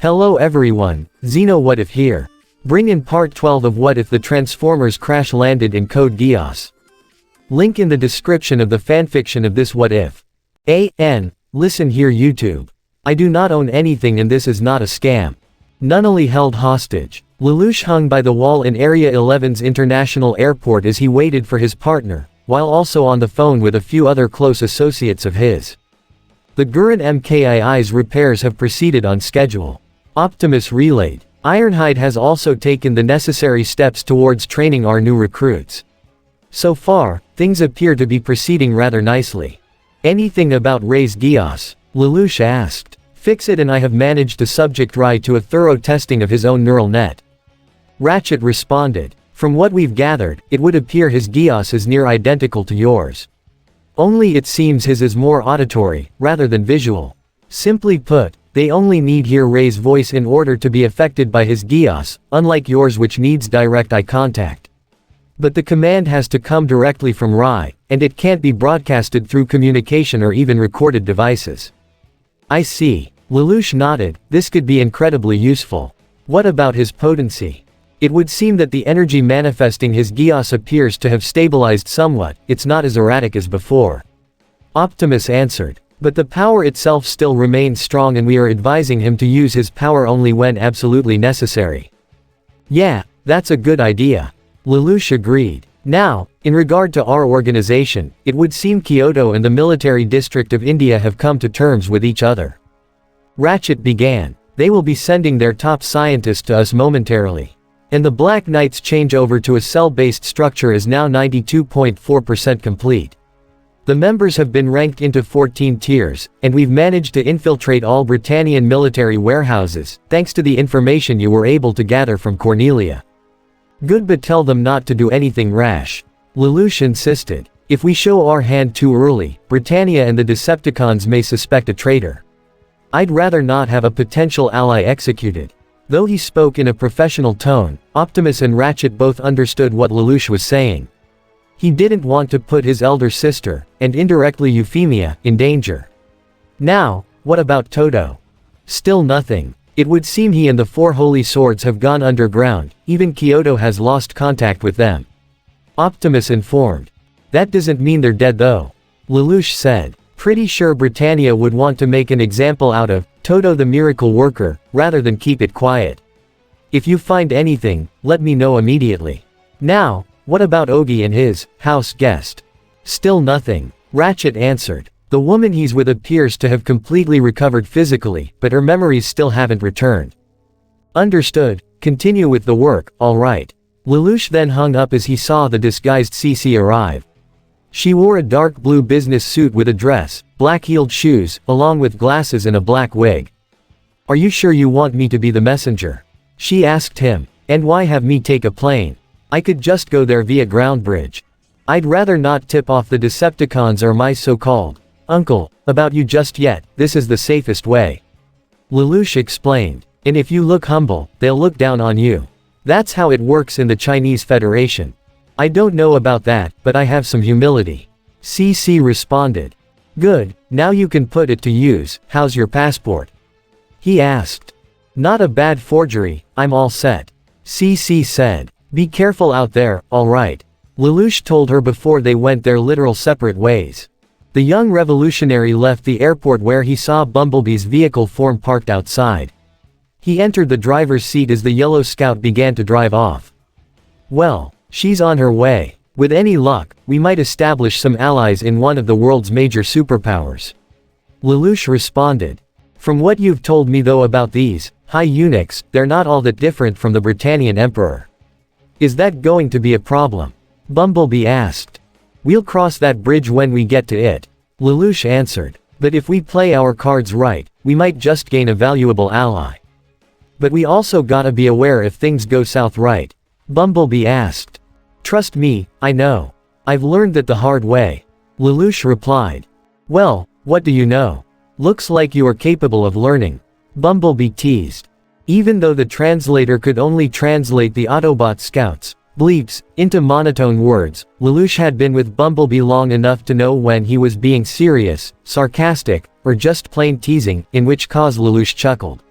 Hello everyone, Xeno What If here. Bring in part 12 of What If the Transformers crash landed in Code Geass. Link in the description of the fanfiction of this What If. Listen here YouTube. I do not own anything and this is not a scam. Nunnally held hostage. Lelouch hung by the wall in Area 11's International Airport as he waited for his partner, while also on the phone with a few other close associates of his. The Gurren MKII's repairs have proceeded on schedule. Optimus relayed. Ironhide has also taken the necessary steps towards training our new recruits. So far, things appear to be proceeding rather nicely. Anything about Raise Geass? Lelouch asked. Fix it and I have managed to subject Rai to a thorough testing of his own neural net. Ratchet responded. From what we've gathered, it would appear his Geass is near identical to yours. Only it seems his is more auditory, rather than visual. Simply put, they only need hear Ray's voice in order to be affected by his Geass, unlike yours which needs direct eye contact. But the command has to come directly from Rai, and it can't be broadcasted through communication or even recorded devices. I see. Lelouch nodded. This could be incredibly useful. What about his potency? It would seem that the energy manifesting his Geass appears to have stabilized somewhat, it's not as erratic as before. Optimus answered. But the power itself still remains strong and we are advising him to use his power only when absolutely necessary. Yeah, that's a good idea. Lelouch agreed. Now, in regard to our organization, it would seem Kyoto and the military district of India have come to terms with each other. Ratchet began. They will be sending their top scientist to us momentarily. And the Black Knight's changeover to a cell-based structure is now 92.4% complete. The members have been ranked into 14 tiers, and we've managed to infiltrate all Britannian military warehouses, thanks to the information you were able to gather from Cornelia. Good, but tell them not to do anything rash. Lelouch insisted. If we show our hand too early, Britannia and the Decepticons may suspect a traitor. I'd rather not have a potential ally executed. Though he spoke in a professional tone, Optimus and Ratchet both understood what Lelouch was saying. He didn't want to put his elder sister, and indirectly Euphemia, in danger. Now, what about Toto? Still nothing. It would seem he and the Four Holy Swords have gone underground, even Kyoto has lost contact with them. Optimus informed. That doesn't mean they're dead though. Lelouch said. Pretty sure Britannia would want to make an example out of Toto the miracle worker, rather than keep it quiet. If you find anything, let me know immediately. Now, what about Ogi and his house guest? Still nothing. Ratchet answered. The woman he's with appears to have completely recovered physically, but her memories still haven't returned. Understood. Continue with the work, alright. Lelouch then hung up as he saw the disguised CC arrive. She wore a dark blue business suit with a dress, black-heeled shoes, along with glasses and a black wig. Are you sure you want me to be the messenger? She asked him. And why have me take a plane? I could just go there via ground bridge. I'd rather not tip off the Decepticons or my so-called uncle about you just yet, this is the safest way. Lelouch explained. And if you look humble, they'll look down on you. That's how it works in the Chinese Federation. I don't know about that, but I have some humility. CC responded. Good, now you can put it to use. How's your passport? He asked. Not a bad forgery, I'm all set. CC said. Be careful out there, alright. Lelouch told her before they went their literal separate ways. The young revolutionary left the airport where he saw Bumblebee's vehicle form parked outside. He entered the driver's seat as the yellow scout began to drive off. Well, she's on her way. With any luck, we might establish some allies in one of the world's major superpowers. Lelouch responded. From what you've told me though about these high eunuchs, they're not all that different from the Britannian emperor. Is that going to be a problem? Bumblebee asked. We'll cross that bridge when we get to it. Lelouch answered. But if we play our cards right, we might just gain a valuable ally. But we also gotta be aware if things go south, right? Bumblebee asked. Trust me, I know. I've learned that the hard way. Lelouch replied. Well, what do you know? Looks like you are capable of learning. Bumblebee teased. Even though the translator could only translate the Autobot scouts, bleeps, into monotone words, Lelouch had been with Bumblebee long enough to know when he was being serious, sarcastic, or just plain teasing, in which cause Lelouch chuckled.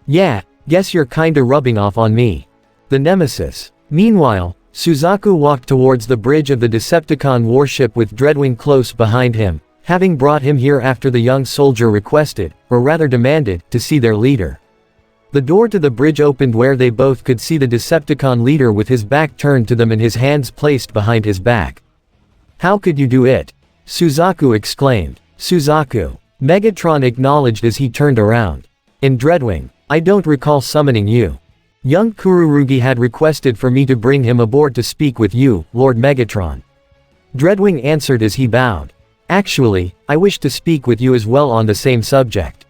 Yeah, guess you're kinda rubbing off on me. The Nemesis. Meanwhile, Suzaku walked towards the bridge of the Decepticon warship with Dreadwing close behind him, having brought him here after the young soldier requested, or rather demanded, to see their leader. The door to the bridge opened where they both could see the Decepticon leader with his back turned to them and his hands placed behind his back. How could you do it? Suzaku exclaimed. Suzaku. Megatron acknowledged as he turned around. And Dreadwing, I don't recall summoning you. Young Kururugi had requested for me to bring him aboard to speak with you, Lord Megatron. Dreadwing answered as he bowed. Actually, I wish to speak with you as well on the same subject.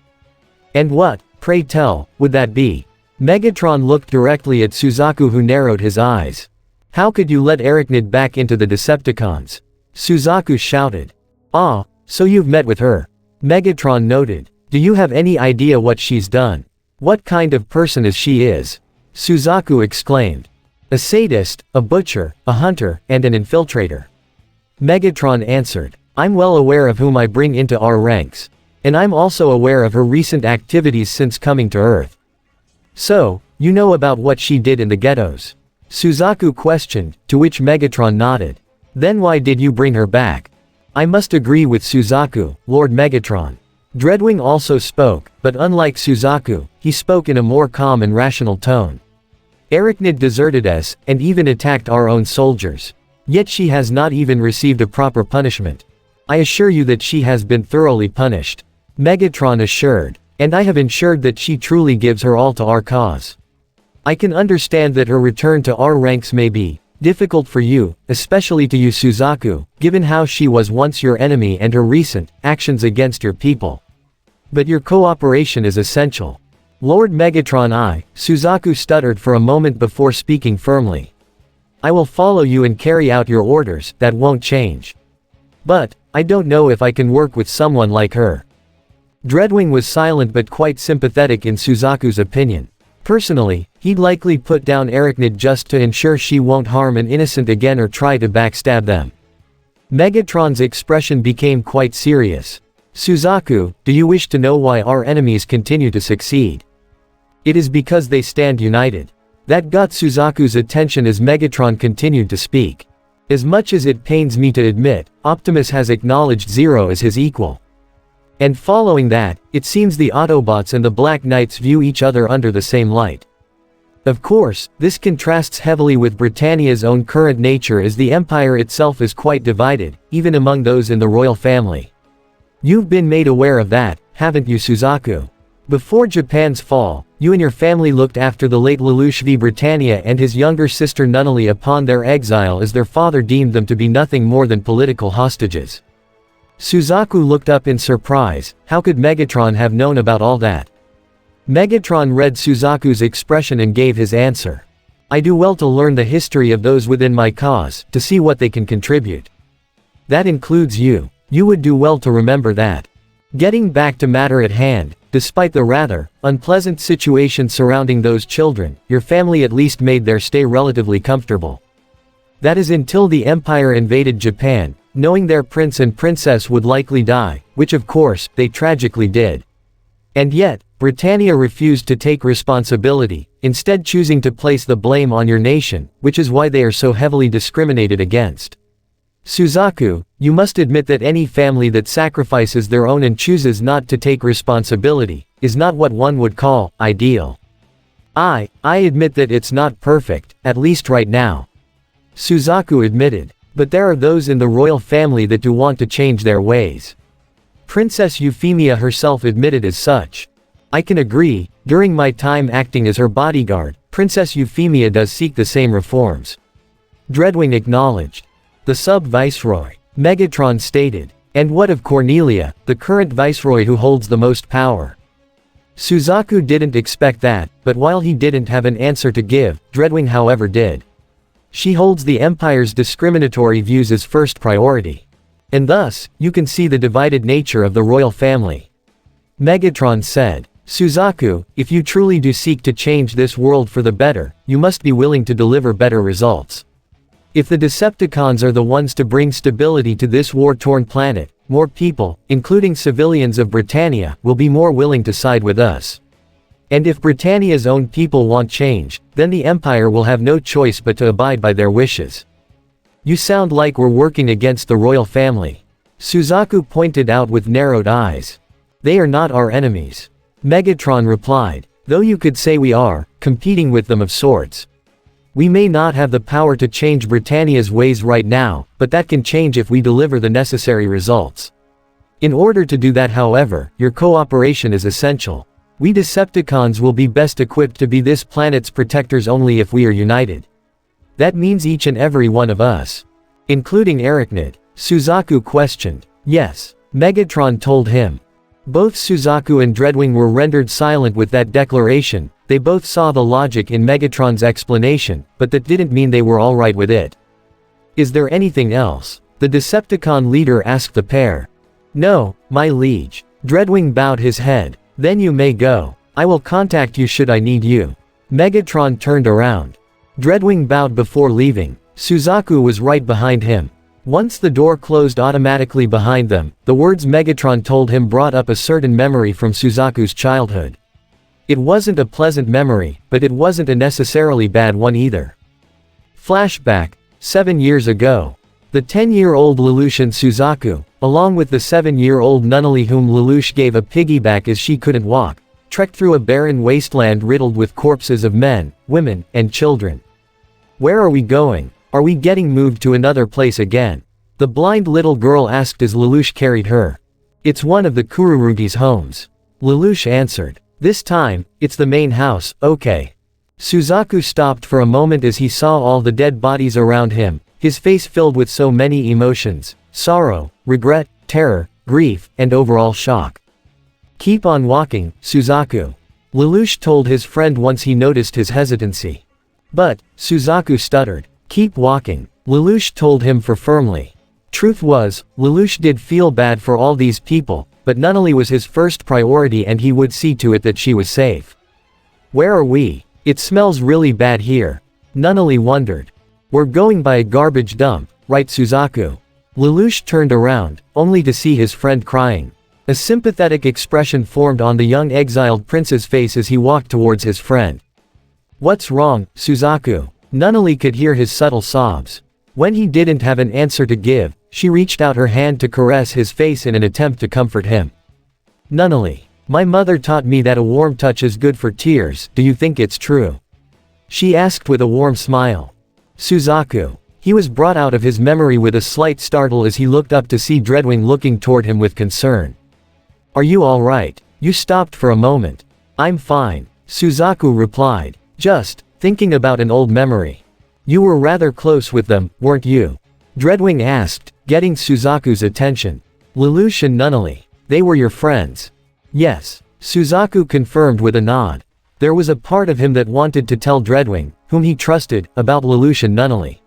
And what, pray tell, would that be? Megatron looked directly at Suzaku, who narrowed his eyes. How could you let Arachnid back into the Decepticons? Suzaku shouted. Ah, so you've met with her. Megatron noted. Do you have any idea what she's done? What kind of person she is? Suzaku exclaimed. A sadist, a butcher, a hunter, and an infiltrator. Megatron answered. I'm well aware of whom I bring into our ranks. And I'm also aware of her recent activities since coming to Earth. So, you know about what she did in the ghettos? Suzaku questioned, to which Megatron nodded. Then why did you bring her back? I must agree with Suzaku, Lord Megatron. Dreadwing also spoke, but unlike Suzaku, he spoke in a more calm and rational tone. Arachnid deserted us, and even attacked our own soldiers. Yet she has not even received a proper punishment. I assure you that she has been thoroughly punished. Megatron assured. And I have ensured that she truly gives her all to our cause. I can understand that her return to our ranks may be difficult for you, especially to you Suzaku, given how she was once your enemy and her recent actions against your people. But your cooperation is essential. Lord Megatron. Suzaku stuttered for a moment before speaking firmly. I will follow you and carry out your orders, that won't change. But, I don't know if I can work with someone like her. Dreadwing was silent but quite sympathetic in Suzaku's opinion. Personally, he'd likely put down Arachnid just to ensure she won't harm an innocent again or try to backstab them. Megatron's expression became quite serious. Suzaku, do you wish to know why our enemies continue to succeed? It is because they stand united. That got Suzaku's attention as Megatron continued to speak. As much as it pains me to admit, Optimus has acknowledged Zero as his equal. And following that, it seems the Autobots and the Black Knights view each other under the same light. Of course, this contrasts heavily with Britannia's own current nature, as the Empire itself is quite divided, even among those in the royal family. You've been made aware of that, haven't you Suzaku? Before Japan's fall, you and your family looked after the late Lelouch V. Britannia and his younger sister Nunnally upon their exile, as their father deemed them to be nothing more than political hostages. Suzaku looked up in surprise. How could Megatron have known about all that? Megatron read Suzaku's expression and gave his answer. I do well to learn the history of those within my cause, to see what they can contribute. That includes you. You would do well to remember that. Getting back to matter at hand, despite the rather unpleasant situation surrounding those children, your family at least made their stay relatively comfortable. That is until the Empire invaded Japan, knowing their prince and princess would likely die, which of course, they tragically did. And yet, Britannia refused to take responsibility, instead choosing to place the blame on your nation, which is why they are so heavily discriminated against. Suzaku, you must admit that any family that sacrifices their own and chooses not to take responsibility, is not what one would call ideal. I admit that it's not perfect, at least right now. Suzaku admitted. But there are those in the royal family that do want to change their ways. Princess Euphemia herself admitted as such. I can agree, during my time acting as her bodyguard, Princess Euphemia does seek the same reforms. Dreadwing acknowledged. The sub-viceroy. Megatron stated. And what of Cornelia, the current viceroy who holds the most power? Suzaku didn't expect that, but while he didn't have an answer to give, Dreadwing however did. She holds the Empire's discriminatory views as first priority. And thus, you can see the divided nature of the royal family. Megatron said. Suzaku, if you truly do seek to change this world for the better, you must be willing to deliver better results. If the Decepticons are the ones to bring stability to this war-torn planet, more people, including civilians of Britannia, will be more willing to side with us. And if Britannia's own people want change, then the Empire will have no choice but to abide by their wishes. You sound like we're working against the royal family. Suzaku pointed out with narrowed eyes. They are not our enemies. Megatron replied. Though you could say we are, competing with them of sorts. We may not have the power to change Britannia's ways right now, but that can change if we deliver the necessary results. In order to do that, however, your cooperation is essential. We Decepticons will be best equipped to be this planet's protectors only if we are united. That means each and every one of us. Including Arachnid? Suzaku questioned. Yes, Megatron told him. Both Suzaku and Dreadwing were rendered silent with that declaration. They both saw the logic in Megatron's explanation, but that didn't mean they were alright with it. Is there anything else? The Decepticon leader asked the pair. No, my liege. Dreadwing bowed his head. Then you may go. I will contact you should I need you. Megatron turned around. Dreadwing bowed before leaving. Suzaku was right behind him. Once the door closed automatically behind them, the words Megatron told him brought up a certain memory from Suzaku's childhood. It wasn't a pleasant memory, but it wasn't a necessarily bad one either. Flashback. 7 years ago. The 10-year-old Lelouch and Suzaku, along with the 7-year-old Nunnally whom Lelouch gave a piggyback as she couldn't walk, trekked through a barren wasteland riddled with corpses of men, women, and children. Where are we going? Are we getting moved to another place again? The blind little girl asked as Lelouch carried her. It's one of the Kururugi's homes. Lelouch answered. This time, it's the main house, okay. Suzaku stopped for a moment as he saw all the dead bodies around him, his face filled with so many emotions: sorrow, regret, terror, grief, and overall shock. Keep on walking, Suzaku. Lelouch told his friend once he noticed his hesitancy. But, Suzaku stuttered. Keep walking, Lelouch told him firmly. Truth was, Lelouch did feel bad for all these people, but Nunnally was his first priority and he would see to it that she was safe. Where are we? It smells really bad here. Nunnally wondered. We're going by a garbage dump, right Suzaku? Lelouch turned around, only to see his friend crying. A sympathetic expression formed on the young exiled prince's face as he walked towards his friend. What's wrong, Suzaku? Nunnally could hear his subtle sobs. When he didn't have an answer to give, she reached out her hand to caress his face in an attempt to comfort him. Nunnally. My mother taught me that a warm touch is good for tears, do you think it's true? She asked with a warm smile. Suzaku. He was brought out of his memory with a slight startle as he looked up to see Dreadwing looking toward him with concern. Are you alright? You stopped for a moment. I'm fine, Suzaku replied. Just thinking about an old memory. You were rather close with them, weren't you? Dreadwing asked, getting Suzaku's attention. Lelouch and Nunnally. They were your friends. Yes, Suzaku confirmed with a nod. There was a part of him that wanted to tell Dreadwing, whom he trusted, about Lelouch and Nunnally.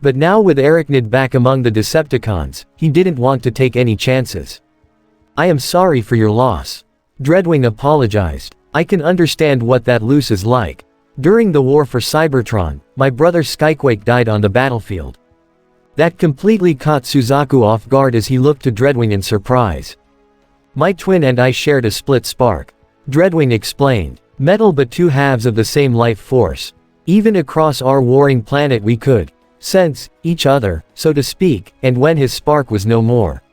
But now with Arachnid back among the Decepticons, he didn't want to take any chances. I am sorry for your loss. Dreadwing apologized. I can understand what that loss is like. During the war for Cybertron, my brother Skyquake died on the battlefield. That completely caught Suzaku off guard as he looked to Dreadwing in surprise. My twin and I shared a split spark. Dreadwing explained. Metal but two halves of the same life force. Even across our warring planet we could sense each other, so to speak, and when his spark was no more.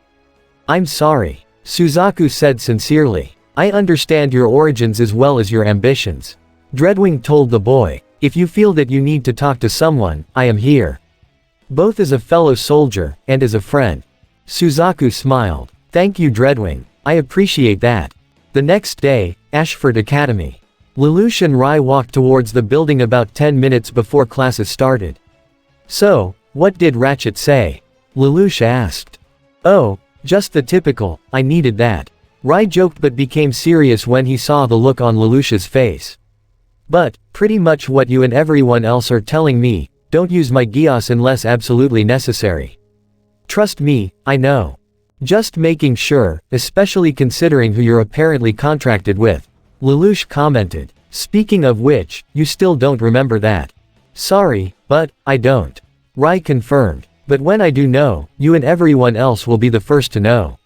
I'm sorry, Suzaku said sincerely. I understand your origins as well as your ambitions. Dreadwing told the boy. If you feel that you need to talk to someone, I am here. Both as a fellow soldier, and as a friend. Suzaku smiled. Thank you Dreadwing. I appreciate that. The next day, Ashford Academy. Lelouch and Rai walked towards the building about 10 minutes before classes started. So, what did Ratchet say? Lelouch asked. Oh, just the typical, I needed that. Rai joked but became serious when he saw the look on Lelouch's face. But, pretty much what you and everyone else are telling me, don't use my Geass unless absolutely necessary. Trust me, I know. Just making sure, especially considering who you're apparently contracted with. Lelouch commented. Speaking of which, you still don't remember that. Sorry, but, I don't. Rai confirmed. But when I do know, you and everyone else will be the first to know.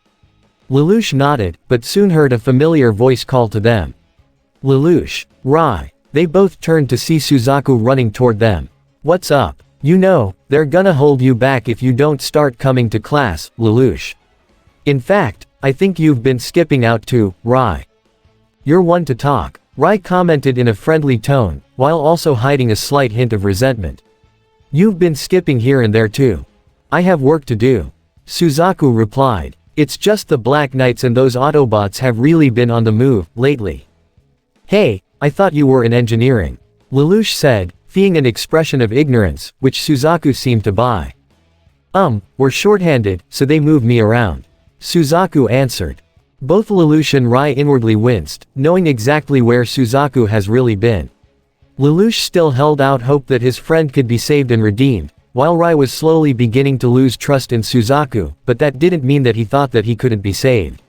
Lelouch nodded, but soon heard a familiar voice call to them. Lelouch, Rai. They both turned to see Suzaku running toward them. What's up? You know, they're gonna hold you back if you don't start coming to class, Lelouch. In fact, I think you've been skipping out too, Rai. You're one to talk, Rai commented in a friendly tone, while also hiding a slight hint of resentment. You've been skipping here and there too. I have work to do. Suzaku replied. It's just the Black Knights and those Autobots have really been on the move, lately. Hey, I thought you were in engineering. Lelouch said, feigning an expression of ignorance, which Suzaku seemed to buy. We're short-handed, so they move me around. Suzaku answered. Both Lelouch and Rai inwardly winced, knowing exactly where Suzaku has really been. Lelouch still held out hope that his friend could be saved and redeemed, while Rai was slowly beginning to lose trust in Suzaku, but that didn't mean that he thought that he couldn't be saved.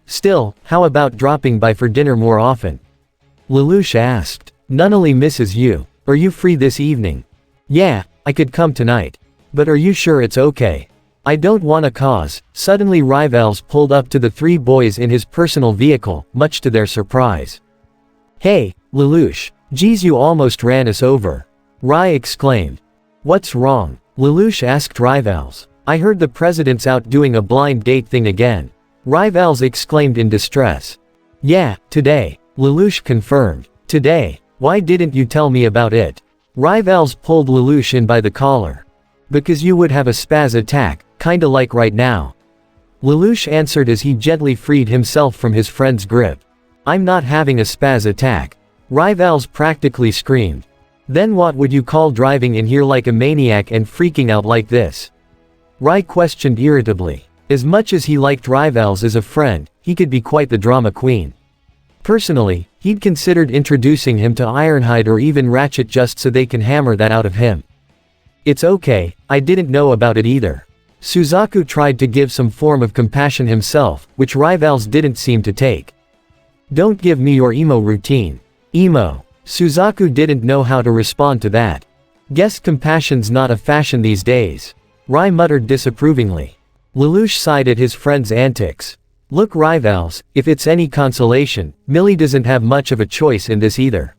Still, how about dropping by for dinner more often? Lelouch asked. Nunnally misses you. Are you free this evening? Yeah, I could come tonight. But are you sure it's okay? I don't wanna cause. Suddenly Rivals pulled up to the three boys in his personal vehicle, much to their surprise. Hey, Lelouch. Geez, you almost ran us over. Rai exclaimed. What's wrong? Lelouch asked Rivals. I heard the president's out doing a blind date thing again. Rivals exclaimed in distress. Yeah, today. Lelouch confirmed. Today. Why didn't you tell me about it? Rivals pulled Lelouch in by the collar. Because you would have a spaz attack, kinda like right now. Lelouch answered as he gently freed himself from his friend's grip. I'm not having a spaz attack. Rivals practically screamed. Then what would you call driving in here like a maniac and freaking out like this? Rai questioned irritably. As much as he liked Rivals as a friend, he could be quite the drama queen. Personally, he'd considered introducing him to Ironhide or even Ratchet just so they can hammer that out of him. It's okay, I didn't know about it either. Suzaku tried to give some form of compassion himself, which Rivals didn't seem to take. Don't give me your emo routine. Emo. Suzaku didn't know how to respond to that. Guess compassion's not a fashion these days. Rai muttered disapprovingly. Lelouch sighed at his friend's antics. Look Rivals, if it's any consolation, Millie doesn't have much of a choice in this either.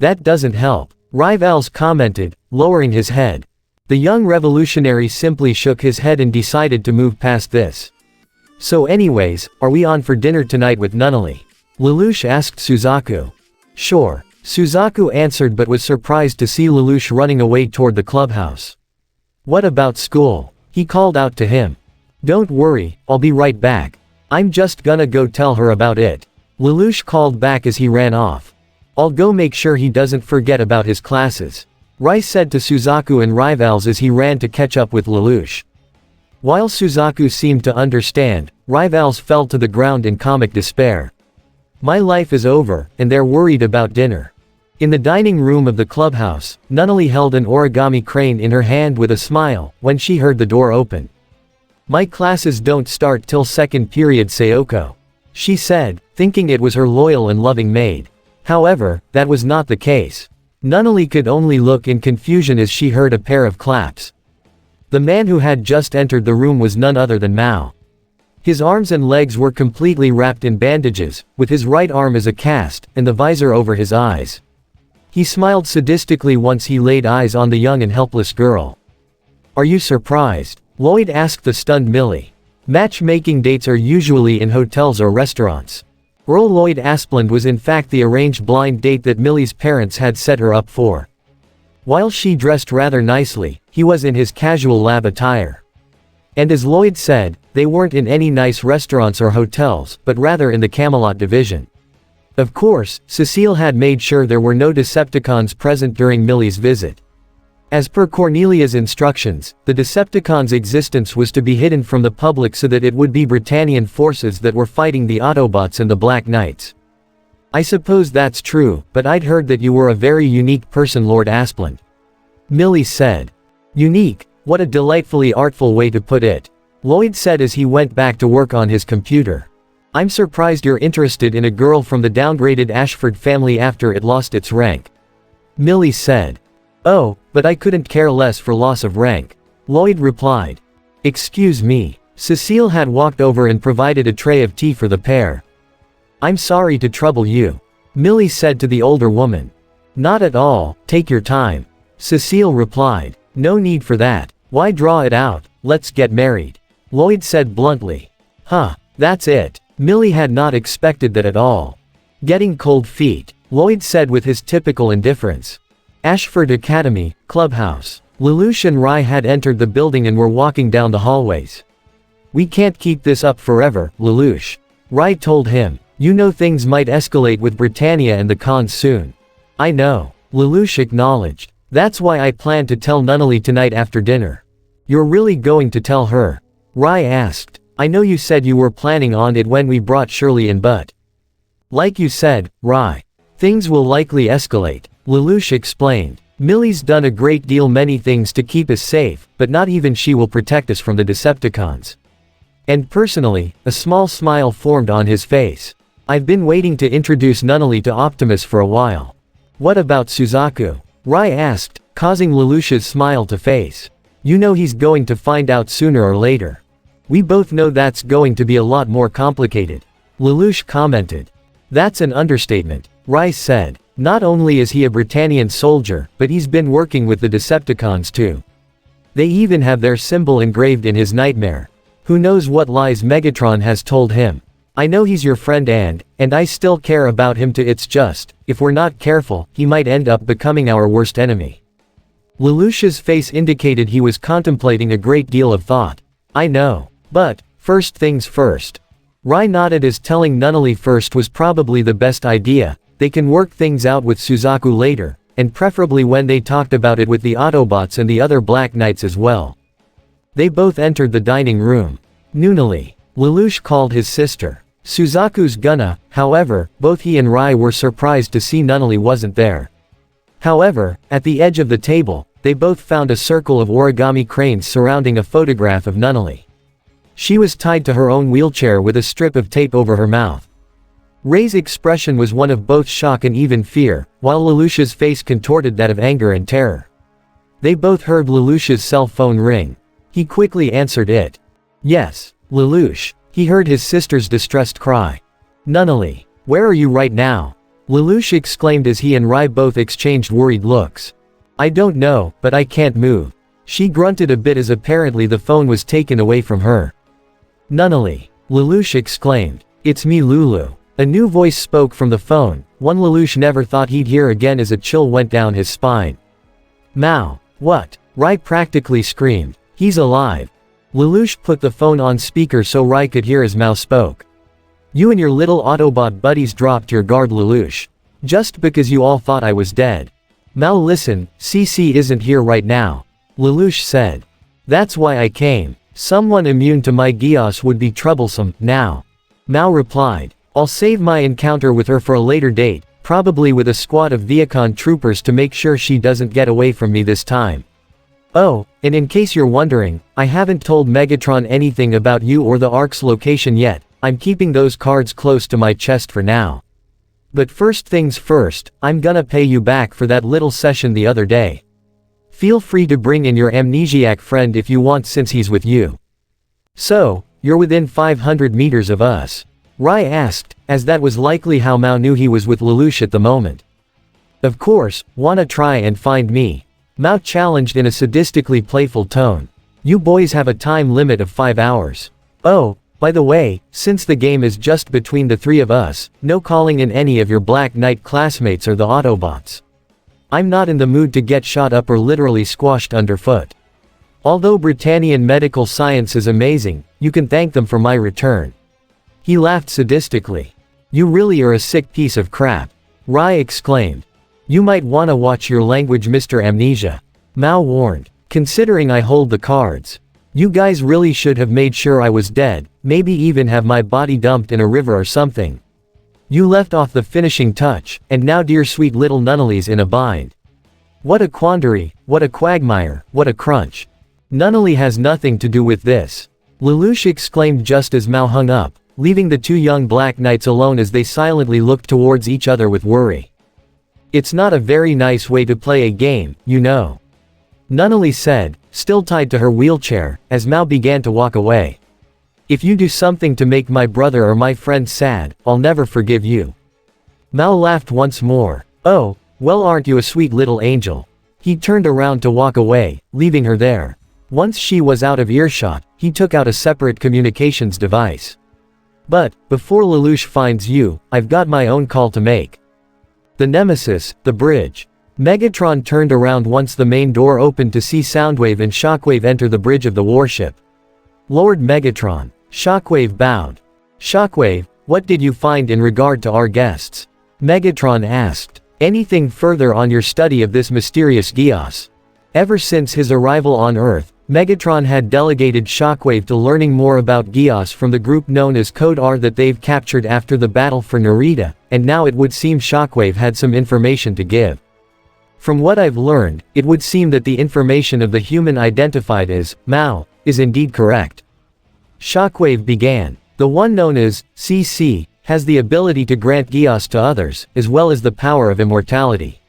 That doesn't help. Rivals commented, lowering his head. The young revolutionary simply shook his head and decided to move past this. So anyways, are we on for dinner tonight with Nunnally? Lelouch asked Suzaku. Sure. Suzaku answered but was surprised to see Lelouch running away toward the clubhouse. What about school? He called out to him. Don't worry, I'll be right back. I'm just gonna go tell her about it. Lelouch called back as he ran off. I'll go make sure he doesn't forget about his classes. Rai said to Suzaku and Rivals as he ran to catch up with Lelouch. While Suzaku seemed to understand, Rivals fell to the ground in comic despair. My life is over, and they're worried about dinner. In the dining room of the clubhouse, Nunnally held an origami crane in her hand with a smile, when she heard the door open. My classes don't start till second period, Sayoko. She said, thinking it was her loyal and loving maid. However, that was not the case. Nunnally could only look in confusion as she heard a pair of claps. The man who had just entered the room was none other than Mao. His arms and legs were completely wrapped in bandages, with his right arm as a cast, and the visor over his eyes. He smiled sadistically once he laid eyes on the young and helpless girl. Are you surprised? Lloyd asked the stunned Millie. Matchmaking dates are usually in hotels or restaurants. Earl Lloyd Asplund was in fact the arranged blind date that Millie's parents had set her up for. While she dressed rather nicely, he was in his casual lab attire. And as Lloyd said, they weren't in any nice restaurants or hotels, but rather in the Camelot division. Of course, Cecile had made sure there were no Decepticons present during Millie's visit. As per Cornelia's instructions, the Decepticons' existence was to be hidden from the public so that it would be Britannian forces that were fighting the Autobots and the Black Knights. I suppose that's true, but I'd heard that you were a very unique person, Lord Asplund. Millie said. Unique? What a delightfully artful way to put it. Lloyd said as he went back to work on his computer. I'm surprised you're interested in a girl from the downgraded Ashford family after it lost its rank. Millie said. Oh, but I couldn't care less for loss of rank. Lloyd replied. Excuse me. Cecile had walked over and provided a tray of tea for the pair. I'm sorry to trouble you. Millie said to the older woman. Not at all, take your time. Cecile replied. No need for that. Why draw it out, let's get married. Lloyd said bluntly. Huh, that's it. Millie had not expected that at all. Getting cold feet, Lloyd said with his typical indifference. Ashford Academy, Clubhouse. Lelouch and Rye had entered the building and were walking down the hallways. We can't keep this up forever, Lelouch. Rye told him. You know things might escalate with Britannia and the cons soon. I know. Lelouch acknowledged. That's why I plan to tell Nunnally tonight after dinner. You're really going to tell her? Rye asked. I know you said you were planning on it when we brought Shirley in, but. Like you said, Rye. Things will likely escalate, Lelouch explained. Millie's done a great deal many things to keep us safe, but not even she will protect us from the Decepticons. And personally, a small smile formed on his face. I've been waiting to introduce Nunnally to Optimus for a while. What about Suzaku? Rye asked, causing Lelouch's smile to face. You know he's going to find out sooner or later. We both know that's going to be a lot more complicated. Lelouch commented. That's an understatement, Rye said. Not only is he a Britannian soldier, but he's been working with the Decepticons too. They even have their symbol engraved in his nightmare. Who knows what lies Megatron has told him. I know he's your friend and I still care about him to it's just, if we're not careful, he might end up becoming our worst enemy. Lelouch's face indicated he was contemplating a great deal of thought. I know. But, first things first. Rye nodded as telling Nunnally first was probably the best idea. They can work things out with Suzaku later, and preferably when they talked about it with the Autobots and the other Black Knights as well. They both entered the dining room. Nunnally. Lelouch called his sister. Suzaku's gonna, however, both he and Rye were surprised to see Nunnally wasn't there. However, at the edge of the table, they both found a circle of origami cranes surrounding a photograph of Nunnally. She was tied to her own wheelchair with a strip of tape over her mouth. Ray's expression was one of both shock and even fear, while Lelouch's face contorted that of anger and terror. They both heard Lelouch's cell phone ring. He quickly answered it. Yes, Lelouch. He heard his sister's distressed cry. Nunnally. Where are you right now? Lelouch exclaimed as he and Rye both exchanged worried looks. I don't know, but I can't move. She grunted a bit as apparently the phone was taken away from her. Nunnally. Lelouch exclaimed. It's me, Lulu. A new voice spoke from the phone, one Lelouch never thought he'd hear again as a chill went down his spine. Mao. What? Rye practically screamed. He's alive. Lelouch put the phone on speaker so Rye could hear as Mao spoke. You and your little Autobot buddies dropped your guard, Lelouch. Just because you all thought I was dead. Mao, listen, CC isn't here right now. Lelouch said. That's why I came. Someone immune to my Geass would be troublesome, now. Mao replied. I'll save my encounter with her for a later date, probably with a squad of Viacon troopers to make sure she doesn't get away from me this time. Oh, and in case you're wondering, I haven't told Megatron anything about you or the Ark's location yet. I'm keeping those cards close to my chest for now. But first things first, I'm gonna pay you back for that little session the other day. Feel free to bring in your amnesiac friend if you want since he's with you. So, you're within 500 meters of us? Rye asked, as that was likely how Mao knew he was with Lelouch at the moment. Of course, wanna try and find me? Mao challenged in a sadistically playful tone. You boys have a time limit of 5 hours. Oh, by the way, since the game is just between the three of us, no calling in any of your Black Knight classmates or the Autobots. I'm not in the mood to get shot up or literally squashed underfoot. Although Britannian medical science is amazing, you can thank them for my return. He laughed sadistically. You really are a sick piece of crap. Rye exclaimed. You might wanna watch your language, Mr. Amnesia. Mao warned. Considering I hold the cards. You guys really should have made sure I was dead, maybe even have my body dumped in a river or something. You left off the finishing touch, and now dear sweet little Nunnally's in a bind. What a quandary, what a quagmire, what a crunch. Nunnally has nothing to do with this. Lelouch exclaimed just as Mao hung up, leaving the two young Black Knights alone as they silently looked towards each other with worry. It's not a very nice way to play a game, you know. Nunnally said, still tied to her wheelchair, as Mao began to walk away. If you do something to make my brother or my friend sad, I'll never forgive you. Mao laughed once more. Oh, well, aren't you a sweet little angel? He turned around to walk away, leaving her there. Once she was out of earshot, he took out a separate communications device. But, before Lelouch finds you, I've got my own call to make. The Nemesis, the bridge. Megatron turned around once the main door opened to see Soundwave and Shockwave enter the bridge of the warship. Lord Megatron. Shockwave bowed. Shockwave, what did you find in regard to our guests? Megatron asked. Anything further on your study of this mysterious Geass? Ever since his arrival on Earth, Megatron had delegated Shockwave to learning more about Geass from the group known as Code R that they've captured after the battle for Narita, and now it would seem Shockwave had some information to give. From what I've learned, it would seem that the information of the human identified as Mao is indeed correct. Shockwave began. The one known as CC has the ability to grant Geass to others, as well as the power of immortality.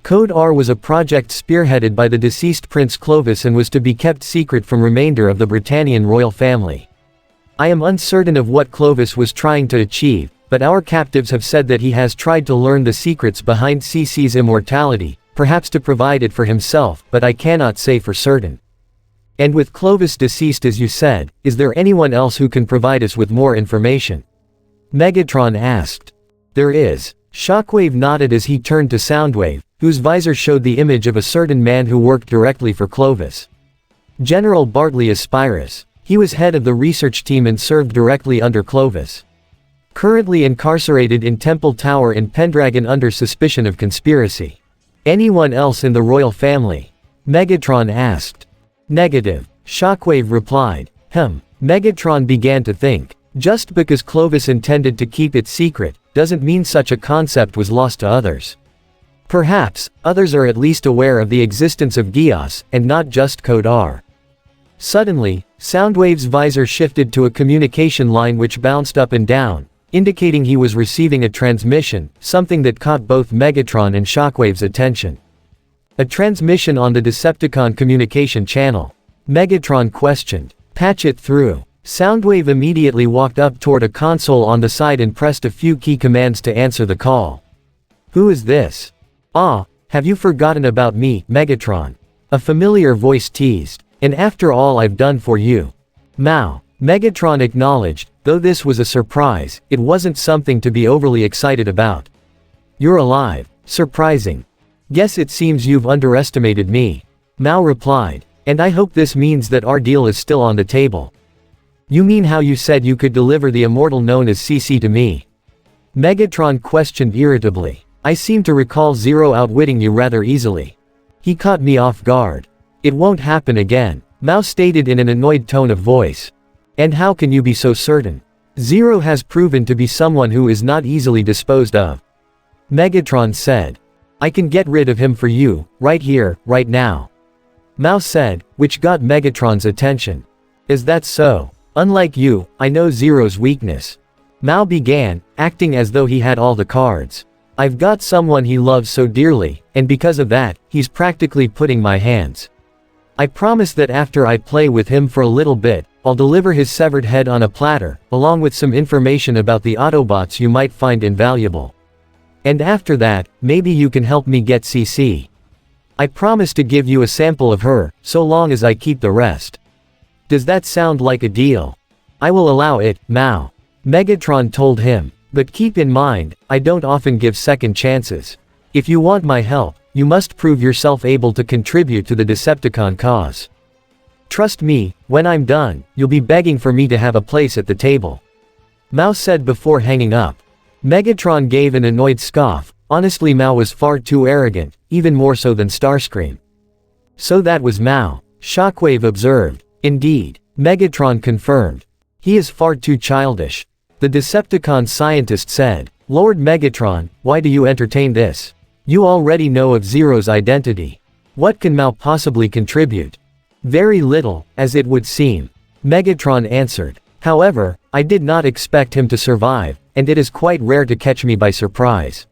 Code R was a project spearheaded by the deceased Prince Clovis and was to be kept secret from remainder of the Britannian royal family. I am uncertain of what Clovis was trying to achieve, but our captives have said that he has tried to learn the secrets behind CC's immortality, perhaps to provide it for himself, but I cannot say for certain. And with Clovis deceased as you said, is there anyone else who can provide us with more information? Megatron asked. There is. Shockwave nodded as he turned to Soundwave, whose visor showed the image of a certain man who worked directly for Clovis. General Bartley Aspirus. He was head of the research team and served directly under Clovis. Currently incarcerated in Temple Tower in Pendragon under suspicion of conspiracy. Anyone else in the royal family? Megatron asked. Negative. Shockwave replied. Megatron began to think. Just because Clovis intended to keep it secret, doesn't mean such a concept was lost to others. Perhaps, others are at least aware of the existence of Geass, and not just Code R. Suddenly, Soundwave's visor shifted to a communication line which bounced up and down, indicating he was receiving a transmission, something that caught both Megatron and Shockwave's attention. A transmission on the Decepticon communication channel. Megatron questioned. Patch it through. Soundwave immediately walked up toward a console on the side and pressed a few key commands to answer the call. Who is this? Ah, have you forgotten about me, Megatron? A familiar voice teased. And after all I've done for you. Mao. Megatron acknowledged, though this was a surprise, it wasn't something to be overly excited about. You're alive. Surprising. Guess it seems you've underestimated me. Mao replied. And I hope this means that our deal is still on the table. You mean how you said you could deliver the immortal known as CC to me? Megatron questioned irritably. I seem to recall Zero outwitting you rather easily. He caught me off guard. It won't happen again, Mao stated in an annoyed tone of voice. And how can you be so certain? Zero has proven to be someone who is not easily disposed of. Megatron said. I can get rid of him for you, right here, right now. Mao said, which got Megatron's attention. Is that so? Unlike you, I know Zero's weakness. Mao began, acting as though he had all the cards. I've got someone he loves so dearly, and because of that, he's practically putting my hands. I promise that after I play with him for a little bit, I'll deliver his severed head on a platter, along with some information about the Autobots you might find invaluable. And after that, maybe you can help me get CC. I promise to give you a sample of her, so long as I keep the rest. Does that sound like a deal? I will allow it, Mao. Megatron told him. But keep in mind, I don't often give second chances. If you want my help, you must prove yourself able to contribute to the Decepticon cause. Trust me, when I'm done, you'll be begging for me to have a place at the table. Mao said before hanging up. Megatron gave an annoyed scoff. Honestly, Mao was far too arrogant, even more so than Starscream. So that was Mao, Shockwave observed. Indeed, Megatron confirmed. He is far too childish. The Decepticon scientist said. Lord Megatron, why do you entertain this? You already know of Zero's identity. What can Mao possibly contribute? Very little, as it would seem. Megatron answered. However, I did not expect him to survive, and it is quite rare to catch me by surprise.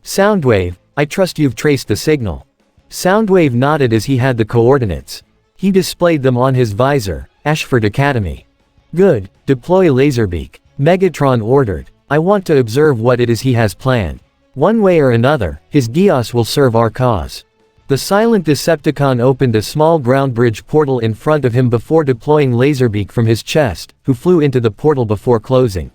Soundwave, I trust you've traced the signal. Soundwave nodded as he had the coordinates. He displayed them on his visor. Ashford Academy. Good, deploy Laserbeak. Megatron ordered. I want to observe what it is he has planned. One way or another, his Geass will serve our cause. The silent Decepticon opened a small ground bridge portal in front of him before deploying Laserbeak from his chest, who flew into the portal before closing.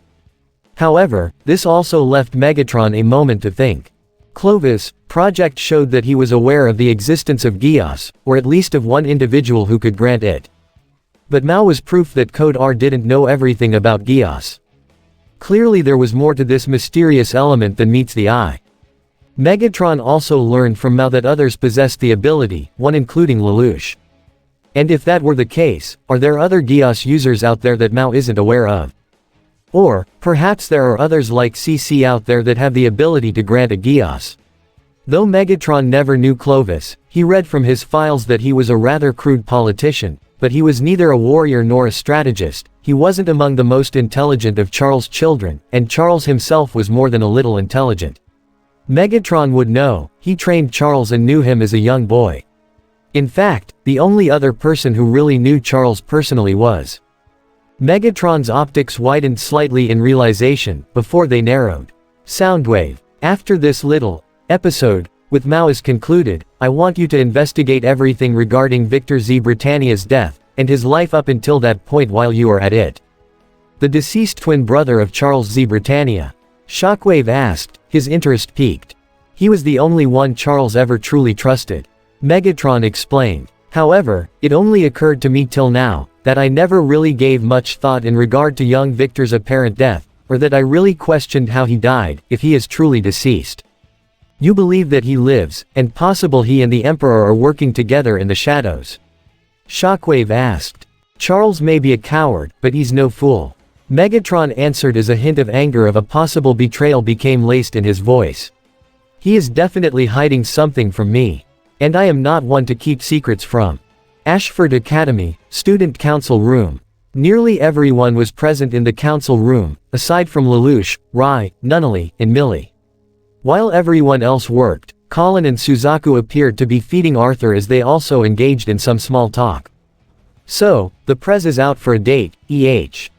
However, this also left Megatron a moment to think. Clovis' project showed that he was aware of the existence of Geass, or at least of one individual who could grant it. But Mao was proof that Code R didn't know everything about Geass. Clearly there was more to this mysterious element than meets the eye. Megatron also learned from Mao that others possessed the ability, one including Lelouch. And if that were the case, are there other Geass users out there that Mao isn't aware of? Or, perhaps there are others like CC out there that have the ability to grant a Geass. Though Megatron never knew Clovis, he read from his files that he was a rather crude politician, but he was neither a warrior nor a strategist. He wasn't among the most intelligent of Charles' children, and Charles himself was more than a little intelligent. Megatron would know, he trained Charles and knew him as a young boy. In fact, the only other person who really knew Charles personally was. Megatron's optics widened slightly in realization, before they narrowed. Soundwave. After this little episode, with Mao is concluded, I want you to investigate everything regarding Victor Z. Britannia's death, and his life up until that point while you are at it. The deceased twin brother of Charles Z. Britannia. Shockwave asked, his interest piqued. He was the only one Charles ever truly trusted. Megatron explained. However, it only occurred to me till now, that I never really gave much thought in regard to young Victor's apparent death, or that I really questioned how he died, if he is truly deceased. You believe that he lives, and possible he and the Emperor are working together in the shadows? Shockwave asked. Charles may be a coward, but he's no fool. Megatron answered as a hint of anger of a possible betrayal became laced in his voice. He is definitely hiding something from me. And I am not one to keep secrets from. Ashford Academy, Student Council Room. Nearly everyone was present in the council room, aside from Lelouch, Rai, Nunnally, and Millie. While everyone else worked, Colin and Suzaku appeared to be feeding Arthur as they also engaged in some small talk. So, the Prez is out for a date, EH.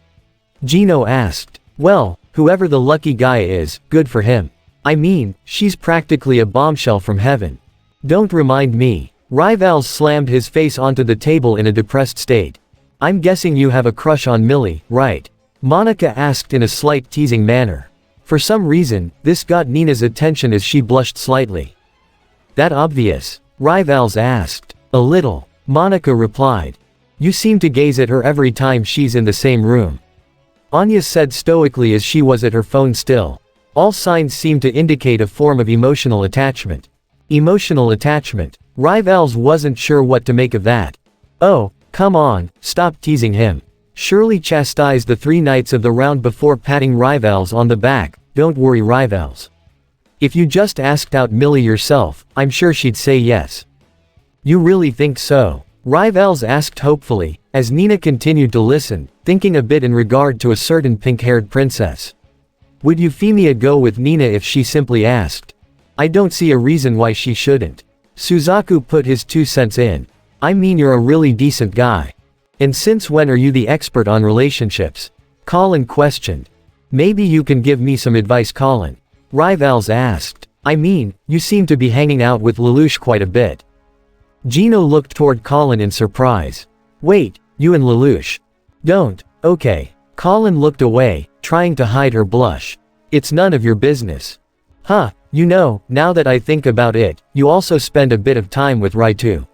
Gino asked. Well, whoever the lucky guy is, good for him. I mean, she's practically a bombshell from heaven. Don't remind me. Rivals slammed his face onto the table in a depressed state. I'm guessing you have a crush on Millie, right? Monica asked in a slight teasing manner. For some reason, this got Nina's attention as she blushed slightly. That obvious? Rivals asked. A little. Monica replied. You seem to gaze at her every time she's in the same room. Anya said stoically as she was at her phone still. All signs seemed to indicate a form of emotional attachment. Emotional attachment. Rivals wasn't sure what to make of that. Oh, come on, stop teasing him. Shirley chastised the three knights of the round before patting Rivals on the back. Don't worry Rivals. If you just asked out Millie yourself, I'm sure she'd say yes. You really think so? Rivals asked hopefully, as Nina continued to listen, thinking a bit in regard to a certain pink-haired princess. Would Euphemia go with Nina if she simply asked? I don't see a reason why she shouldn't. Suzaku put his 2 cents in. I mean you're a really decent guy. And since when are you the expert on relationships? Colin questioned. Maybe you can give me some advice Colin. Rivals asked. I mean, you seem to be hanging out with Lelouch quite a bit. Gino looked toward Colin in surprise. Wait, you and Lelouch? Don't, okay. Colin looked away, trying to hide her blush. It's none of your business. Huh, you know, now that I think about it, you also spend a bit of time with Rai too.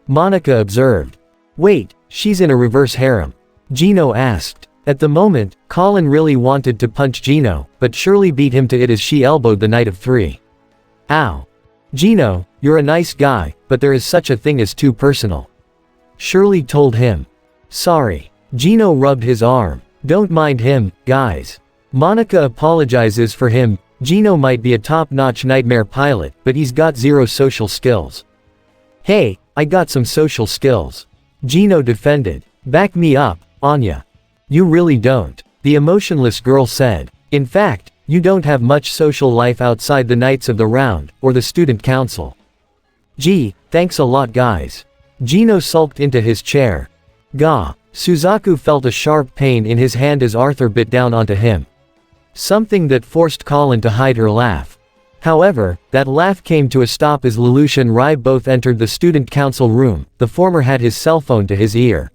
Monica observed. Wait, she's in a reverse harem. Gino asked. At the moment, Colin really wanted to punch Gino, but Shirley beat him to it as she elbowed the Knight of 3. Ow. Gino, you're a nice guy, but there is such a thing as too personal. Shirley told him. Sorry. Gino rubbed his arm. Don't mind him, guys. Monica apologizes for him. Gino might be a top-notch nightmare pilot, but he's got zero social skills. Hey, I got some social skills. Gino defended. Back me up, Anya. You really don't. The emotionless girl said. In fact, you don't have much social life outside the Knights of the Round, or the Student Council. Gee, thanks a lot guys. Gino sulked into his chair. Gah. Suzaku felt a sharp pain in his hand as Arthur bit down onto him. Something that forced Colin to hide her laugh. However, that laugh came to a stop as Lelouch and Rai both entered the student council room. The former had his cell phone to his ear.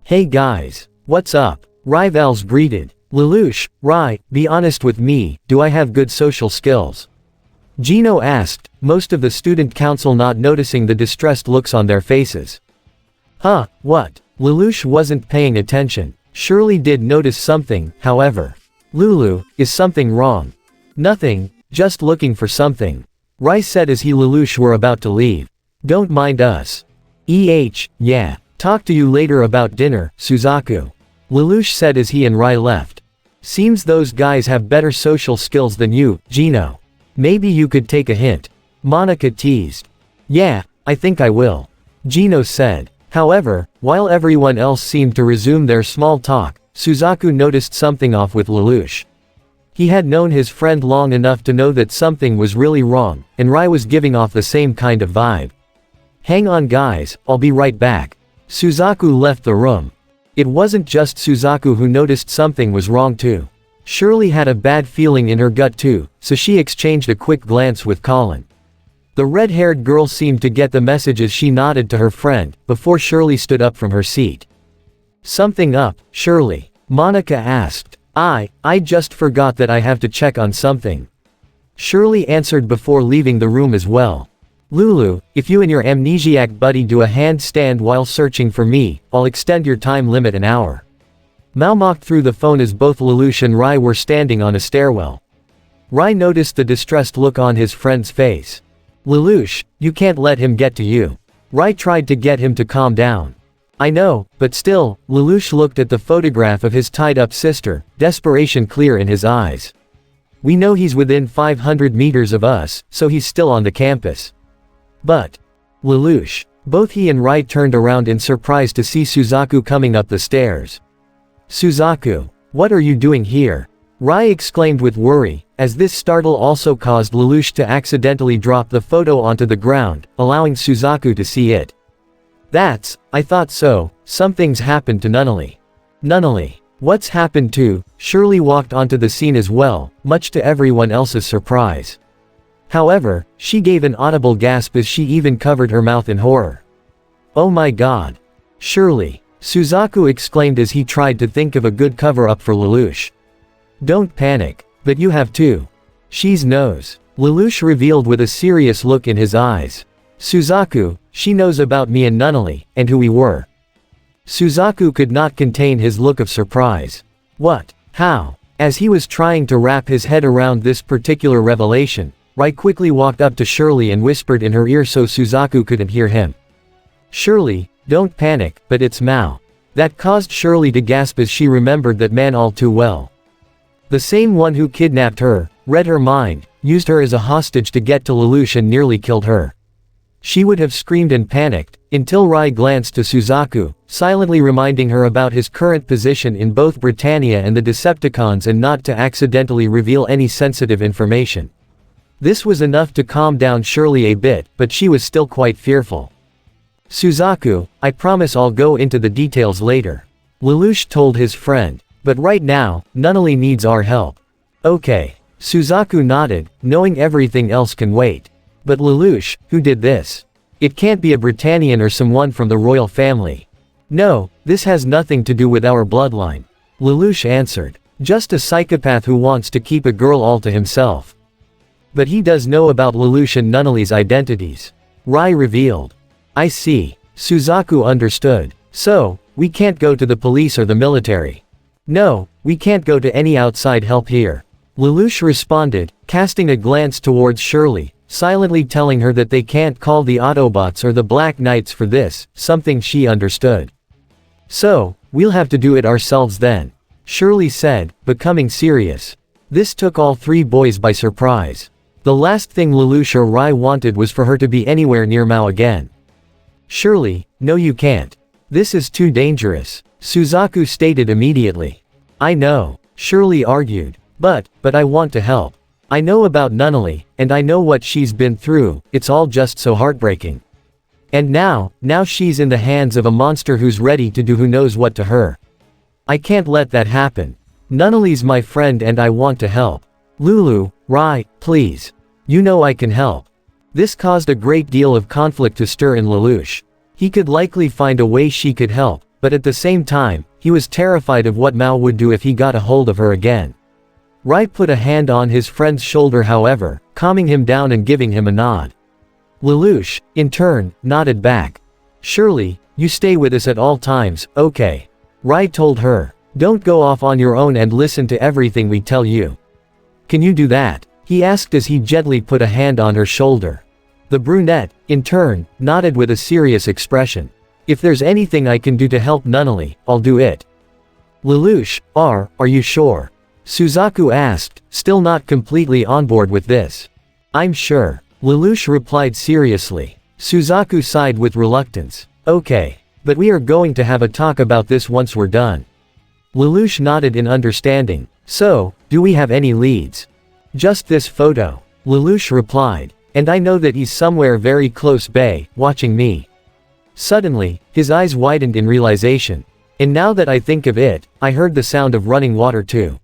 "Hey guys. What's up?" Rivals greeted. "Lelouch, Rai, be honest with me, do I have good social skills?" Gino asked, most of the student council not noticing the distressed looks on their faces. "Huh, what?" Lelouch wasn't paying attention. Shirley did notice something, however. "Lulu, is something wrong?" "Nothing, just looking for something," Rai said as he Lelouch were about to leave. "Don't mind us." Yeah. Talk to you later about dinner, Suzaku," Lelouch said as he and Rai left. "Seems those guys have better social skills than you, Gino. Maybe you could take a hint," Monica teased. "Yeah, I think I will," Gino said. However, while everyone else seemed to resume their small talk, Suzaku noticed something off with Lelouch. He had known his friend long enough to know that something was really wrong, and Rai was giving off the same kind of vibe. "Hang on guys, I'll be right back." Suzaku left the room. It wasn't just Suzaku who noticed something was wrong too. Shirley had a bad feeling in her gut too, so she exchanged a quick glance with Colin. The red-haired girl seemed to get the message as she nodded to her friend, before Shirley stood up from her seat. "Something up, Shirley?" Monica asked. I just forgot that I have to check on something," Shirley answered before leaving the room as well. "Lulu, if you and your amnesiac buddy do a handstand while searching for me, I'll extend your time limit an hour." Mao mocked through the phone as both Lelouch and Rai were standing on a stairwell. Rai noticed the distressed look on his friend's face. "Lelouch, you can't let him get to you." Rai tried to get him to calm down. "I know, but still," Lelouch looked at the photograph of his tied-up sister, desperation clear in his eyes. "We know he's within 500 meters of us, so he's still on the campus." "But, Lelouch." Both he and Rai turned around in surprise to see Suzaku coming up the stairs. "Suzaku, what are you doing here?" Rai exclaimed with worry, as this startle also caused Lelouch to accidentally drop the photo onto the ground, allowing Suzaku to see it. I thought so, something's happened to Nunnally." "Nunnally? What's happened to?" Shirley walked onto the scene as well, much to everyone else's surprise. However, she gave an audible gasp as she even covered her mouth in horror. "Oh my god. Shirley," Suzaku exclaimed as he tried to think of a good cover-up for Lelouch. "Don't panic, but you have too." "She knows," Lelouch revealed with a serious look in his eyes. "Suzaku, she knows about me and Nunnally, and who we were." Suzaku could not contain his look of surprise. "What? How?" As he was trying to wrap his head around this particular revelation, Rai quickly walked up to Shirley and whispered in her ear so Suzaku couldn't hear him. "Shirley, don't panic, but it's Mao." That caused Shirley to gasp as she remembered that man all too well. The same one who kidnapped her, read her mind, used her as a hostage to get to Lelouch and nearly killed her. She would have screamed and panicked, until Rai glanced to Suzaku, silently reminding her about his current position in both Britannia and the Decepticons and not to accidentally reveal any sensitive information. This was enough to calm down Shirley a bit, but she was still quite fearful. "Suzaku, I promise I'll go into the details later," Lelouch told his friend. "But right now, Nunnally needs our help." "Okay." Suzaku nodded, knowing everything else can wait. "But Lelouch, who did this? It can't be a Britannian or someone from the royal family." "No, this has nothing to do with our bloodline," Lelouch answered. "Just a psychopath who wants to keep a girl all to himself." "But he does know about Lelouch and Nunnally's identities," Rai revealed. "I see." Suzaku understood. "So, we can't go to the police or the military." "No, we can't go to any outside help here," Lelouch responded, casting a glance towards Shirley, silently telling her that they can't call the Autobots or the Black Knights for this, something she understood. "So, we'll have to do it ourselves then," Shirley said, becoming serious. This took all three boys by surprise. The last thing Lelouch or Rai wanted was for her to be anywhere near Mao again. "Shirley, no you can't. This is too dangerous," Suzaku stated immediately. "I know," Shirley argued. But I want to help. I know about Nunnally, and I know what she's been through, it's all just so heartbreaking. And now she's in the hands of a monster who's ready to do who knows what to her. I can't let that happen. Nunnally's my friend and I want to help. Lulu, Rai, please." You know I can help. This caused a great deal of conflict to stir in Lelouch. He could likely find a way she could help, but at the same time, he was terrified of what Mao would do if he got a hold of her again. Rai put a hand on his friend's shoulder however, calming him down and giving him a nod. Lelouch, in turn, nodded back. Surely, you stay with us at all times, okay? Rai told her. Don't go off on your own and listen to everything we tell you. Can you do that? He asked as he gently put a hand on her shoulder. The brunette, in turn, nodded with a serious expression. If there's anything I can do to help Nunnally, I'll do it. Lelouch, are you sure? Suzaku asked, still not completely on board with this. I'm sure. Lelouch replied seriously. Suzaku sighed with reluctance. Okay. But we are going to have a talk about this once we're done. Lelouch nodded in understanding. So, do we have any leads? Just this photo. Lelouch replied. And I know that he's somewhere very close by, watching me. Suddenly, his eyes widened in realization. And now that I think of it, I heard the sound of running water too.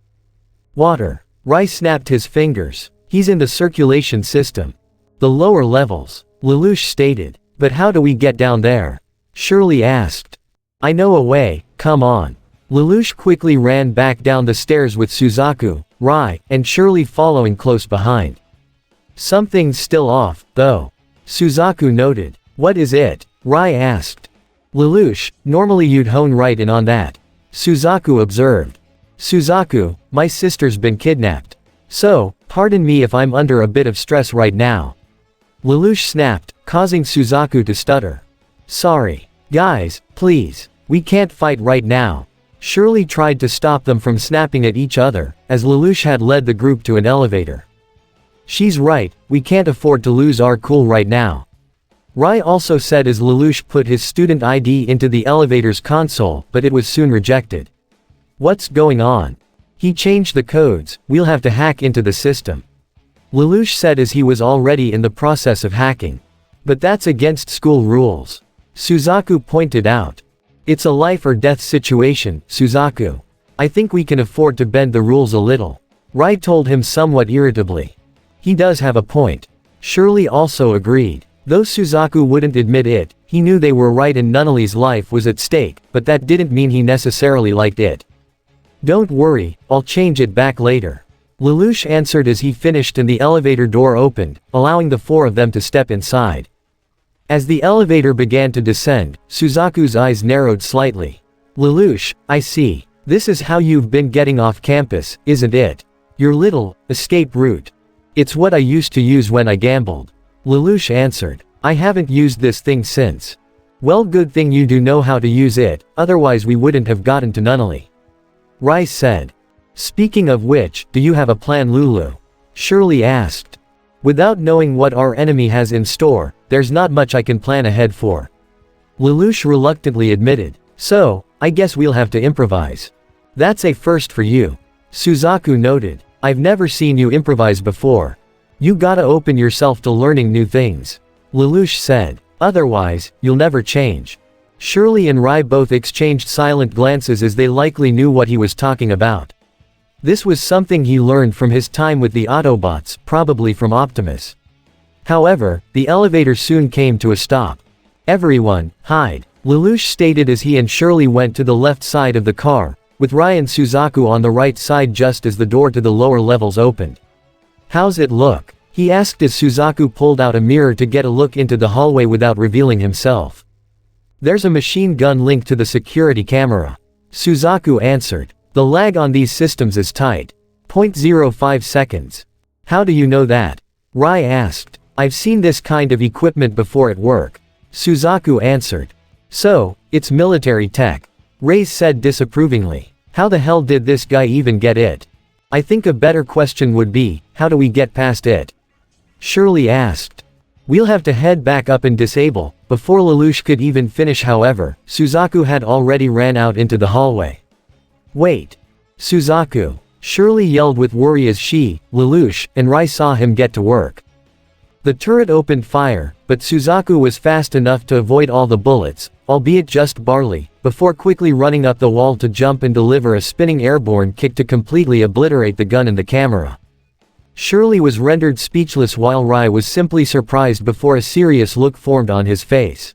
Water. Rai snapped his fingers. He's in the circulation system. The lower levels. Lelouch stated. But how do we get down there? Shirley asked. I know a way, come on. Lelouch quickly ran back down the stairs with Suzaku, Rai, and Shirley following close behind. Something's still off, though. Suzaku noted. What is it? Rai asked. Lelouch, normally you'd hone right in on that. Suzaku observed. Suzaku, my sister's been kidnapped. So, pardon me if I'm under a bit of stress right now. Lelouch snapped, causing Suzaku to stutter. Sorry. Guys, please. We can't fight right now. Shirley tried to stop them from snapping at each other, as Lelouch had led the group to an elevator. She's right, we can't afford to lose our cool right now. Rai also said as Lelouch put his student ID into the elevator's console, but it was soon rejected. What's going on? He changed the codes, we'll have to hack into the system. Lelouch said as he was already in the process of hacking. But that's against school rules. Suzaku pointed out. It's a life or death situation, Suzaku. I think we can afford to bend the rules a little. Rai told him somewhat irritably. He does have a point. Shirley also agreed. Though Suzaku wouldn't admit it, he knew they were right and Nunnally's life was at stake, but that didn't mean he necessarily liked it. Don't worry, I'll change it back later. Lelouch answered as he finished and the elevator door opened, allowing the four of them to step inside. As the elevator began to descend, Suzaku's eyes narrowed slightly. Lelouch, I see. This is how you've been getting off campus, isn't it? Your little escape route. It's what I used to use when I gambled. Lelouch answered. I haven't used this thing since. Well, good thing you do know how to use it, otherwise we wouldn't have gotten to Nunnally. Rai said. Speaking of which, do you have a plan, Lulu? Shirley asked. Without knowing what our enemy has in store, there's not much I can plan ahead for. Lelouch reluctantly admitted. So, I guess we'll have to improvise. That's a first for you. Suzaku noted. I've never seen you improvise before. You gotta open yourself to learning new things. Lelouch said. Otherwise, you'll never change. Shirley and Rai both exchanged silent glances as they likely knew what he was talking about. This was something he learned from his time with the Autobots, probably from Optimus. However, the elevator soon came to a stop. Everyone, hide. Lelouch stated as he and Shirley went to the left side of the car, with Rai and Suzaku on the right side just as the door to the lower levels opened. How's it look? He asked as Suzaku pulled out a mirror to get a look into the hallway without revealing himself. There's a machine gun linked to the security camera. Suzaku answered. The lag on these systems is tight. 0.05 seconds. How do you know that? Rai asked. I've seen this kind of equipment before at work. Suzaku answered. So, it's military tech. Rai said disapprovingly. How the hell did this guy even get it? I think a better question would be, how do we get past it? Shirley asked. We'll have to head back up and disable. Before Lelouch could even finish however, Suzaku had already ran out into the hallway. Wait. Suzaku. Shirley yelled with worry as she, Lelouch, and Rai saw him get to work. The turret opened fire, but Suzaku was fast enough to avoid all the bullets, albeit just barely, before quickly running up the wall to jump and deliver a spinning airborne kick to completely obliterate the gun and the camera. Shirley was rendered speechless while Rai was simply surprised before a serious look formed on his face.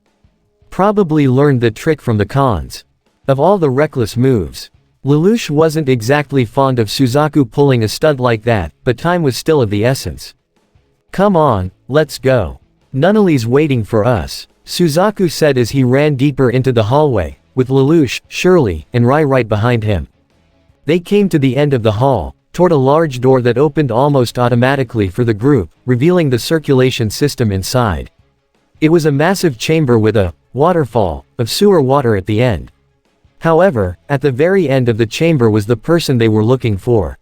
Probably learned the trick from the cons. Of all the reckless moves, Lelouch wasn't exactly fond of Suzaku pulling a stunt like that, but time was still of the essence. Come on, let's go. Nunnally's waiting for us, Suzaku said as he ran deeper into the hallway, with Lelouch, Shirley, and Rai right behind him. They came to the end of the hall, toward a large door that opened almost automatically for the group, revealing the circulation system inside. It was a massive chamber with a waterfall of sewer water at the end. However, at the very end of the chamber was the person they were looking for.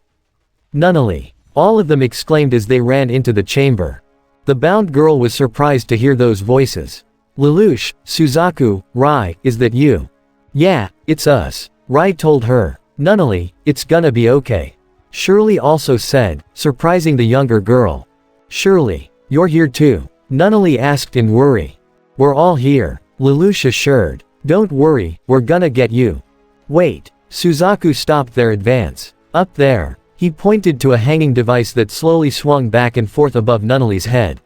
Nunnally. All of them exclaimed as they ran into the chamber. The bound girl was surprised to hear those voices. Lelouch, Suzaku, Rai, is that you? Yeah, it's us, Rai told her. Nunnally, it's gonna be okay. Shirley also said, surprising the younger girl. Shirley, you're here too? Nunnally asked in worry. We're all here, Lelouch assured. Don't worry, we're gonna get you. Wait, Suzaku stopped their advance. Up there. He pointed to a hanging device that slowly swung back and forth above Nunnally's head.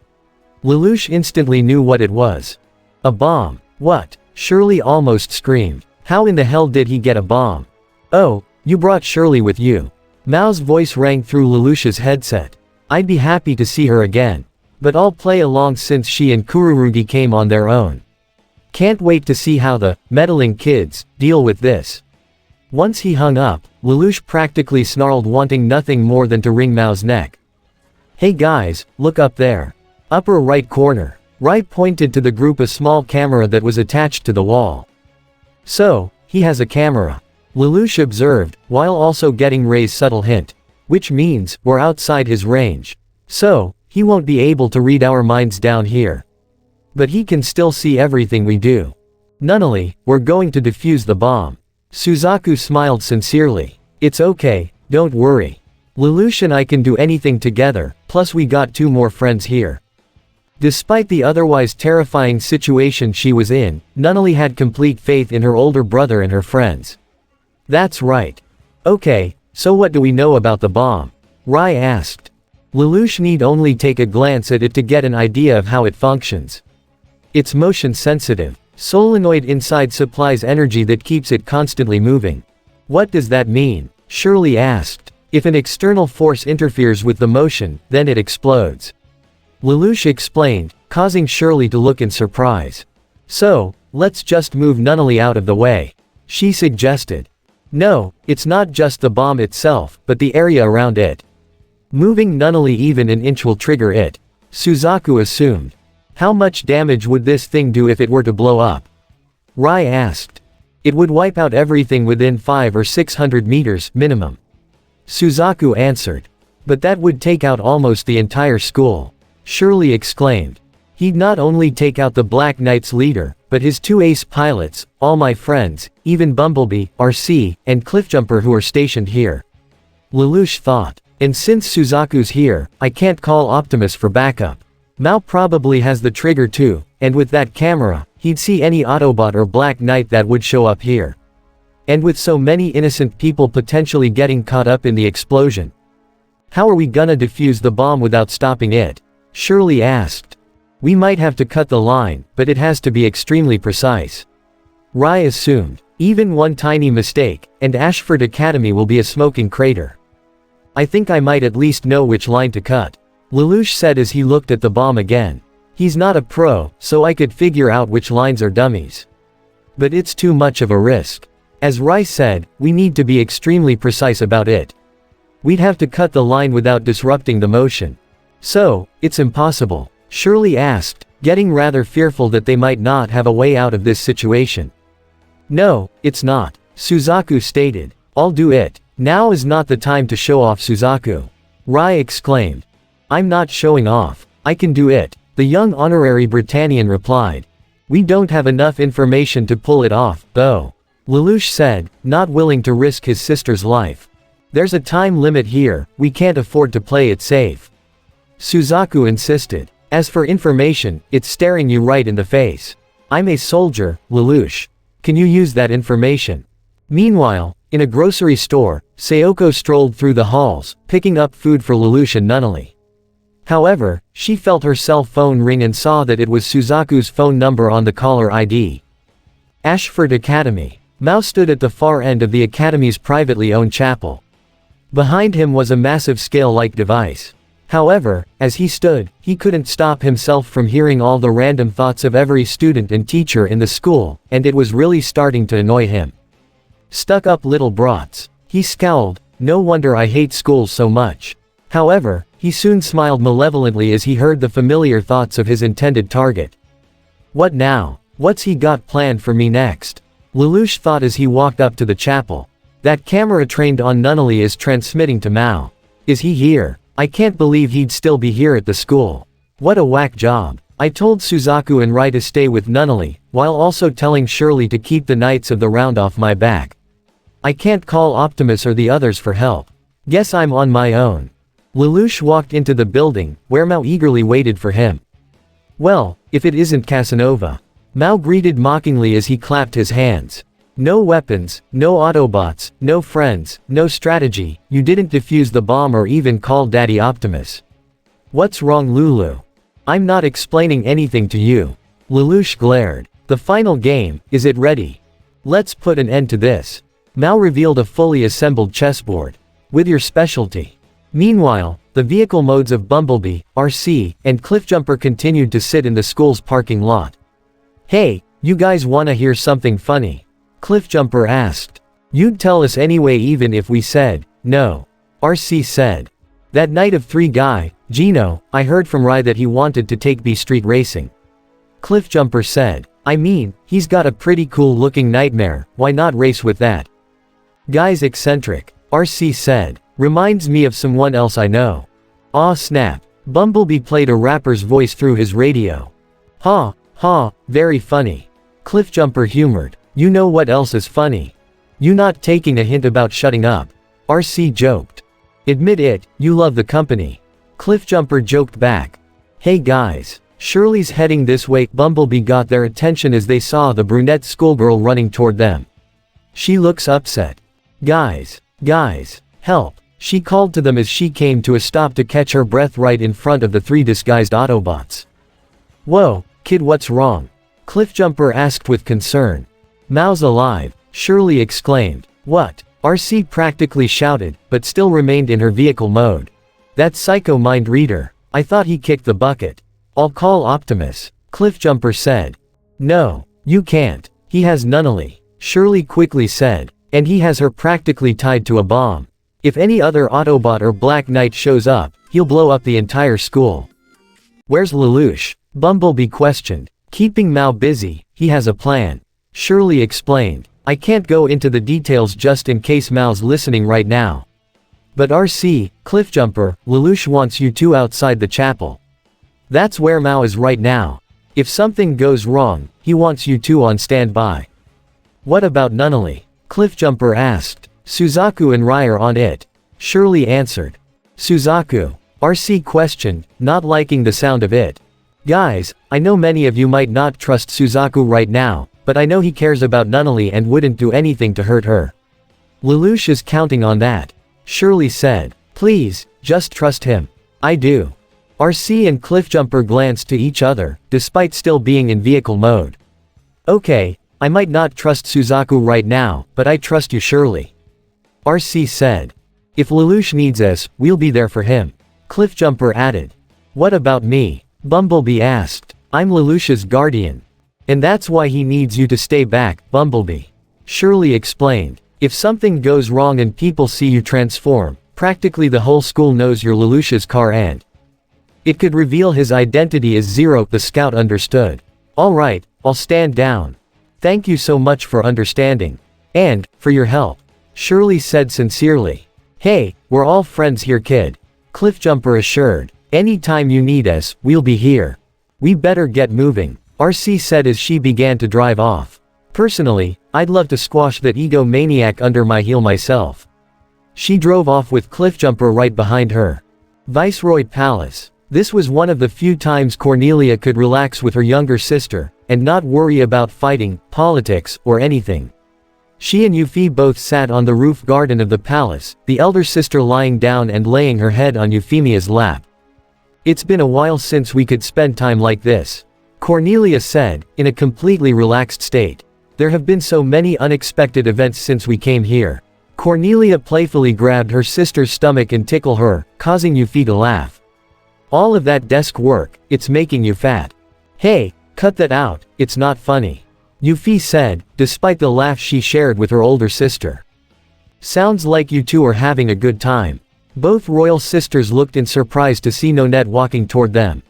Lelouch instantly knew what it was. A bomb. What? Shirley almost screamed. How in the hell did he get a bomb? Oh, you brought Shirley with you. Mao's voice rang through Lelouch's headset. I'd be happy to see her again. But I'll play along since she and Kururugi came on their own. Can't wait to see how the meddling kids deal with this. Once he hung up, Lelouch practically snarled, wanting nothing more than to wring Mao's neck. Hey guys, look up there. Upper right corner. Rai pointed to the group a small camera that was attached to the wall. So, he has a camera. Lelouch observed, while also getting Ray's subtle hint. Which means, we're outside his range. So, he won't be able to read our minds down here. But he can still see everything we do. Nunnally, we're going to defuse the bomb. Suzaku smiled sincerely. It's okay, don't worry. Lelouch and I can do anything together, plus we got 2 more friends here. Despite the otherwise terrifying situation she was in, Nunnally had complete faith in her older brother and her friends. That's right. Okay, so what do we know about the bomb? Rai asked. Lelouch need only take a glance at it to get an idea of how it functions. It's motion sensitive. Solenoid inside supplies energy that keeps it constantly moving. What does that mean? Shirley asked. If an external force interferes with the motion, then it explodes. Lelouch explained, causing Shirley to look in surprise. So, let's just move Nunnally out of the way. She suggested. No, it's not just the bomb itself, but the area around it. Moving Nunnally even an inch will trigger it. Suzaku assumed. How much damage would this thing do if it were to blow up? Rai asked. It would wipe out everything within 500 or 600 meters, minimum. Suzaku answered. But that would take out almost the entire school. Shirley exclaimed. He'd not only take out the Black Knight's leader, but his 2 ace pilots, all my friends, even Bumblebee, RC, and Cliffjumper who are stationed here. Lelouch thought. And since Suzaku's here, I can't call Optimus for backup. Mao probably has the trigger too, and with that camera, he'd see any Autobot or Black Knight that would show up here. And with so many innocent people potentially getting caught up in the explosion. How are we gonna defuse the bomb without stopping it? Shirley asked. We might have to cut the line, but it has to be extremely precise. Rai assumed. Even one tiny mistake, and Ashford Academy will be a smoking crater. I think I might at least know which line to cut. Lelouch said as he looked at the bomb again. He's not a pro, so I could figure out which lines are dummies. But it's too much of a risk. As Rai said, we need to be extremely precise about it. We'd have to cut the line without disrupting the motion. So, it's impossible? Shirley asked, getting rather fearful that they might not have a way out of this situation. No, it's not, Suzaku stated. I'll do it. Now is not the time to show off, Suzaku. Rai exclaimed. I'm not showing off. I can do it, the young honorary Britannian replied. We don't have enough information to pull it off, though. Lelouch said, not willing to risk his sister's life. There's a time limit here, we can't afford to play it safe. Suzaku insisted. As for information, it's staring you right in the face. I'm a soldier, Lelouch. Can you use that information? Meanwhile, in a grocery store, Sayoko strolled through the halls, picking up food for Lelouch and Nunnally. However, she felt her cell phone ring and saw that it was Suzaku's phone number on the caller ID. Ashford Academy. Mao stood at the far end of the academy's privately owned chapel. Behind him was a massive scale-like device. However, as he stood, he couldn't stop himself from hearing all the random thoughts of every student and teacher in the school, and it was really starting to annoy him. Stuck-up little brats. He scowled. No wonder I hate school so much. However, he soon smiled malevolently as he heard the familiar thoughts of his intended target. What now? What's he got planned for me next? Lelouch thought as he walked up to the chapel. That camera trained on Nunnally is transmitting to Mao. Is he here? I can't believe he'd still be here at the school. What a whack job. I told Suzaku and Rai to stay with Nunnally, while also telling Shirley to keep the Knights of the Round off my back. I can't call Optimus or the others for help. Guess I'm on my own. Lelouch walked into the building, where Mao eagerly waited for him. Well, if it isn't Casanova. Mao greeted mockingly as he clapped his hands. No weapons, no Autobots, no friends, no strategy, you didn't defuse the bomb or even call Daddy Optimus. What's wrong, Lulu? I'm not explaining anything to you. Lelouch glared. The final game, is it ready? Let's put an end to this. Mao revealed a fully assembled chessboard. With your specialty. Meanwhile, the vehicle modes of Bumblebee, RC, and Cliffjumper continued to sit in the school's parking lot. Hey, you guys wanna hear something funny? Cliffjumper asked. You'd tell us anyway even if we said, no. RC said. That night of 3 guy, Gino, I heard from Rai that he wanted to take B Street racing. Cliffjumper said. I mean, he's got a pretty cool looking nightmare, why not race with that? Guy's eccentric. RC said. Reminds me of someone else I know. Aw snap. Bumblebee played a rapper's voice through his radio. Ha, ha, very funny. Cliffjumper humored. You know what else is funny? You not taking a hint about shutting up. RC joked. Admit it, you love the company. Cliffjumper joked back. Hey guys. Shirley's heading this way. Bumblebee got their attention as they saw the brunette schoolgirl running toward them. She looks upset. Guys, help. She called to them as she came to a stop to catch her breath right in front of the 3 disguised Autobots. Whoa, kid, what's wrong? Cliffjumper asked with concern. Mao's alive, Shirley exclaimed. What? RC practically shouted, but still remained in her vehicle mode. That psycho mind reader. I thought he kicked the bucket. I'll call Optimus, Cliffjumper said. No, you can't. He has Nunnally, Shirley quickly said. And he has her practically tied to a bomb. If any other Autobot or Black Knight shows up, he'll blow up the entire school. Where's Lelouch? Bumblebee questioned. Keeping Mao busy, he has a plan. Shirley explained. I can't go into the details just in case Mao's listening right now. But RC, Cliffjumper, Lelouch wants you 2 outside the chapel. That's where Mao is right now. If something goes wrong, he wants you 2 on standby. What about Nunnally? Cliffjumper asked. Suzaku and Rai are on it. Shirley answered. Suzaku? RC questioned, not liking the sound of it. Guys, I know many of you might not trust Suzaku right now, but I know he cares about Nunnally and wouldn't do anything to hurt her. Lelouch is counting on that. Shirley said. Please, just trust him. I do. RC and Cliffjumper glanced to each other, despite still being in vehicle mode. Okay, I might not trust Suzaku right now, but I trust you, Shirley. RC said. If Lelouch needs us, we'll be there for him. Cliffjumper added. What about me? Bumblebee asked. I'm Lelouch's guardian. And that's why he needs you to stay back, Bumblebee. Shirley explained. If something goes wrong and people see you transform, practically the whole school knows you're Lelouch's car and it could reveal his identity as Zero. The scout understood. Alright, I'll stand down. Thank you so much for understanding. And, for your help. Shirley said sincerely. Hey, we're all friends here, kid. Cliffjumper assured. Anytime you need us, we'll be here. We better get moving. RC said as she began to drive off. Personally, I'd love to squash that egomaniac under my heel myself. She drove off with Cliffjumper right behind her. Viceroy Palace. This was one of the few times Cornelia could relax with her younger sister, and not worry about fighting, politics, or anything. She and Yuffie both sat on the roof garden of the palace, the elder sister lying down and laying her head on Euphemia's lap. "It's been a while since we could spend time like this," Cornelia said, in a completely relaxed state. "There have been so many unexpected events since we came here." Cornelia playfully grabbed her sister's stomach and tickled her, causing Yuffie to laugh. "All of that desk work, it's making you fat." "Hey, cut that out, it's not funny," Yuffie said, despite the laugh she shared with her older sister. "Sounds like you two are having a good time." Both royal sisters looked in surprise to see Nonette walking toward them.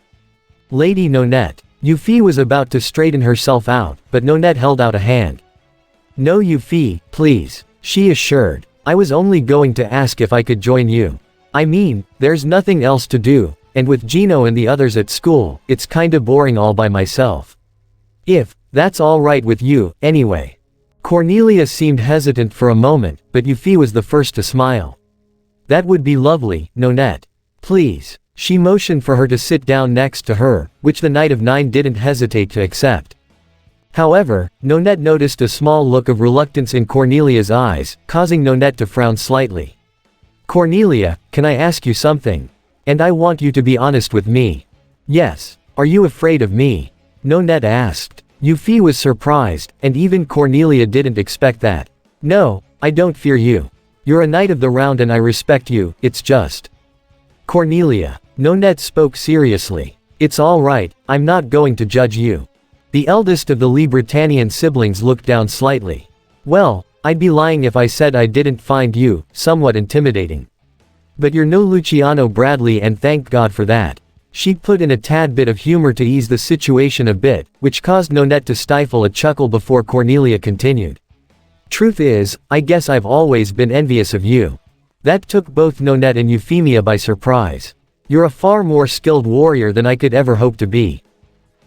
"Lady Nonette." Yuffie was about to straighten herself out, but Nonette held out a hand. "No, Yuffie, please," she assured. "I was only going to ask if I could join you. I mean, there's nothing else to do, and with Gino and the others at school, it's kinda boring all by myself. If that's all right with you, anyway." Cornelia seemed hesitant for a moment, but Yuffie was the first to smile. "That would be lovely, Nonette. Please." She motioned for her to sit down next to her, which the Knight of Nine didn't hesitate to accept. However, Nonette noticed a small look of reluctance in Cornelia's eyes, causing Nonette to frown slightly. "Cornelia, can I ask you something? And I want you to be honest with me." "Yes. Are you afraid of me?" Nonette asked. Yuffie was surprised, and even Cornelia didn't expect that. "No, I don't fear you. You're a Knight of the Round and I respect you, it's just." "Cornelia." Nonette spoke seriously. "It's all right, I'm not going to judge you." The eldest of the Lee Britannian siblings looked down slightly. "Well, I'd be lying if I said I didn't find you somewhat intimidating. But you're no Luciano Bradley and thank God for that." She put in a tad bit of humor to ease the situation a bit, which caused Nonette to stifle a chuckle before Cornelia continued. "Truth is, I guess I've always been envious of you." That took both Nonette and Euphemia by surprise. "You're a far more skilled warrior than I could ever hope to be."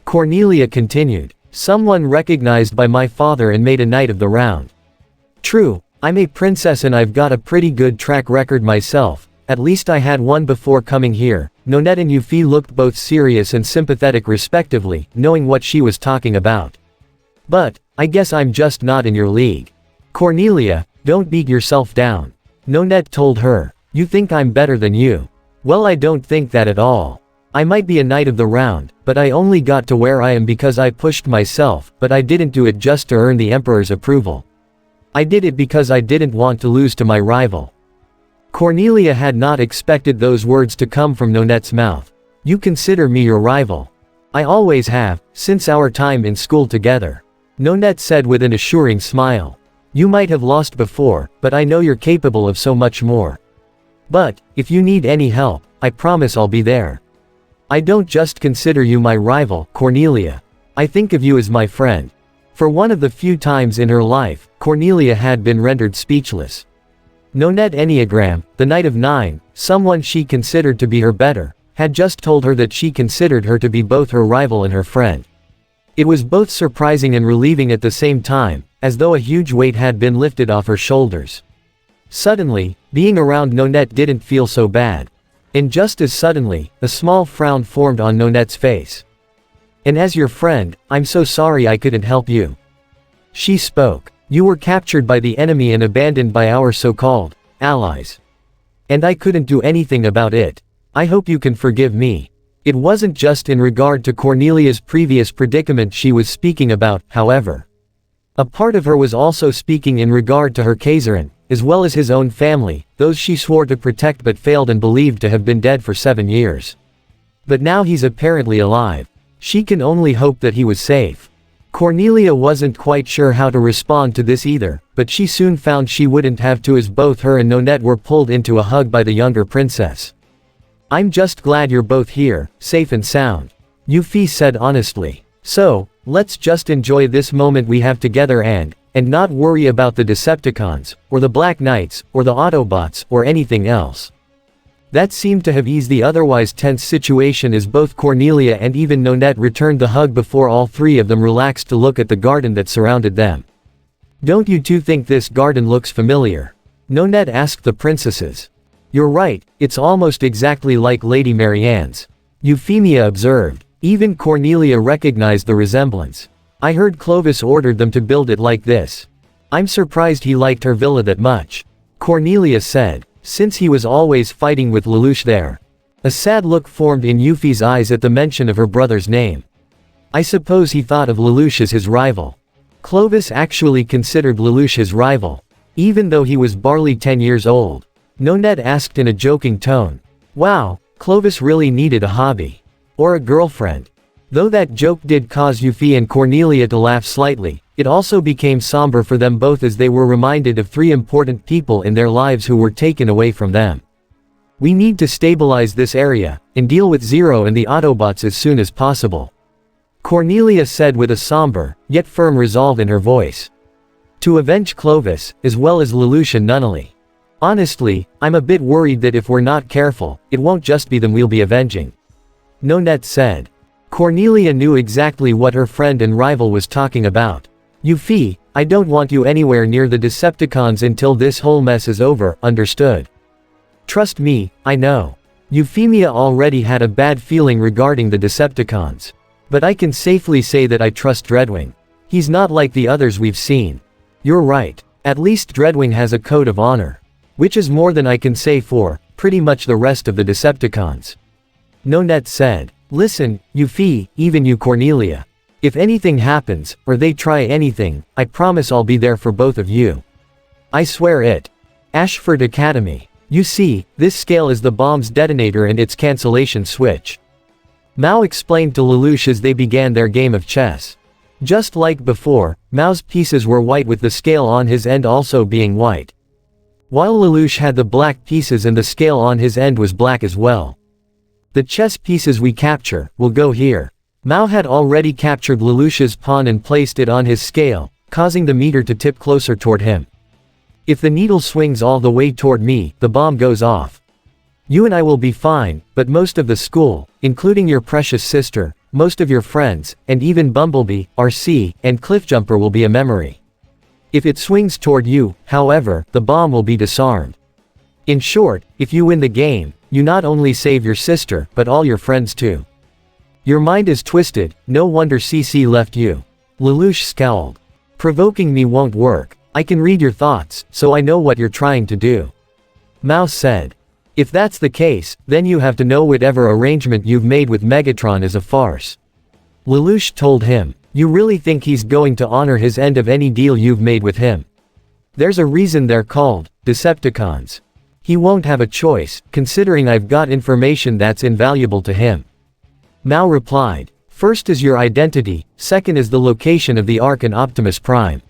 Cornelia continued. "Someone recognized by my father and made a Knight of the Round. True, I'm a princess and I've got a pretty good track record myself, at least I had one before coming here." Nonette and Yuffie looked both serious and sympathetic respectively, knowing what she was talking about. "But, I guess I'm just not in your league." "Cornelia, don't beat yourself down," Nonette told her. "You think I'm better than you. Well, I don't think that at all. I might be a Knight of the Round, but I only got to where I am because I pushed myself, but I didn't do it just to earn the Emperor's approval. I did it because I didn't want to lose to my rival." Cornelia had not expected those words to come from Nonette's mouth. "You consider me your rival?" "I always have, since our time in school together," Nonette said with an assuring smile. "You might have lost before, but I know you're capable of so much more. But, if you need any help, I promise I'll be there. I don't just consider you my rival, Cornelia. I think of you as my friend." For one of the few times in her life, Cornelia had been rendered speechless. Nonette Enneagram, the Knight of Nine, someone she considered to be her better, had just told her that she considered her to be both her rival and her friend. It was both surprising and relieving at the same time, as though a huge weight had been lifted off her shoulders. Suddenly, being around Nonette didn't feel so bad. And just as suddenly, a small frown formed on Nonette's face. "And as your friend, I'm so sorry I couldn't help you." She spoke. "You were captured by the enemy and abandoned by our so-called allies. And I couldn't do anything about it. I hope you can forgive me." It wasn't just in regard to Cornelia's previous predicament she was speaking about, however. A part of her was also speaking in regard to her Kaiserin, as well as his own family, those she swore to protect but failed and believed to have been dead for 7 years. But now he's apparently alive. She can only hope that he was safe. Cornelia wasn't quite sure how to respond to this either, but she soon found she wouldn't have to as both her and Nonette were pulled into a hug by the younger princess. "I'm just glad you're both here, safe and sound," Yuffie said honestly. "So, let's just enjoy this moment we have together and not worry about the Decepticons, or the Black Knights, or the Autobots, or anything else." That seemed to have eased the otherwise tense situation as both Cornelia and even Nonette returned the hug before all three of them relaxed to look at the garden that surrounded them. "Don't you two think this garden looks familiar?" Nonette asked the princesses. "You're right, it's almost exactly like Lady Marianne's," Euphemia observed. Even Cornelia recognized the resemblance. "I heard Clovis ordered them to build it like this." I'm surprised he liked her villa that much. Cornelia said, since he was always fighting with Lelouch there. A sad look formed in Yuffie's eyes at the mention of her brother's name. I suppose he thought of Lelouch as his rival. Clovis actually considered Lelouch his rival, even though he was barely 10 years old. Nonette asked in a joking tone. Wow, Clovis really needed a hobby. Or a girlfriend. Though that joke did cause Yuffie and Cornelia to laugh slightly, it also became somber for them both as they were reminded of 3 important people in their lives who were taken away from them. We need to stabilize this area, and deal with Zero and the Autobots as soon as possible. Cornelia said with a somber, yet firm resolve in her voice. To avenge Clovis, as well as Lelouch and Nunnally. Honestly, I'm a bit worried that if we're not careful, it won't just be them we'll be avenging. Nonette said. Cornelia knew exactly what her friend and rival was talking about. Yuffie, I don't want you anywhere near the Decepticons until this whole mess is over, understood? Trust me, I know. Euphemia already had a bad feeling regarding the Decepticons. But I can safely say that I trust Dreadwing. He's not like the others we've seen. You're right. At least Dreadwing has a code of honor. Which is more than I can say for, pretty much the rest of the Decepticons. Nonette said. Listen, Yuffie, even you Cornelia. If anything happens, or they try anything, I promise I'll be there for both of you. I swear it. Ashford Academy. You see, this scale is the bomb's detonator and its cancellation switch. Mao explained to Lelouch as they began their game of chess. Just like before, Mao's pieces were white with the scale on his end also being white. While Lelouch had the black pieces and the scale on his end was black as well. The chess pieces we capture, will go here. Mao had already captured Lelouch's pawn and placed it on his scale, causing the meter to tip closer toward him. If the needle swings all the way toward me, the bomb goes off. You and I will be fine, but most of the school, including your precious sister, most of your friends, and even Bumblebee, RC, and Cliffjumper will be a memory. If it swings toward you, however, the bomb will be disarmed. In short, if you win the game, you not only save your sister, but all your friends too. Your mind is twisted, no wonder CC left you. Lelouch scowled. Provoking me won't work. I can read your thoughts, so I know what you're trying to do. Mao said. If that's the case, then you have to know whatever arrangement you've made with Megatron is a farce. Lelouch told him. You really think he's going to honor his end of any deal you've made with him? There's a reason they're called Decepticons. He won't have a choice, considering I've got information that's invaluable to him. Mao replied. First is your identity, second is the location of the Ark and Optimus Prime.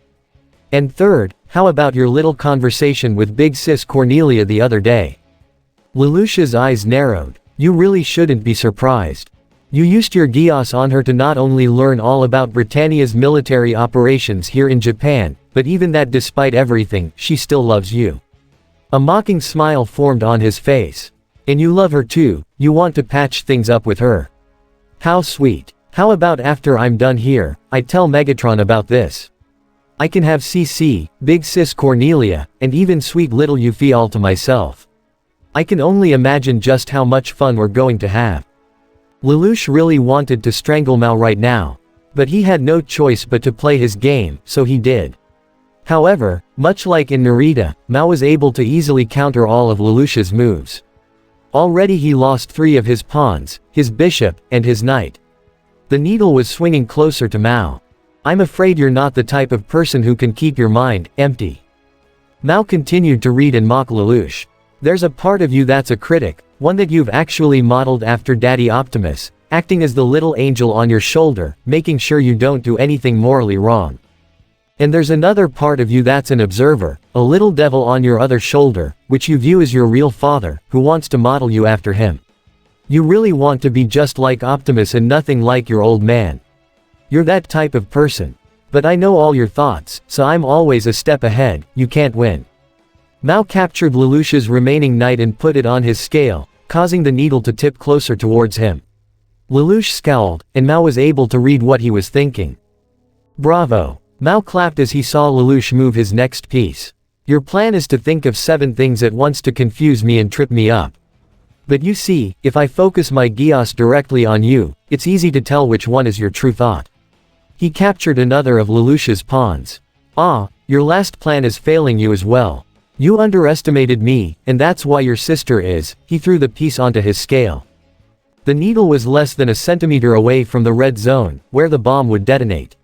And third, how about your little conversation with Big Sis Cornelia the other day? Lelouch's eyes narrowed. You really shouldn't be surprised. You used your Geass on her to not only learn all about Britannia's military operations here in Japan, but even that despite everything, she still loves you. A mocking smile formed on his face. And you love her too, you want to patch things up with her. How sweet. How about after I'm done here, I tell Megatron about this? I can have CC, Big Sis Cornelia, and even sweet little Yuffie all to myself. I can only imagine just how much fun we're going to have. Lelouch really wanted to strangle Mao right now. But he had no choice but to play his game, so he did. However, much like in Narita, Mao was able to easily counter all of Lelouch's moves. Already he lost 3 of his pawns, his bishop, and his knight. The needle was swinging closer to Mao. I'm afraid you're not the type of person who can keep your mind empty. Mao continued to read and mock Lelouch. There's a part of you that's a critic, one that you've actually modeled after Daddy Optimus, acting as the little angel on your shoulder, making sure you don't do anything morally wrong. And there's another part of you that's an observer, a little devil on your other shoulder, which you view as your real father, who wants to model you after him. You really want to be just like Optimus and nothing like your old man. You're that type of person. But I know all your thoughts, so I'm always a step ahead, you can't win. Mao captured Lelouch's remaining knight and put it on his scale, causing the needle to tip closer towards him. Lelouch scowled, and Mao was able to read what he was thinking. Bravo! Mao clapped as he saw Lelouch move his next piece. Your plan is to think of 7 things at once to confuse me and trip me up. But you see, if I focus my Geass directly on you, it's easy to tell which one is your true thought. He captured another of Lelouch's pawns. Ah, Your last plan is failing you as well. You underestimated me, and that's why your sister is." He threw the piece onto his scale. The needle was less than a centimeter away from the red zone, where the bomb would detonate.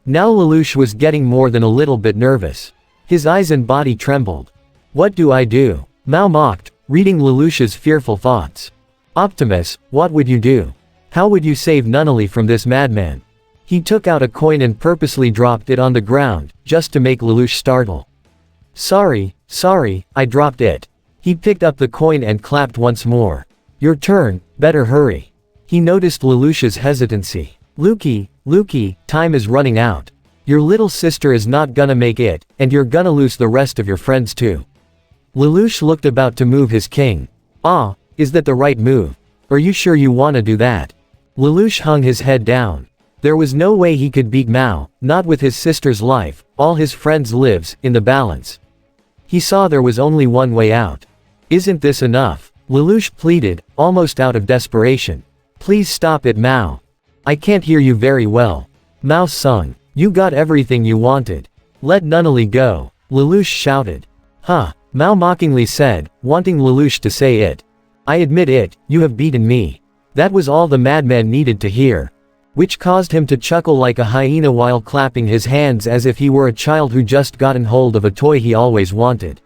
Now Lelouch was getting more than a little bit nervous. His eyes and body trembled. "What do I do?" Mao mocked, reading Lelouch's fearful thoughts. "Optimus, what would you do? How would you save Nunnally from this madman?" He took out a coin and purposely dropped it on the ground, just to make Lelouch startle. Sorry, I dropped it." He picked up the coin and clapped once more. "Your turn, better hurry." He noticed Lelouch's hesitancy. Lukey, time is running out. Your little sister is not gonna make it, and you're gonna lose the rest of your friends too." Lelouch looked about to move his king. "Ah, is that the right move? Are you sure you wanna do that?" Lelouch hung his head down. There was no way he could beat Mao, not with his sister's life, all his friends' lives, in the balance. He saw there was only one way out. "Isn't this enough?" Lelouch pleaded, almost out of desperation. "Please stop it, Mao. I can't hear you very well." Mao sung. "You got everything you wanted. Let Nunnally go," Lelouch shouted. "Huh," Mao mockingly said, wanting Lelouch to say it. "I admit it, you have beaten me." That was all the madman needed to hear. Which caused him to chuckle like a hyena while clapping his hands as if he were a child who just gotten hold of a toy he always wanted.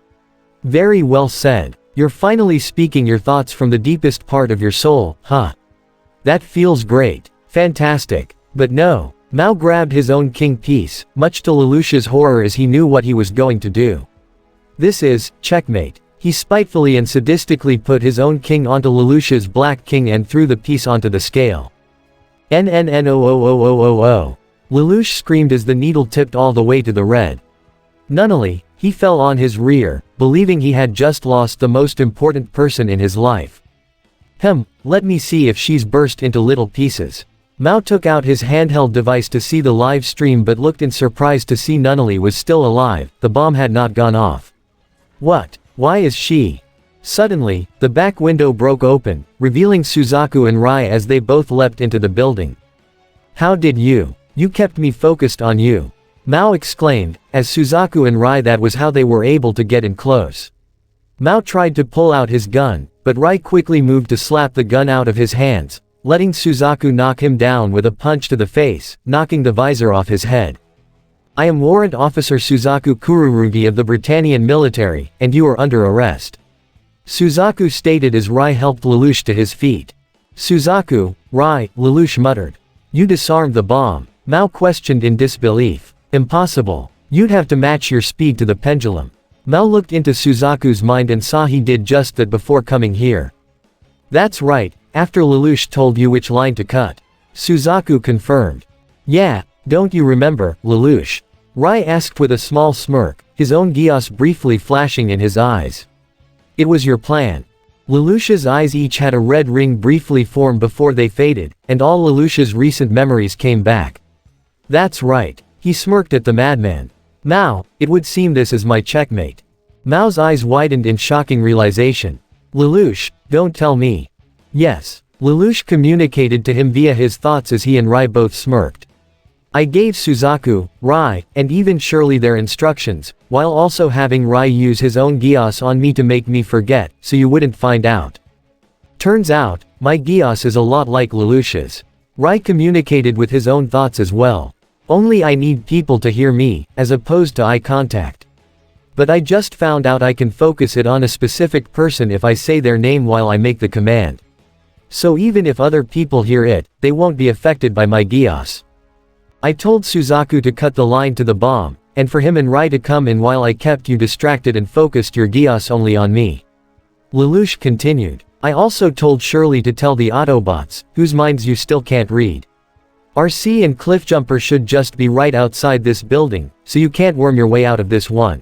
"Very well said. You're finally speaking your thoughts from the deepest part of your soul, huh? That feels great. Fantastic. But no." Mao grabbed his own king piece, much to Lelouch's horror as he knew what he was going to do. "This is checkmate." He spitefully and sadistically put his own king onto Lelouch's black king and threw the piece onto the scale. "NNNOOOOOO." Lelouch screamed as the needle tipped all the way to the red. Nunnally, he fell on his rear, believing he had just lost the most important person in his life. Let me see if she's burst into little pieces." Mao took out his handheld device to see the live stream but looked in surprise to see Nunnally was still alive, the bomb had not gone off. "What? Why is she?" Suddenly, the back window broke open, revealing Suzaku and Rai as they both leapt into the building. "How did you? You kept me focused on you," Mao exclaimed, as Suzaku and Rai that was how they were able to get in close. Mao tried to pull out his gun, but Rai quickly moved to slap the gun out of his hands, letting Suzaku knock him down with a punch to the face, knocking the visor off his head. "I am Warrant Officer Suzaku Kururugi of the Britannian military, and you are under arrest," Suzaku stated as Rai helped Lelouch to his feet. "Suzaku, Rai," Lelouch muttered. "You disarmed the bomb," Mao questioned in disbelief. "Impossible. You'd have to match your speed to the pendulum." Mao looked into Suzaku's mind and saw he did just that before coming here. "That's right, after Lelouch told you which line to cut," Suzaku confirmed. "Yeah, don't you remember, Lelouch?" Rai asked with a small smirk, his own Geass briefly flashing in his eyes. "It was your plan." Lelouch's eyes each had a red ring briefly form before they faded, and all Lelouch's recent memories came back. "That's right." He smirked at the madman. "Mao, it would seem this is my checkmate." Mao's eyes widened in shocking realization. "Lelouch, don't tell me." "Yes." Lelouch communicated to him via his thoughts as he and Rai both smirked. "I gave Suzaku, Rai, and even Shirley their instructions, while also having Rai use his own Geass on me to make me forget, so you wouldn't find out. Turns out, my Geass is a lot like Lelouch's." Rai communicated with his own thoughts as well. "Only I need people to hear me, as opposed to eye contact. But I just found out I can focus it on a specific person if I say their name while I make the command. So even if other people hear it, they won't be affected by my Geass. I told Suzaku to cut the line to the bomb, and for him and Rai to come in while I kept you distracted and focused your Geass only on me." Lelouch continued. "I also told Shirley to tell the Autobots, whose minds you still can't read. RC and Cliffjumper should just be right outside this building, so you can't worm your way out of this one.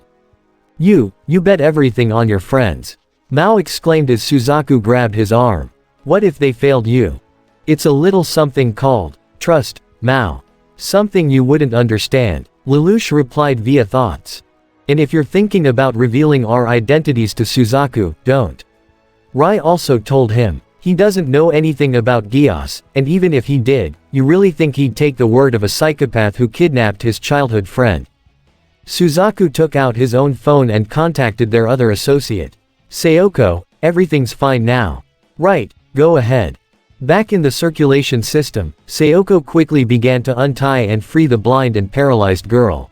You bet everything on your friends," Mao exclaimed as Suzaku grabbed his arm. "What if they failed you? It's a little something called trust, Mao. Something you wouldn't understand," Lelouch replied via thoughts. "And if you're thinking about revealing our identities to Suzaku, don't." Rai also told him. "He doesn't know anything about Geass, and even if he did, you really think he'd take the word of a psychopath who kidnapped his childhood friend?" Suzaku took out his own phone and contacted their other associate. Sayoko, everything's fine now. Right, go ahead. Back in the circulation system, Sayoko quickly began to untie and free the blind and paralyzed girl.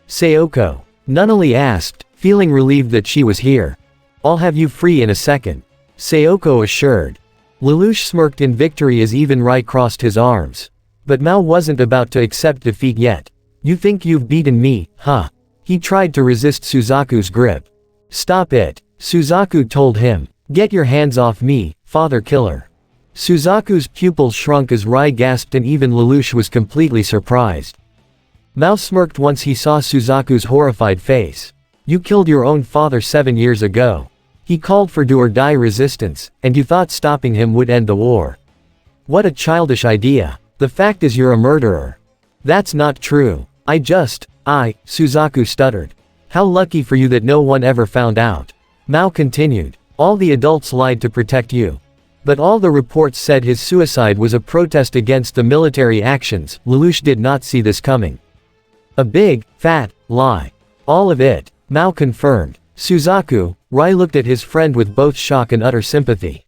Sayoko, Nunnally asked, feeling relieved that she was here. I'll have you free in a second. Sayoko assured. Lelouch smirked in victory as even Rai crossed his arms. But Mao wasn't about to accept defeat yet. You think you've beaten me, huh? He tried to resist Suzaku's grip. Stop it, Suzaku told him. Get your hands off me, father killer. Suzaku's pupils shrunk as Rai gasped and even Lelouch was completely surprised. Mao smirked once he saw Suzaku's horrified face. You killed your own father 7 years ago. He called for do-or-die resistance, and you thought stopping him would end the war. What a childish idea. The fact is you're a murderer. That's not true. Suzaku stuttered. How lucky for you that no one ever found out. Mao continued. All the adults lied to protect you. But all the reports said his suicide was a protest against the military actions. Lelouch did not see this coming. A big, fat, lie. All of it, Mao confirmed. Suzaku, Rai looked at his friend with both shock and utter sympathy.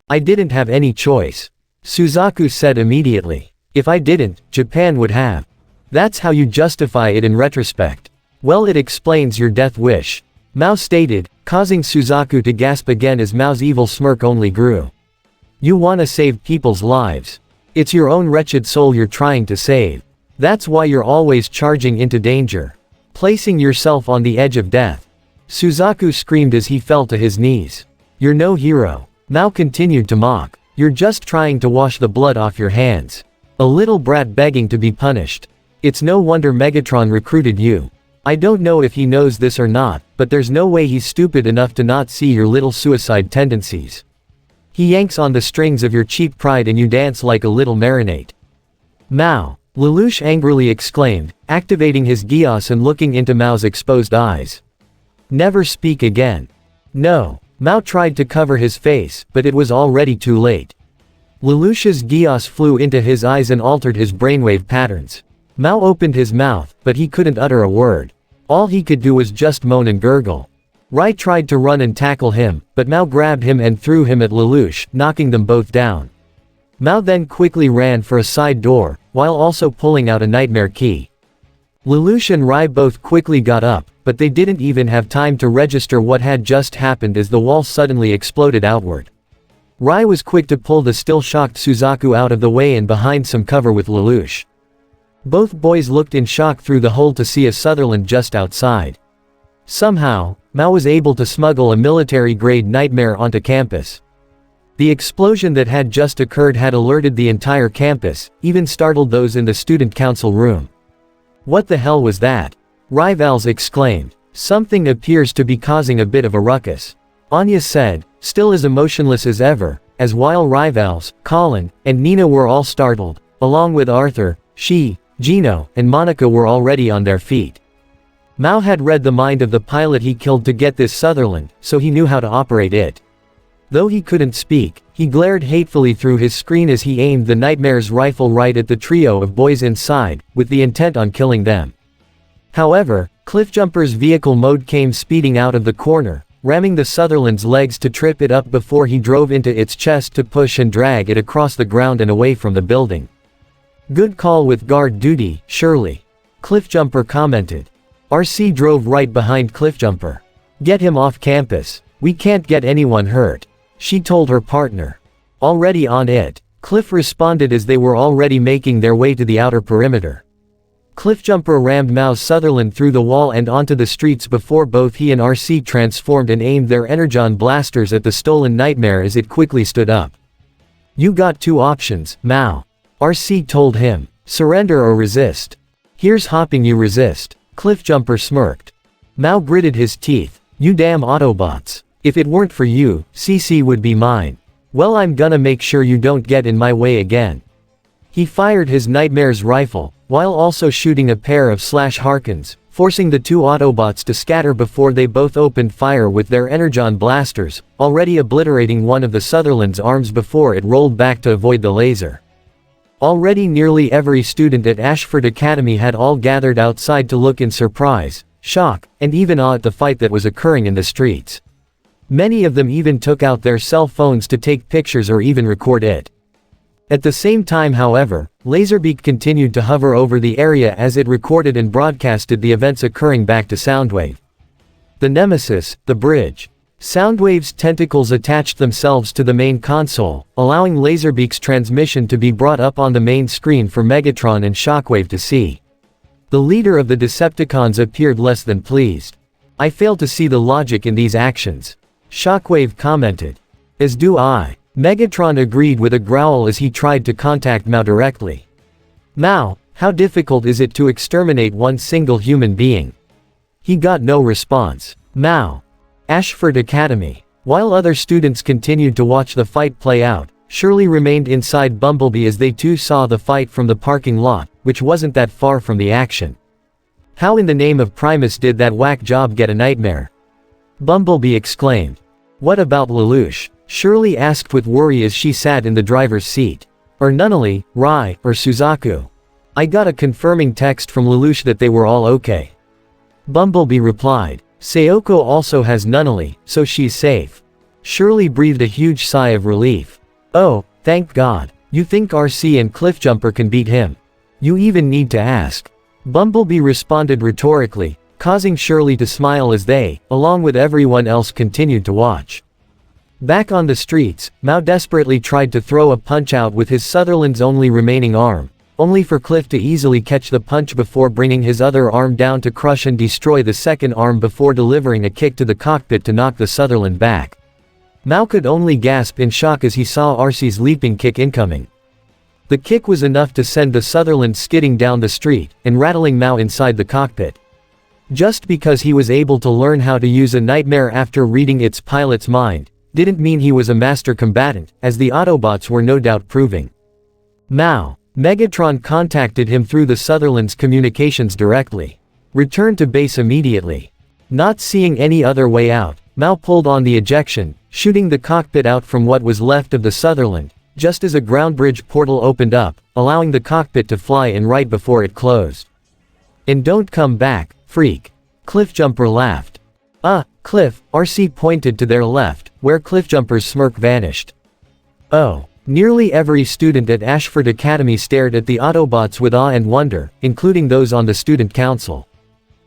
I didn't have any choice. Suzaku said immediately. If I didn't, Japan would have. That's how you justify it in retrospect. Well, it explains your death wish. Mao stated, causing Suzaku to gasp again as Mao's evil smirk only grew. You wanna save people's lives. It's your own wretched soul you're trying to save. That's why you're always charging into danger. Placing yourself on the edge of death. Suzaku screamed as he fell to his knees. You're no hero. Mao continued to mock. You're just trying to wash the blood off your hands. A little brat begging to be punished. It's no wonder Megatron recruited you. I don't know if he knows this or not, but there's no way he's stupid enough to not see your little suicide tendencies. He yanks on the strings of your cheap pride and you dance like a little marionette. Mao, Lelouch angrily exclaimed, activating his Geass and looking into Mao's exposed eyes. Never speak again. No. Mao tried to cover his face, but it was already too late. Lelouch's Geass flew into his eyes and altered his brainwave patterns. Mao opened his mouth, but he couldn't utter a word. All he could do was just moan and gurgle. Rai tried to run and tackle him, but Mao grabbed him and threw him at Lelouch, knocking them both down. Mao then quickly ran for a side door, while also pulling out a nightmare key. Lelouch and Rai both quickly got up, but they didn't even have time to register what had just happened as the wall suddenly exploded outward. Rai was quick to pull the still shocked Suzaku out of the way and behind some cover with Lelouch. Both boys looked in shock through the hole to see a Sutherland just outside. Somehow, Mao was able to smuggle a military-grade nightmare onto campus. The explosion that had just occurred had alerted the entire campus, even startled those in the student council room. What the hell was that? Rivals exclaimed. Something appears to be causing a bit of a ruckus. Anya said, still as emotionless as ever, as while Rivals, Colin, and Nina were all startled, along with Arthur, Gino, and Monica were already on their feet. Mao had read the mind of the pilot he killed to get this Sutherland, so he knew how to operate it. Though he couldn't speak, he glared hatefully through his screen as he aimed the Nightmare's rifle right at the trio of boys inside, with the intent on killing them. However, Cliffjumper's vehicle mode came speeding out of the corner, ramming the Sutherland's legs to trip it up before he drove into its chest to push and drag it across the ground and away from the building. Good call with guard duty, Shirley. Cliffjumper commented. RC drove right behind Cliffjumper. Get him off campus. We can't get anyone hurt, she told her partner. Already on it, Cliff responded as they were already making their way to the outer perimeter. Cliffjumper rammed Mao's Sutherland through the wall and onto the streets before both he and RC transformed and aimed their energon blasters at the stolen Nightmare as it quickly stood up. You got two options, Mao. RC told him. Surrender or resist. Here's hoping you resist. Cliffjumper smirked. Mao gritted his teeth. You damn Autobots. If it weren't for you, CC would be mine. Well, I'm gonna make sure you don't get in my way again. He fired his Nightmare's rifle, while also shooting a pair of Harkins, forcing the two Autobots to scatter before they both opened fire with their energon blasters, already obliterating one of the Sutherland's arms before it rolled back to avoid the laser. Already nearly every student at Ashford Academy had all gathered outside to look in surprise, shock, and even awe at the fight that was occurring in the streets. Many of them even took out their cell phones to take pictures or even record it. At the same time, however, Laserbeak continued to hover over the area as it recorded and broadcasted the events occurring back to Soundwave. The Nemesis, the bridge. Soundwave's tentacles attached themselves to the main console, allowing Laserbeak's transmission to be brought up on the main screen for Megatron and Shockwave to see. The leader of the Decepticons appeared less than pleased. "I fail to see the logic in these actions," Shockwave commented. "As do I." Megatron agreed with a growl as he tried to contact Mao directly. "Mao, how difficult is it to exterminate one single human being?" He got no response. Mao. Ashford Academy. While other students continued to watch the fight play out, Shirley remained inside Bumblebee as they too saw the fight from the parking lot, which wasn't that far from the action. "How in the name of Primus did that whack job get a nightmare?" Bumblebee exclaimed. "What about Lelouch?" Shirley asked with worry as she sat in the driver's seat. "Or Nunnally, Rai, or Suzaku? I got a confirming text from Lelouch that they were all okay." Bumblebee replied. "Sayoko also has Nunnally, so she's safe." Shirley breathed a huge sigh of relief. "Oh, thank God. You think RC and Cliffjumper can beat him? You even need to ask." Bumblebee responded rhetorically, causing Shirley to smile as they, along with everyone else, continued to watch. Back on the streets, Mao desperately tried to throw a punch out with his Sutherland's only remaining arm, only for Cliff to easily catch the punch before bringing his other arm down to crush and destroy the second arm before delivering a kick to the cockpit to knock the Sutherland back. Mao could only gasp in shock as he saw RC's leaping kick incoming. The kick was enough to send the Sutherland skidding down the street, and rattling Mao inside the cockpit. Just because he was able to learn how to use a nightmare after reading its pilot's mind, didn't mean he was a master combatant, as the Autobots were no doubt proving. Mao. Megatron contacted him through the Sutherland's communications directly. "Return to base immediately." Not seeing any other way out, Mao pulled on the ejection, shooting the cockpit out from what was left of the Sutherland, just as a ground bridge portal opened up, allowing the cockpit to fly in right before it closed. "And don't come back, freak." Cliffjumper laughed. Cliff," RC pointed to their left, where Cliffjumper's smirk vanished. "Oh." Nearly every student at Ashford Academy stared at the Autobots with awe and wonder, including those on the student council.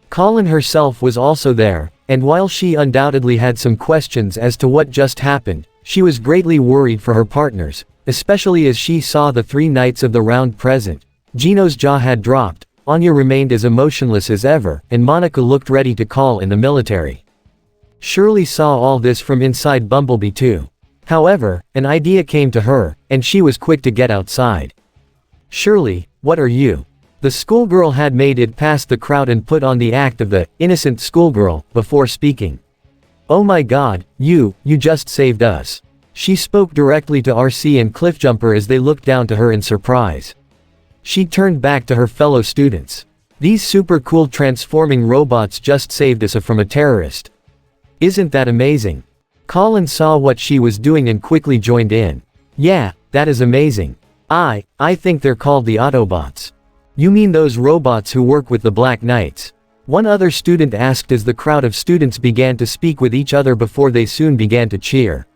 Colin herself was also there, and while she undoubtedly had some questions as to what just happened, she was greatly worried for her partners, especially as she saw the three knights of the round present. Gino's jaw had dropped, Anya remained as emotionless as ever, and Monica looked ready to call in the military. Shirley saw all this from inside Bumblebee too. However, an idea came to her, and she was quick to get outside. "Shirley, what are you?" The schoolgirl had made it past the crowd and put on the act of the innocent schoolgirl before speaking. "Oh my God, you just saved us." She spoke directly to RC and Cliffjumper as they looked down to her in surprise. She turned back to her fellow students. "These super cool transforming robots just saved us from a terrorist. Isn't that amazing?" Colin saw what she was doing and quickly joined in. "Yeah, that is amazing. I think they're called the Autobots." "You mean those robots who work with the Black Knights?" one other student asked as the crowd of students began to speak with each other before they soon began to cheer.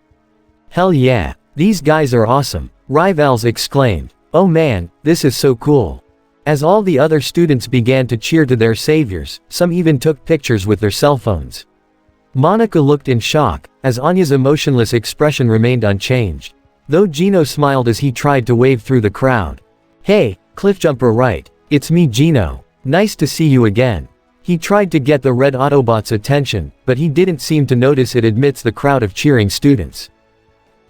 "Hell yeah, these guys are awesome," Rivals exclaimed. "Oh man, this is so cool." As all the other students began to cheer to their saviors, some even took pictures with their cell phones. Monica looked in shock, as Anya's emotionless expression remained unchanged. Though Gino smiled as he tried to wave through the crowd. "Hey, Cliffjumper, right? It's me, Gino. Nice to see you again." He tried to get the red Autobot's attention, but he didn't seem to notice it amidst the crowd of cheering students.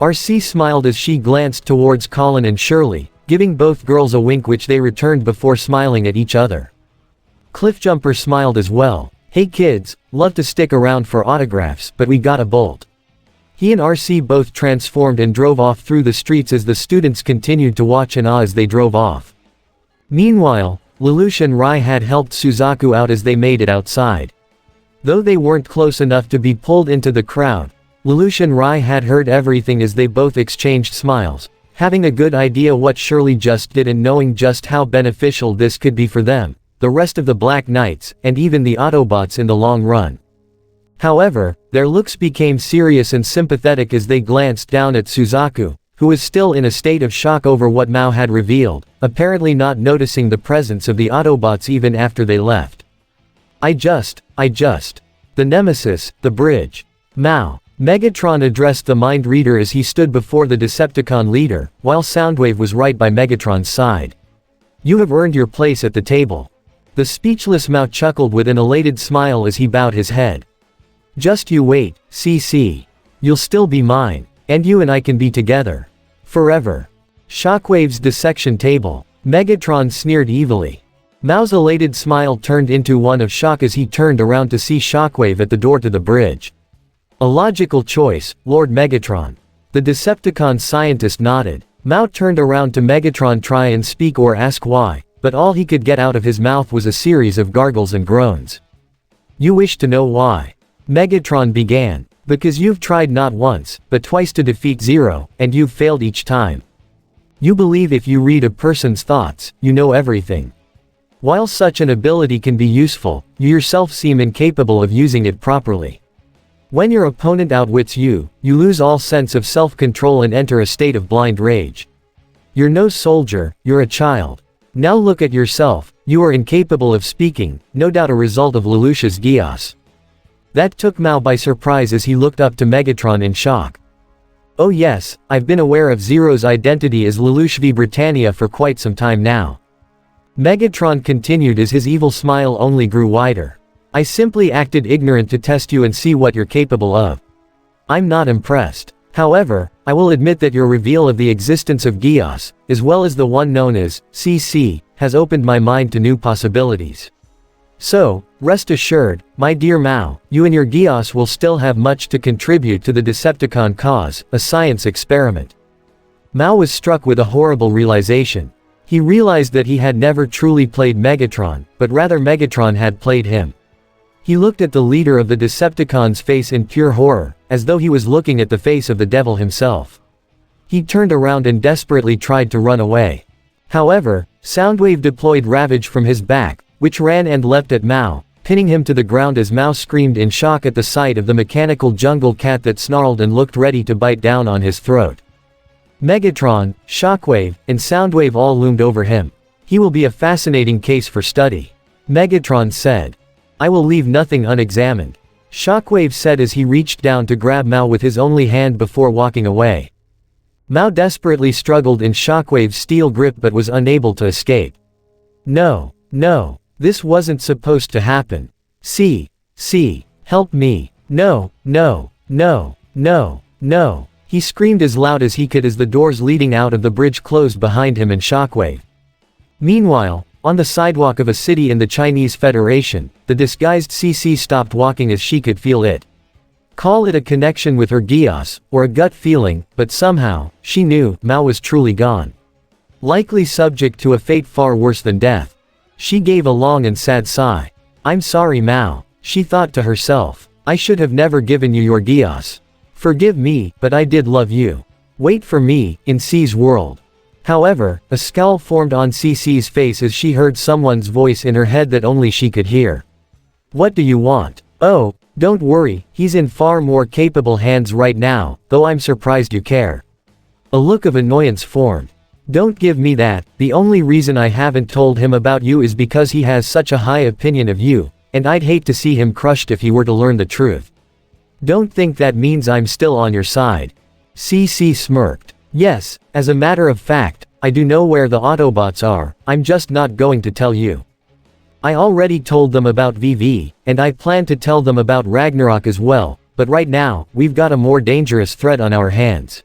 RC smiled as she glanced towards Colin and Shirley, giving both girls a wink which they returned before smiling at each other. Cliffjumper smiled as well. "Hey kids, love to stick around for autographs, but we gotta bolt." He and RC both transformed and drove off through the streets as the students continued to watch in awe as they drove off. Meanwhile, Lelouch and Rai had helped Suzaku out as they made it outside. Though they weren't close enough to be pulled into the crowd, Lelouch and Rai had heard everything as they both exchanged smiles, Having a good idea what Shirley just did and knowing just how beneficial this could be for them, the rest of the Black Knights, and even the Autobots in the long run. However, their looks became serious and sympathetic as they glanced down at Suzaku, who was still in a state of shock over what Mao had revealed, apparently not noticing the presence of the Autobots even after they left. I just. The Nemesis, the bridge. Mao. Megatron addressed the mind reader as he stood before the Decepticon leader, while Soundwave was right by Megatron's side. You have earned your place at the table. The speechless Mao chuckled with an elated smile as he bowed his head. Just you wait, CC. You'll still be mine. And you and I can be together. Forever. Shockwave's dissection table. Megatron sneered evilly. Mao's elated smile turned into one of shock as he turned around to see Shockwave at the door to the bridge. A logical choice, Lord Megatron. The Decepticon scientist nodded. Mao turned around to Megatron try and speak or ask why, but all he could get out of his mouth was a series of gargles and groans. You wish to know why? Megatron began. Because you've tried not once, but twice to defeat Zero, and you've failed each time. You believe if you read a person's thoughts, you know everything. While such an ability can be useful, you yourself seem incapable of using it properly. When your opponent outwits you, you lose all sense of self-control and enter a state of blind rage. You're no soldier, you're a child. Now look at yourself, you are incapable of speaking, no doubt a result of Lelouch's Geass. That took Mao by surprise as he looked up to Megatron in shock. Oh yes, I've been aware of Zero's identity as Lelouch v Britannia for quite some time now. Megatron continued as his evil smile only grew wider. I simply acted ignorant to test you and see what you're capable of. I'm not impressed. However, I will admit that your reveal of the existence of Geass, as well as the one known as CC, has opened my mind to new possibilities. So, rest assured, my dear Mao, you and your Geass will still have much to contribute to the Decepticon cause, a science experiment. Mao was struck with a horrible realization. He realized that he had never truly played Megatron, but rather Megatron had played him. He looked at the leader of the Decepticons' face in pure horror, as though he was looking at the face of the devil himself. He turned around and desperately tried to run away. However, Soundwave deployed Ravage from his back, which ran and leapt at Mao, pinning him to the ground as Mao screamed in shock at the sight of the mechanical jungle cat that snarled and looked ready to bite down on his throat. Megatron, Shockwave, and Soundwave all loomed over him. He will be a fascinating case for study. Megatron said. I will leave nothing unexamined. Shockwave said as he reached down to grab Mao with his only hand before walking away. Mao desperately struggled in Shockwave's steel grip but was unable to escape. No, this wasn't supposed to happen. See, help me. No. He screamed as loud as he could as the doors leading out of the bridge closed behind him and Shockwave. Meanwhile, on the sidewalk of a city in the Chinese Federation, the disguised CC stopped walking as she could feel it. Call it a connection with her Geass, or a gut feeling, but somehow, she knew, Mao was truly gone. Likely subject to a fate far worse than death. She gave a long and sad sigh. I'm sorry Mao, she thought to herself. I should have never given you your Geass. Forgive me, but I did love you. Wait for me, in C's world. However, a scowl formed on CC's face as she heard someone's voice in her head that only she could hear. What do you want? Oh, don't worry, he's in far more capable hands right now, though I'm surprised you care. A look of annoyance formed. Don't give me that, the only reason I haven't told him about you is because he has such a high opinion of you, and I'd hate to see him crushed if he were to learn the truth. Don't think that means I'm still on your side. CC smirked. Yes, as a matter of fact, I do know where the Autobots are, I'm just not going to tell you. I already told them about VV, and I plan to tell them about Ragnarok as well, but right now, we've got a more dangerous threat on our hands.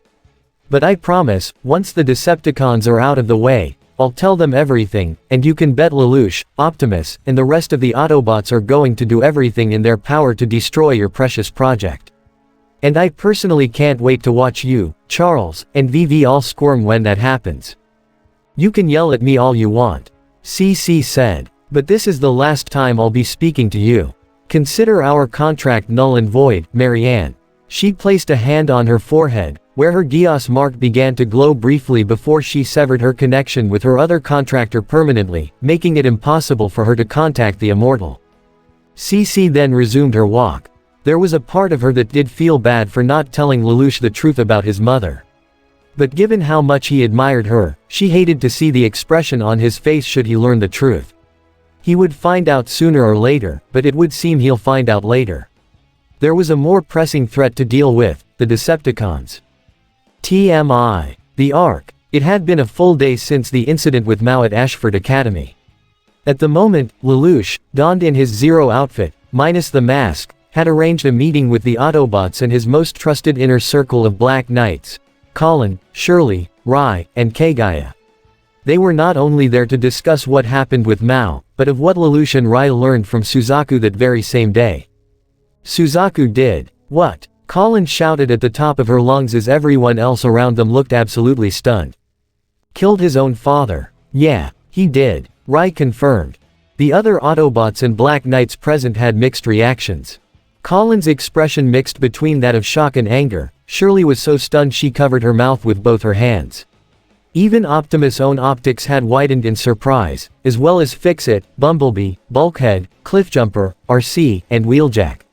But I promise, once the Decepticons are out of the way, I'll tell them everything, and you can bet Lelouch, Optimus, and the rest of the Autobots are going to do everything in their power to destroy your precious project. And I personally can't wait to watch you, Charles, and VV all squirm when that happens. You can yell at me all you want. CC said. But this is the last time I'll be speaking to you. Consider our contract null and void, Marianne. She placed a hand on her forehead, where her Geass mark began to glow briefly before she severed her connection with her other contractor permanently, making it impossible for her to contact the immortal. Cece then resumed her walk. There was a part of her that did feel bad for not telling Lelouch the truth about his mother. But given how much he admired her, she hated to see the expression on his face should he learn the truth. He would find out sooner or later, but it would seem he'll find out later. There was a more pressing threat to deal with, the Decepticons. TMI. The Ark. It had been a full day since the incident with Mao at Ashford Academy. At the moment, Lelouch, donned in his Zero outfit, minus the mask, had arranged a meeting with the Autobots and his most trusted inner circle of Black Knights, Colin, Shirley, Rai, and Geass. They were not only there to discuss what happened with Mao, but of what Lelouch and Rai learned from Suzaku that very same day. Suzaku did what? Colin shouted at the top of her lungs as everyone else around them looked absolutely stunned. Killed his own father. Yeah, he did, Rai confirmed. The other Autobots and Black Knights present had mixed reactions. Colin's expression mixed between that of shock and anger. Shirley was so stunned she covered her mouth with both her hands. Even Optimus' own optics had widened in surprise, as well as Fix-It, Bumblebee, Bulkhead, Cliffjumper, RC, and Wheeljack.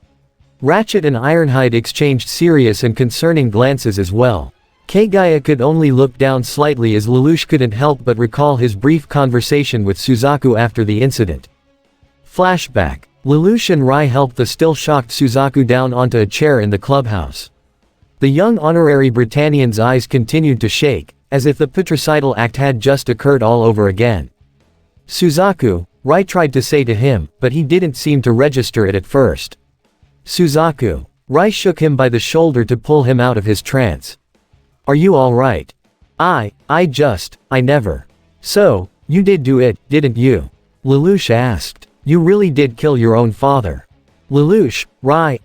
Ratchet and Ironhide exchanged serious and concerning glances as well. Geass could only look down slightly as Lelouch couldn't help but recall his brief conversation with Suzaku after the incident. Flashback. Lelouch and Rai helped the still shocked Suzaku down onto a chair in the clubhouse. The young honorary Britannian's eyes continued to shake, as if the patricidal act had just occurred all over again. Suzaku, Rai tried to say to him, but he didn't seem to register it at first. Suzaku. Rai shook him by the shoulder to pull him out of his trance. Are you alright? I never. So, you did do it, didn't you? Lelouch asked. You really did kill your own father. Lelouch, Rai,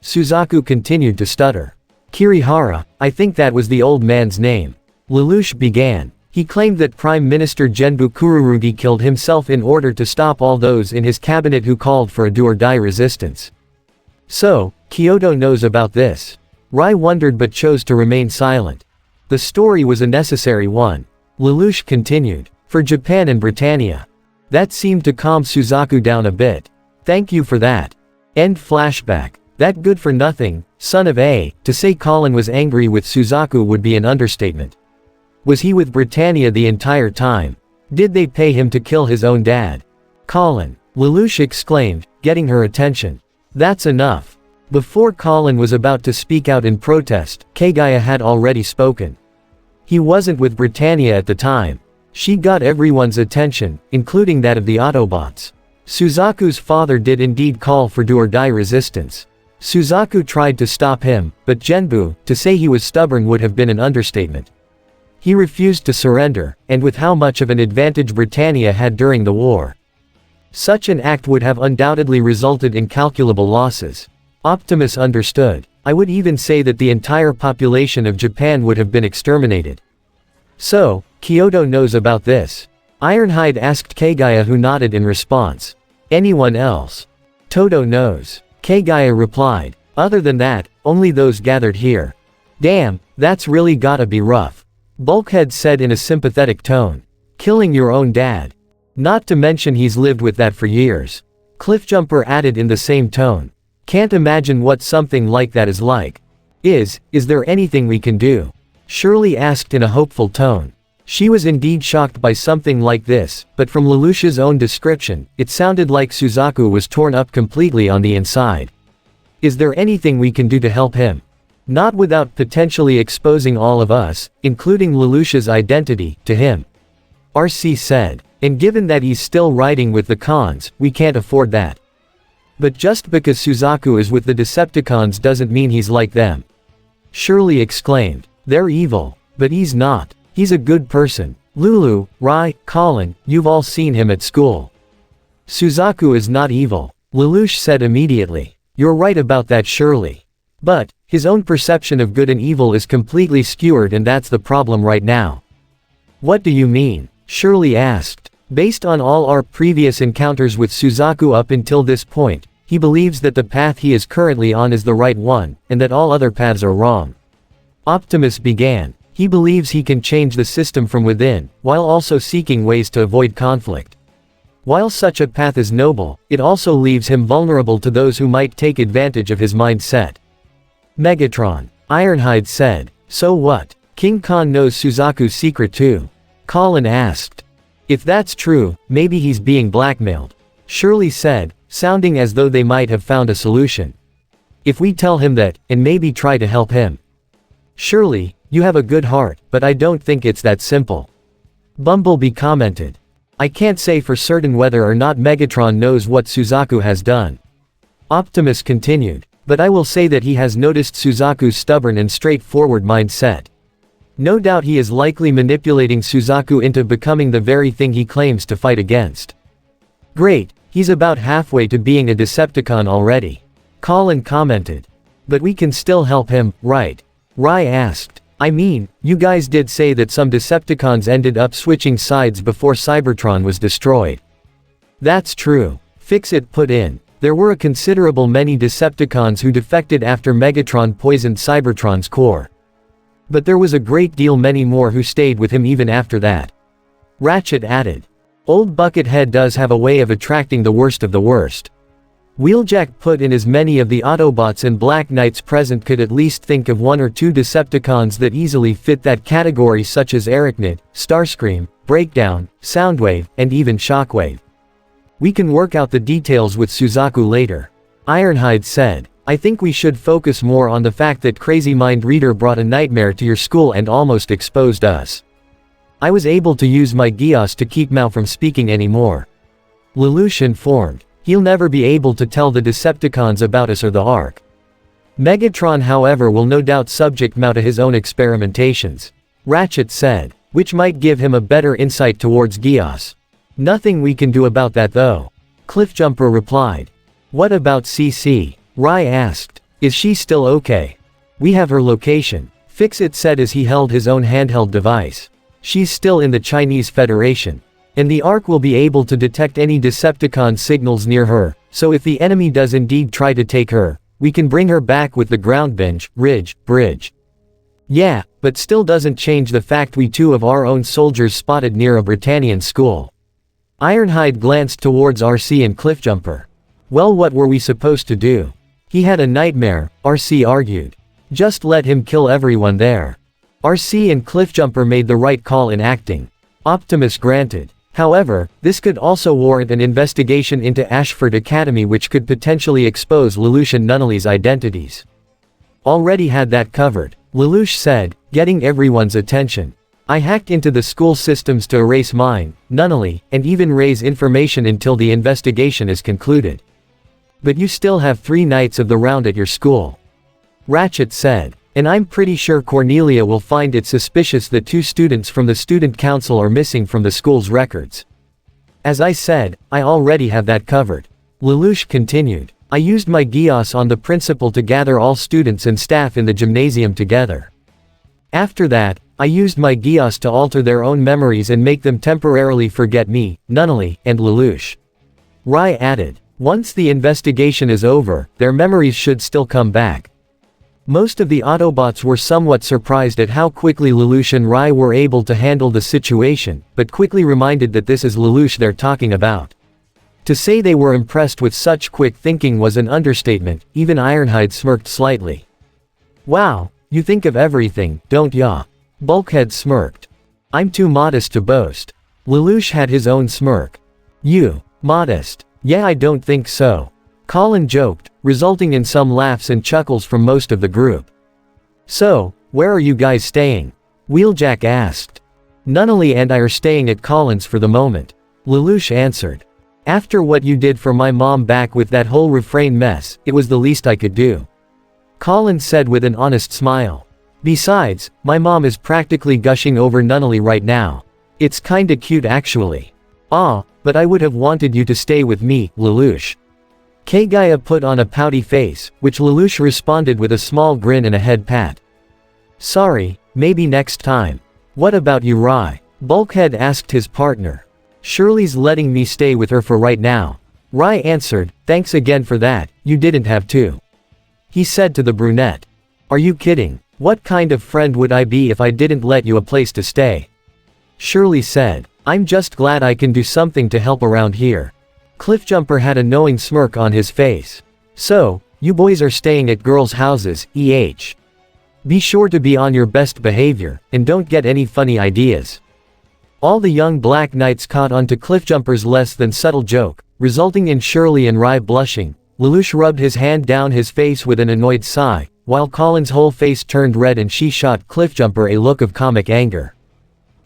Suzaku continued to stutter. Kirihara, I think that was the old man's name. Lelouch began. He claimed that Prime Minister Genbu Kururugi killed himself in order to stop all those in his cabinet who called for a do-or-die resistance. So, Kyoto knows about this. Rai wondered but chose to remain silent. The story was a necessary one. Lelouch continued. For Japan and Britannia. That seemed to calm Suzaku down a bit. Thank you for that. End flashback. That good-for-nothing, son of A, to say Colin was angry with Suzaku would be an understatement. Was he with Britannia the entire time? Did they pay him to kill his own dad? Colin. Lelouch exclaimed, getting her attention. That's enough. Before Colin was about to speak out in protest, Geass had already spoken. He wasn't with Britannia at the time. She got everyone's attention, including that of the Autobots. Suzaku's father did indeed call for do-or-die resistance. Suzaku tried to stop him, but Genbu, to say he was stubborn would have been an understatement. He refused to surrender, and with how much of an advantage Britannia had during the war. Such an act would have undoubtedly resulted in calculable losses. Optimus understood. I would even say that the entire population of Japan would have been exterminated. So, Kyoto knows about this. Ironhide asked Geass, who nodded in response. Anyone else? Toto knows. Geass replied. Other than that, only those gathered here. Damn, that's really gotta be rough. Bulkhead said in a sympathetic tone. Killing your own dad. Not to mention he's lived with that for years. Cliffjumper added in the same tone. Can't imagine what something like that is like. Is there anything we can do? Shirley asked in a hopeful tone. She was indeed shocked by something like this, but from Lelouch's own description, it sounded like Suzaku was torn up completely on the inside. Is there anything we can do to help him? Not without potentially exposing all of us, including Lelouch's identity, to him. RC said. And given that he's still riding with the cons, we can't afford that. But just because Suzaku is with the Decepticons doesn't mean he's like them. Shirley exclaimed. They're evil. But he's not. He's a good person. Lulu, Rai, Colin, you've all seen him at school. Suzaku is not evil. Lelouch said immediately. You're right about that, Shirley. But, his own perception of good and evil is completely skewed, and that's the problem right now. What do you mean? Shirley asked. Based on all our previous encounters with Suzaku up until this point, he believes that the path he is currently on is the right one, and that all other paths are wrong. Optimus began. He believes he can change the system from within, while also seeking ways to avoid conflict. While such a path is noble, it also leaves him vulnerable to those who might take advantage of his mindset. Megatron. Ironhide said. So what? King Khan knows Suzaku's secret too. Colin asked. If that's true, maybe he's being blackmailed. Shirley said, sounding as though they might have found a solution. If we tell him that, and maybe try to help him. Shirley, you have a good heart, but I don't think it's that simple. Bumblebee commented. I can't say for certain whether or not Megatron knows what Suzaku has done. Optimus continued. But I will say that he has noticed Suzaku's stubborn and straightforward mindset. No doubt he is likely manipulating Suzaku into becoming the very thing he claims to fight against. Great, he's about halfway to being a Decepticon already. Colin commented. But we can still help him, right? Rai asked. I mean, you guys did say that some Decepticons ended up switching sides before Cybertron was destroyed. That's true. Fix-It put in. There were a considerable many Decepticons who defected after Megatron poisoned Cybertron's core. But there was a great deal many more who stayed with him even after that. Ratchet added. Old Buckethead does have a way of attracting the worst of the worst. Wheeljack put in as many of the Autobots and Black Knights present could at least think of one or two Decepticons that easily fit that category, such as Arachnid, Starscream, Breakdown, Soundwave, and even Shockwave. We can work out the details with Suzaku later. Ironhide said. I think we should focus more on the fact that Crazy Mind Reader brought a nightmare to your school and almost exposed us. I was able to use my Geass to keep Mao from speaking anymore. Lelouch informed. He'll never be able to tell the Decepticons about us or the Ark. Megatron, however, will no doubt subject Mao to his own experimentations. Ratchet said. Which might give him a better insight towards Geass. Nothing we can do about that though. Cliffjumper replied. What about CC? Rai asked. Is she still okay? We have her location. Fix-It said as he held his own handheld device. She's still in the Chinese Federation. And the Ark will be able to detect any Decepticon signals near her, so if the enemy does indeed try to take her, we can bring her back with the ground bridge. Yeah, but still doesn't change the fact we two of our own soldiers spotted near a Britannian school. Ironhide glanced towards RC and Cliffjumper. Well, what were we supposed to do? He had a nightmare, RC argued. Just let him kill everyone there. RC and Cliffjumper made the right call in acting. Optimus granted. However, this could also warrant an investigation into Ashford Academy, which could potentially expose Lelouch and Nunnally's identities. Already had that covered, Lelouch said, getting everyone's attention. I hacked into the school systems to erase mine, Nunnally, and even raise information until the investigation is concluded. But you still have 3 Knights of the Round at your school. Ratchet said. And I'm pretty sure Cornelia will find it suspicious that 2 students from the student council are missing from the school's records. As I said, I already have that covered. Lelouch continued. I used my Geass on the principal to gather all students and staff in the gymnasium together. After that, I used my Geass to alter their own memories and make them temporarily forget me, Nunnally, and Lelouch. Rai added. Once the investigation is over, their memories should still come back. Most of the Autobots were somewhat surprised at how quickly Lelouch and Rai were able to handle the situation, but quickly reminded that this is Lelouch they're talking about. To say they were impressed with such quick thinking was an understatement. Even Ironhide smirked slightly. Wow, you think of everything, don't ya? Bulkhead smirked. I'm too modest to boast. Lelouch had his own smirk. You, modest? Yeah, I don't think so. Colin joked, resulting in some laughs and chuckles from most of the group. So, where are you guys staying? Wheeljack asked. Nunnally and I are staying at Colin's for the moment. Lelouch answered. After what you did for my mom back with that whole refrain mess, it was the least I could do. Colin said with an honest smile. Besides, my mom is practically gushing over Nunnally right now. It's kinda cute actually. Ah, but I would have wanted you to stay with me, Lelouch. Kagaya put on a pouty face, which Lelouch responded with a small grin and a head pat. Sorry, maybe next time. What about you, Rai? Bulkhead asked his partner. Shirley's letting me stay with her for right now. Rai answered, thanks again for that, you didn't have to. He said to the brunette. Are you kidding? What kind of friend would I be if I didn't let you a place to stay? Shirley said. I'm just glad I can do something to help around here. Cliffjumper had a knowing smirk on his face. So, you boys are staying at girls' houses, Be sure to be on your best behavior, and don't get any funny ideas. All the young black knights caught on to Cliffjumper's less than subtle joke, resulting in Shirley and Rye blushing. Lelouch rubbed his hand down his face with an annoyed sigh, while Colin's whole face turned red and she shot Cliffjumper a look of comic anger.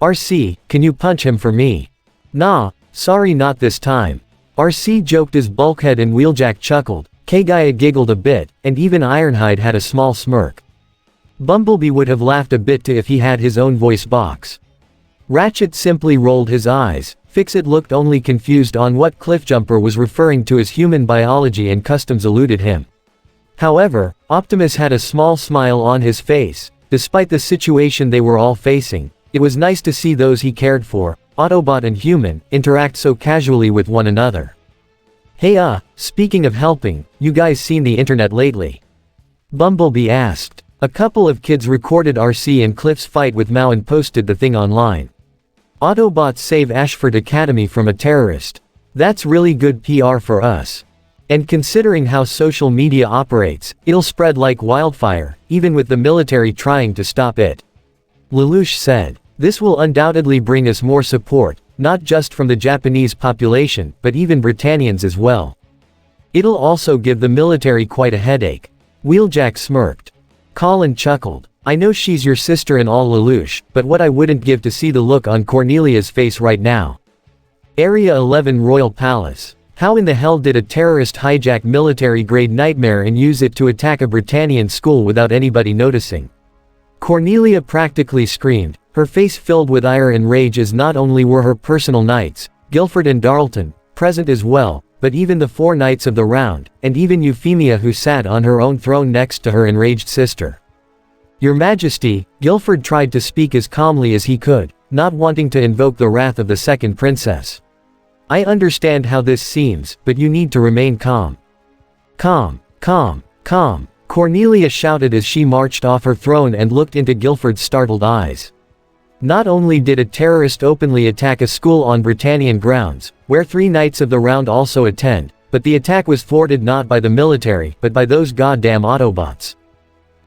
RC, can you punch him for me? Nah, sorry not this time. RC joked as Bulkhead and Wheeljack chuckled, Kagaya giggled a bit, and even Ironhide had a small smirk. Bumblebee would have laughed a bit too if he had his own voice box. Ratchet simply rolled his eyes. Fixit looked only confused on what Cliffjumper was referring to as human biology, and Customs eluded him. However, Optimus had a small smile on his face. Despite the situation they were all facing, it was nice to see those he cared for, Autobot and human, interact so casually with one another. Hey speaking of helping, you guys seen the internet lately? Bumblebee asked. A couple of kids recorded RC and Cliff's fight with Mao and posted the thing online. Autobots save Ashford Academy from a terrorist. That's really good PR for us. And considering how social media operates, it'll spread like wildfire, even with the military trying to stop it. Lelouch said. This will undoubtedly bring us more support, not just from the Japanese population, but even Britannians as well. It'll also give the military quite a headache. Wheeljack smirked. Colin chuckled. I know she's your sister and all, Lelouch, but what I wouldn't give to see the look on Cornelia's face right now. Area 11 Royal Palace. How in the hell did a terrorist hijack military-grade nightmare and use it to attack a Britannian school without anybody noticing? Cornelia practically screamed, her face filled with ire and rage, as not only were her personal knights, Guilford and Darlton, present as well, but even the 4 knights of the round, and even Euphemia, who sat on her own throne next to her enraged sister. Your Majesty, Guilford tried to speak as calmly as he could, not wanting to invoke the wrath of the second princess. I understand how this seems, but you need to remain calm. Calm, calm, calm, Cornelia shouted as she marched off her throne and looked into Guilford's startled eyes. Not only did a terrorist openly attack a school on Britannian grounds, where 3 knights of the round also attend, but the attack was thwarted not by the military, but by those goddamn Autobots.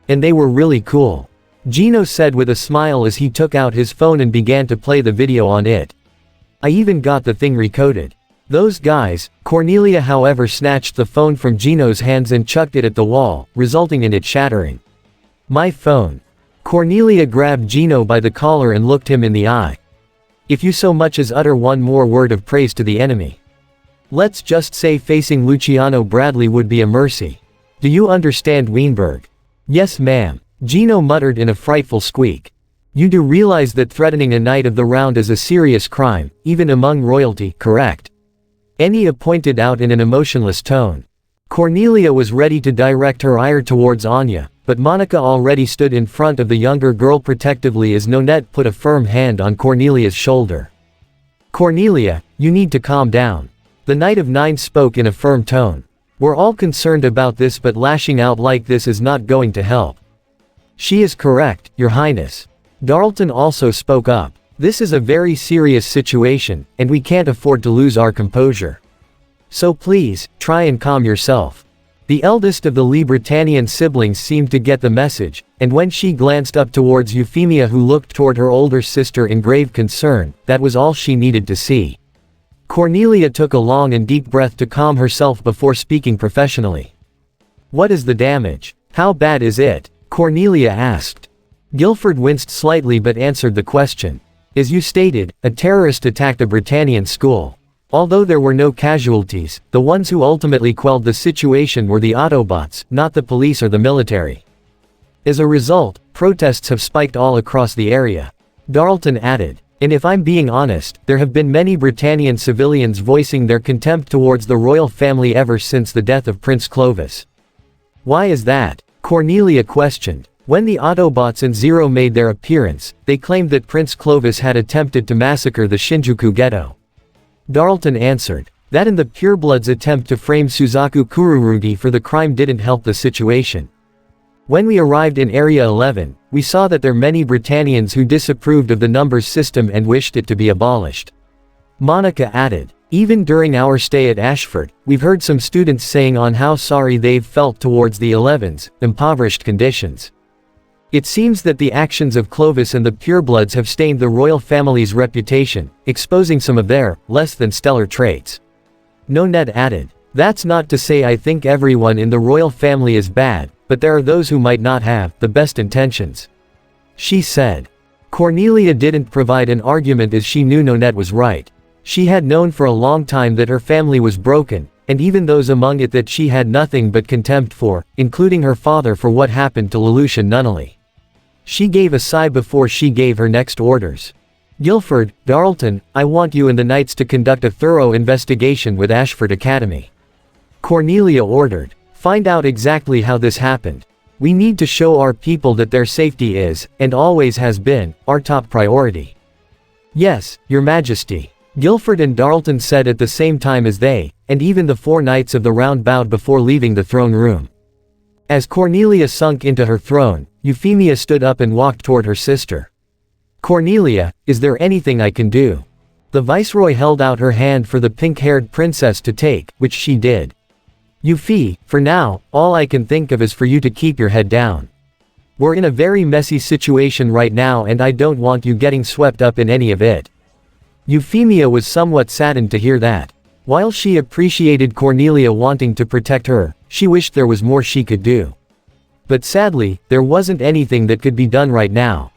And they were really cool. Gino said with a smile as he took out his phone and began to play the video on it. I even got the thing recoded. Those guys. Cornelia however snatched the phone from Gino's hands and chucked it at the wall, resulting in it shattering. My phone. Cornelia grabbed Gino by the collar and looked him in the eye. If you so much as utter one more word of praise to the enemy. Let's just say facing Luciano Bradley would be a mercy. Do you understand, Weinberg? Yes ma'am, Gino muttered in a frightful squeak. You do realize that threatening a knight of the round is a serious crime, even among royalty, correct? Enya pointed out in an emotionless tone. Cornelia was ready to direct her ire towards Anya, but Monica already stood in front of the younger girl protectively as Nonette put a firm hand on Cornelia's shoulder. Cornelia, you need to calm down. The Knight of Nine spoke in a firm tone. We're all concerned about this, but lashing out like this is not going to help. She is correct, Your Highness. Darlton also spoke up. This is a very serious situation, and we can't afford to lose our composure. So please, try and calm yourself. The eldest of the Lee Britannian siblings seemed to get the message, and when she glanced up towards Euphemia, who looked toward her older sister in grave concern, that was all she needed to see. Cornelia took a long and deep breath to calm herself before speaking professionally. What is the damage? How bad is it? Cornelia asked. Guilford winced slightly but answered the question. As you stated, a terrorist attacked a Britannian school. Although there were no casualties, the ones who ultimately quelled the situation were the Autobots, not the police or the military. As a result, protests have spiked all across the area. Darlton added. And if I'm being honest, there have been many Britannian civilians voicing their contempt towards the royal family ever since the death of Prince Clovis. Why is that? Cornelia questioned. When the Autobots and Zero made their appearance, they claimed that Prince Clovis had attempted to massacre the Shinjuku ghetto. Darlton answered. That and the purebloods' attempt to frame Suzaku Kururugi for the crime didn't help the situation. When we arrived in Area 11, we saw that there are many Britannians who disapproved of the numbers system and wished it to be abolished. Monica added, even during our stay at Ashford, we've heard some students saying on how sorry they've felt towards the 11's impoverished conditions. It seems that the actions of Clovis and the purebloods have stained the royal family's reputation, exposing some of their less than stellar traits. Nonette added, that's not to say I think everyone in the royal family is bad, but there are those who might not have the best intentions. She said. Cornelia didn't provide an argument as she knew Nonette was right. She had known for a long time that her family was broken, and even those among it that she had nothing but contempt for, including her father for what happened to Lelouch and Nunnally. She gave a sigh before she gave her next orders. Guilford, Darlton, I want you and the knights to conduct a thorough investigation with Ashford Academy. Cornelia ordered. Find out exactly how this happened. We need to show our people that their safety is, and always has been, our top priority. Yes, Your Majesty. Guilford and Darlton said at the same time as they, and even the 4 knights of the round bowed before leaving the throne room. As Cornelia sunk into her throne, Euphemia stood up and walked toward her sister. Cornelia, is there anything I can do? The viceroy held out her hand for the pink-haired princess to take, which she did. Euphy, for now, all I can think of is for you to keep your head down. We're in a very messy situation right now and I don't want you getting swept up in any of it. Euphemia was somewhat saddened to hear that. While she appreciated Cornelia wanting to protect her, she wished there was more she could do. But sadly, there wasn't anything that could be done right now.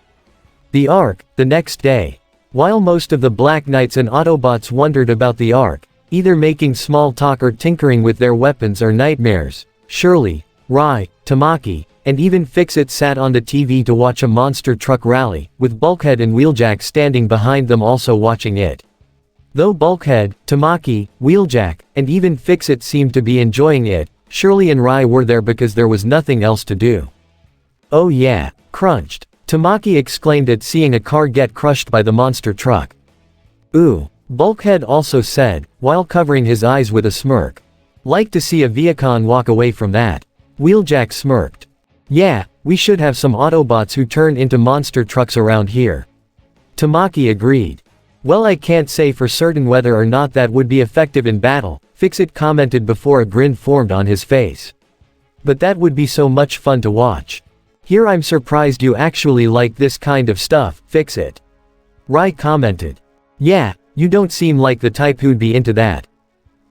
The Ark, the next day. While most of the Black Knights and Autobots wondered about the Ark, either making small talk or tinkering with their weapons or nightmares, Shirley, Rai, Tamaki, and even Fix-It sat on the TV to watch a monster truck rally, with Bulkhead and Wheeljack standing behind them also watching it. Though Bulkhead, Tamaki, Wheeljack, and even Fix-It seemed to be enjoying it, Shirley and Rai were there because there was nothing else to do. Oh yeah, crunched. Tamaki exclaimed at seeing a car get crushed by the monster truck. Ooh, Bulkhead also said, while covering his eyes with a smirk. Like to see a Viacon walk away from that. Wheeljack smirked. Yeah, we should have some Autobots who turn into monster trucks around here. Tamaki agreed. Well, I can't say for certain whether or not that would be effective in battle, Fix-It commented before a grin formed on his face. But that would be so much fun to watch. Here I'm surprised you actually like this kind of stuff, Fix-It. Rai commented. Yeah, you don't seem like the type who'd be into that.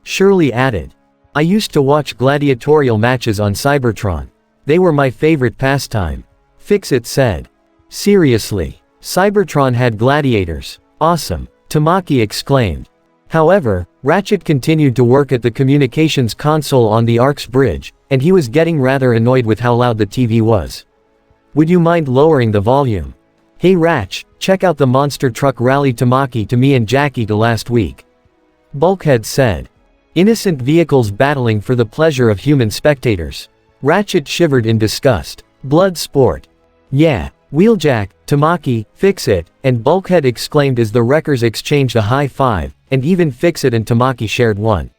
Shirley added. I used to watch gladiatorial matches on Cybertron. They were my favorite pastime. Fix-It said. Seriously. Cybertron had gladiators. Awesome. Tamaki exclaimed. However, Ratchet continued to work at the communications console on the Ark's bridge, and he was getting rather annoyed with how loud the TV was. Would you mind lowering the volume? Hey Ratch, check out the monster truck rally Tamaki to me and Jackie to last week. Bulkhead said. Innocent vehicles battling for the pleasure of human spectators. Ratchet shivered in disgust. Blood sport. Yeah. Wheeljack, Tamaki, Fix-It, and Bulkhead exclaimed as the wreckers exchanged a high five, and even Fix-It and Tamaki shared one.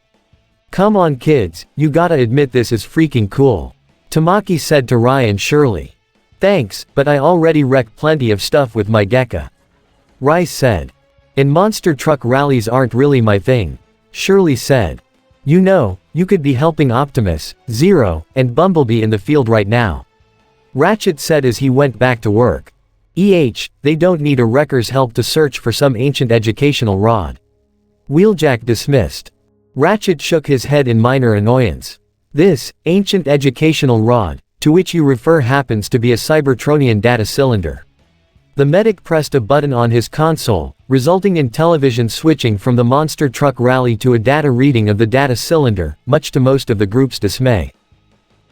Come on kids, you gotta admit this is freaking cool. Tamaki said to Rai and Shirley. Thanks, but I already wrecked plenty of stuff with my Gekka. Rai said. And monster truck rallies aren't really my thing. Shirley said. You know, you could be helping Optimus, Zero, and Bumblebee in the field right now. Ratchet said as he went back to work. They don't need a wrecker's help to search for some ancient educational rod. Wheeljack dismissed. Ratchet shook his head in minor annoyance. This, ancient educational rod, to which you refer happens to be a Cybertronian data cylinder. The medic pressed a button on his console, resulting in television switching from the monster truck rally to a data reading of the data cylinder, much to most of the group's dismay.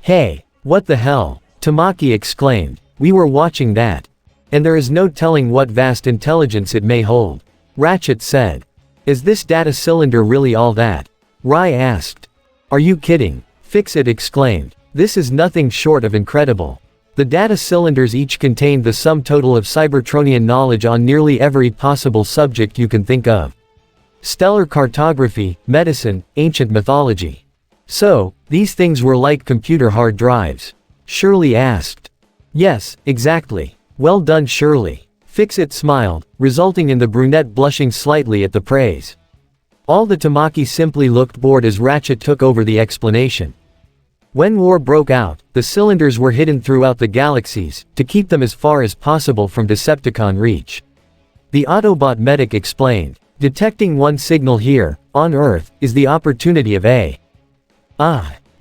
Hey, what the hell? Tamaki exclaimed. We were watching that. And there is no telling what vast intelligence it may hold. Ratchet said. Is this data cylinder really all that? Rai asked. Are you kidding? Fix-It exclaimed. This is nothing short of incredible. The data cylinders each contained the sum total of Cybertronian knowledge on nearly every possible subject you can think of. Stellar cartography, medicine, ancient mythology. So, these things were like computer hard drives. Shirley asked. Yes, exactly. Well done, Shirley. Fix-It smiled, resulting in the brunette blushing slightly at the praise. All the Tamaki simply looked bored as Ratchet took over the explanation. When war broke out, the cylinders were hidden throughout the galaxies, to keep them as far as possible from Decepticon reach. The Autobot medic explained, detecting one signal here, on Earth, is the opportunity of a.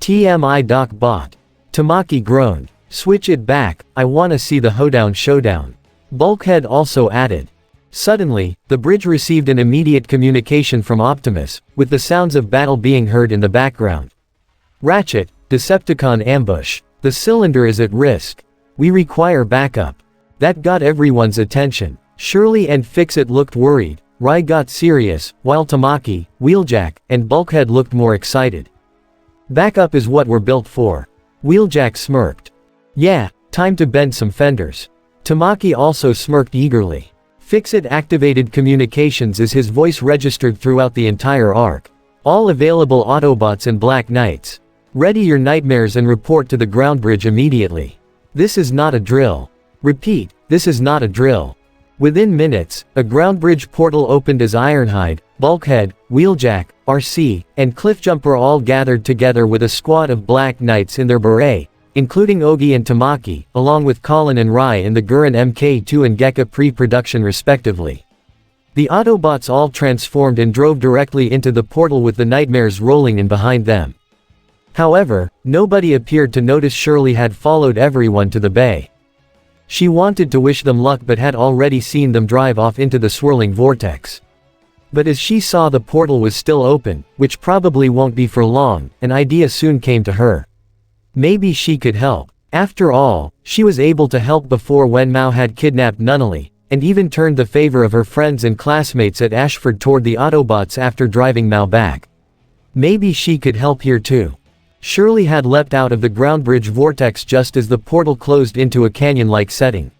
TMI Doc Bot. Tamaki groaned. Switch it back, I wanna see the hoedown showdown. Bulkhead also added. Suddenly, the bridge received an immediate communication from Optimus, with the sounds of battle being heard in the background. Ratchet, Decepticon ambush. The cylinder is at risk. We require backup. That got everyone's attention. Shirley and Fix-It looked worried, Rai got serious, while Tamaki, Wheeljack, and Bulkhead looked more excited. Backup is what we're built for. Wheeljack smirked. Yeah, time to bend some fenders. Tamaki also smirked eagerly. Fix-It activated communications as his voice registered throughout the entire arc. All available Autobots and Black Knights. Ready your nightmares and report to the ground bridge immediately. This is not a drill. Repeat, this is not a drill. Within minutes, a ground bridge portal opened as Ironhide, Bulkhead, Wheeljack, RC, and Cliffjumper all gathered together with a squad of Black Knights in their beret, including Ogi and Tamaki, along with Colin and Rai in the Gurren Mk2 and Gekka pre-production respectively. The Autobots all transformed and drove directly into the portal with the nightmares rolling in behind them. However, nobody appeared to notice Shirley had followed everyone to the bay. She wanted to wish them luck but had already seen them drive off into the swirling vortex. But as she saw the portal was still open, which probably won't be for long, an idea soon came to her. Maybe she could help. After all, she was able to help before when Mao had kidnapped Nunnally, and even turned the favor of her friends and classmates at Ashford toward the Autobots after driving Mao back. Maybe she could help here too. Shirley had leapt out of the ground bridge vortex just as the portal closed into a canyon-like setting.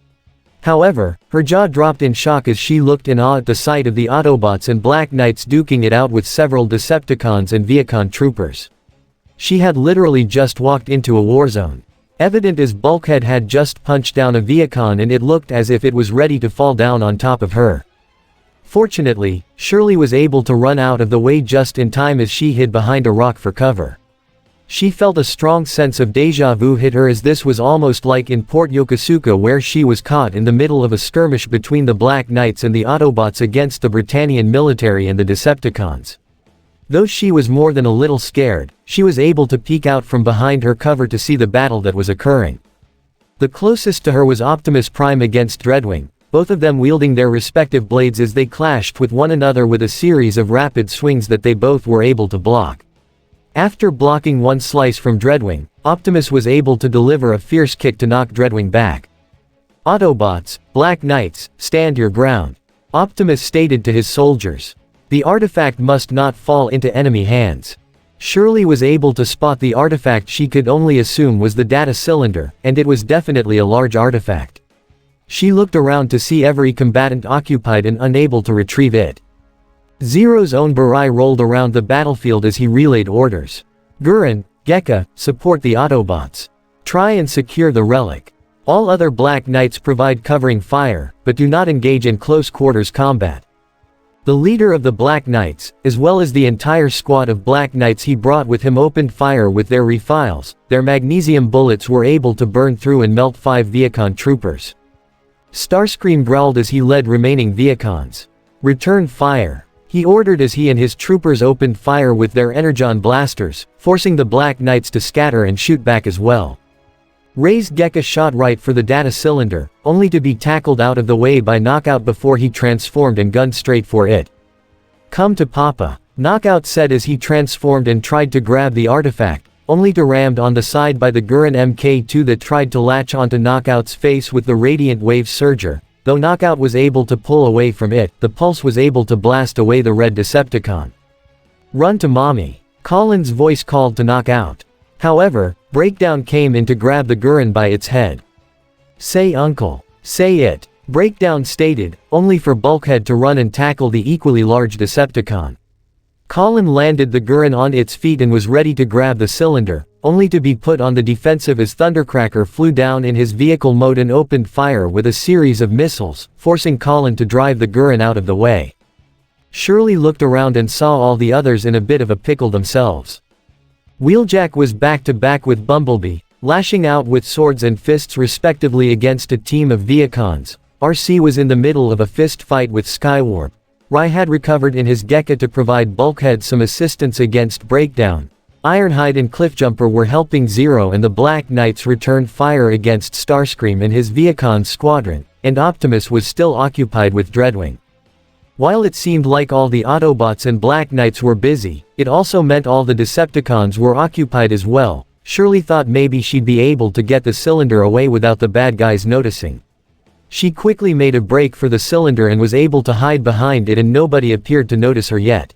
However, her jaw dropped in shock as she looked in awe at the sight of the Autobots and Black Knights duking it out with several Decepticons and Viacon troopers. She had literally just walked into a war zone. Evident as Bulkhead had just punched down a Viacon and it looked as if it was ready to fall down on top of her. Fortunately, Shirley was able to run out of the way just in time as she hid behind a rock for cover. She felt a strong sense of déjà vu hit her as this was almost like in Port Yokosuka where she was caught in the middle of a skirmish between the Black Knights and the Autobots against the Britannian military and the Decepticons. Though she was more than a little scared, she was able to peek out from behind her cover to see the battle that was occurring. The closest to her was Optimus Prime against Dreadwing, both of them wielding their respective blades as they clashed with one another with a series of rapid swings that they both were able to block. After blocking one slice from Dreadwing, Optimus was able to deliver a fierce kick to knock Dreadwing back. Autobots, Black Knights, stand your ground. Optimus stated to his soldiers. The artifact must not fall into enemy hands. Shirley was able to spot the artifact she could only assume was the data cylinder, and it was definitely a large artifact. She looked around to see every combatant occupied and unable to retrieve it. Zero's own Barai rolled around the battlefield as he relayed orders. Gurren, Gekka, support the Autobots. Try and secure the relic. All other Black Knights provide covering fire, but do not engage in close quarters combat. The leader of the Black Knights, as well as the entire squad of Black Knights he brought with him opened fire with their refiles. Their magnesium bullets were able to burn through and melt 5 Viacon troopers. Starscream growled as he led remaining Viacons. Return fire. He ordered as he and his troopers opened fire with their energon blasters, forcing the Black Knights to scatter and shoot back as well. Raised Gekka shot right for the data cylinder, only to be tackled out of the way by Knockout before he transformed and gunned straight for it. Come to Papa, Knockout said as he transformed and tried to grab the artifact, only to rammed on the side by the Gurren Mk2 that tried to latch onto Knockout's face with the Radiant Wave Surger. Though Knockout was able to pull away from it, the Pulse was able to blast away the red Decepticon. Run to Mommy. Colin's voice called to Knockout. However, Breakdown came in to grab the Gurren by its head. Say uncle. Say it. Breakdown stated, only for Bulkhead to run and tackle the equally large Decepticon. Colin landed the Gurren on its feet and was ready to grab the cylinder, only to be put on the defensive as Thundercracker flew down in his vehicle mode and opened fire with a series of missiles, forcing Colin to drive the Gurren out of the way. Shirley looked around and saw all the others in a bit of a pickle themselves. Wheeljack was back to back with Bumblebee, lashing out with swords and fists respectively against a team of Viacons. RC was in the middle of a fist fight with Skywarp. Rai had recovered in his Gekka to provide Bulkhead some assistance against Breakdown. Ironhide and Cliffjumper were helping Zero and the Black Knights returned fire against Starscream and his Viacon squadron, and Optimus was still occupied with Dreadwing. While it seemed like all the Autobots and Black Knights were busy, it also meant all the Decepticons were occupied as well. Shirley thought maybe she'd be able to get the cylinder away without the bad guys noticing. She quickly made a break for the cylinder and was able to hide behind it and nobody appeared to notice her yet.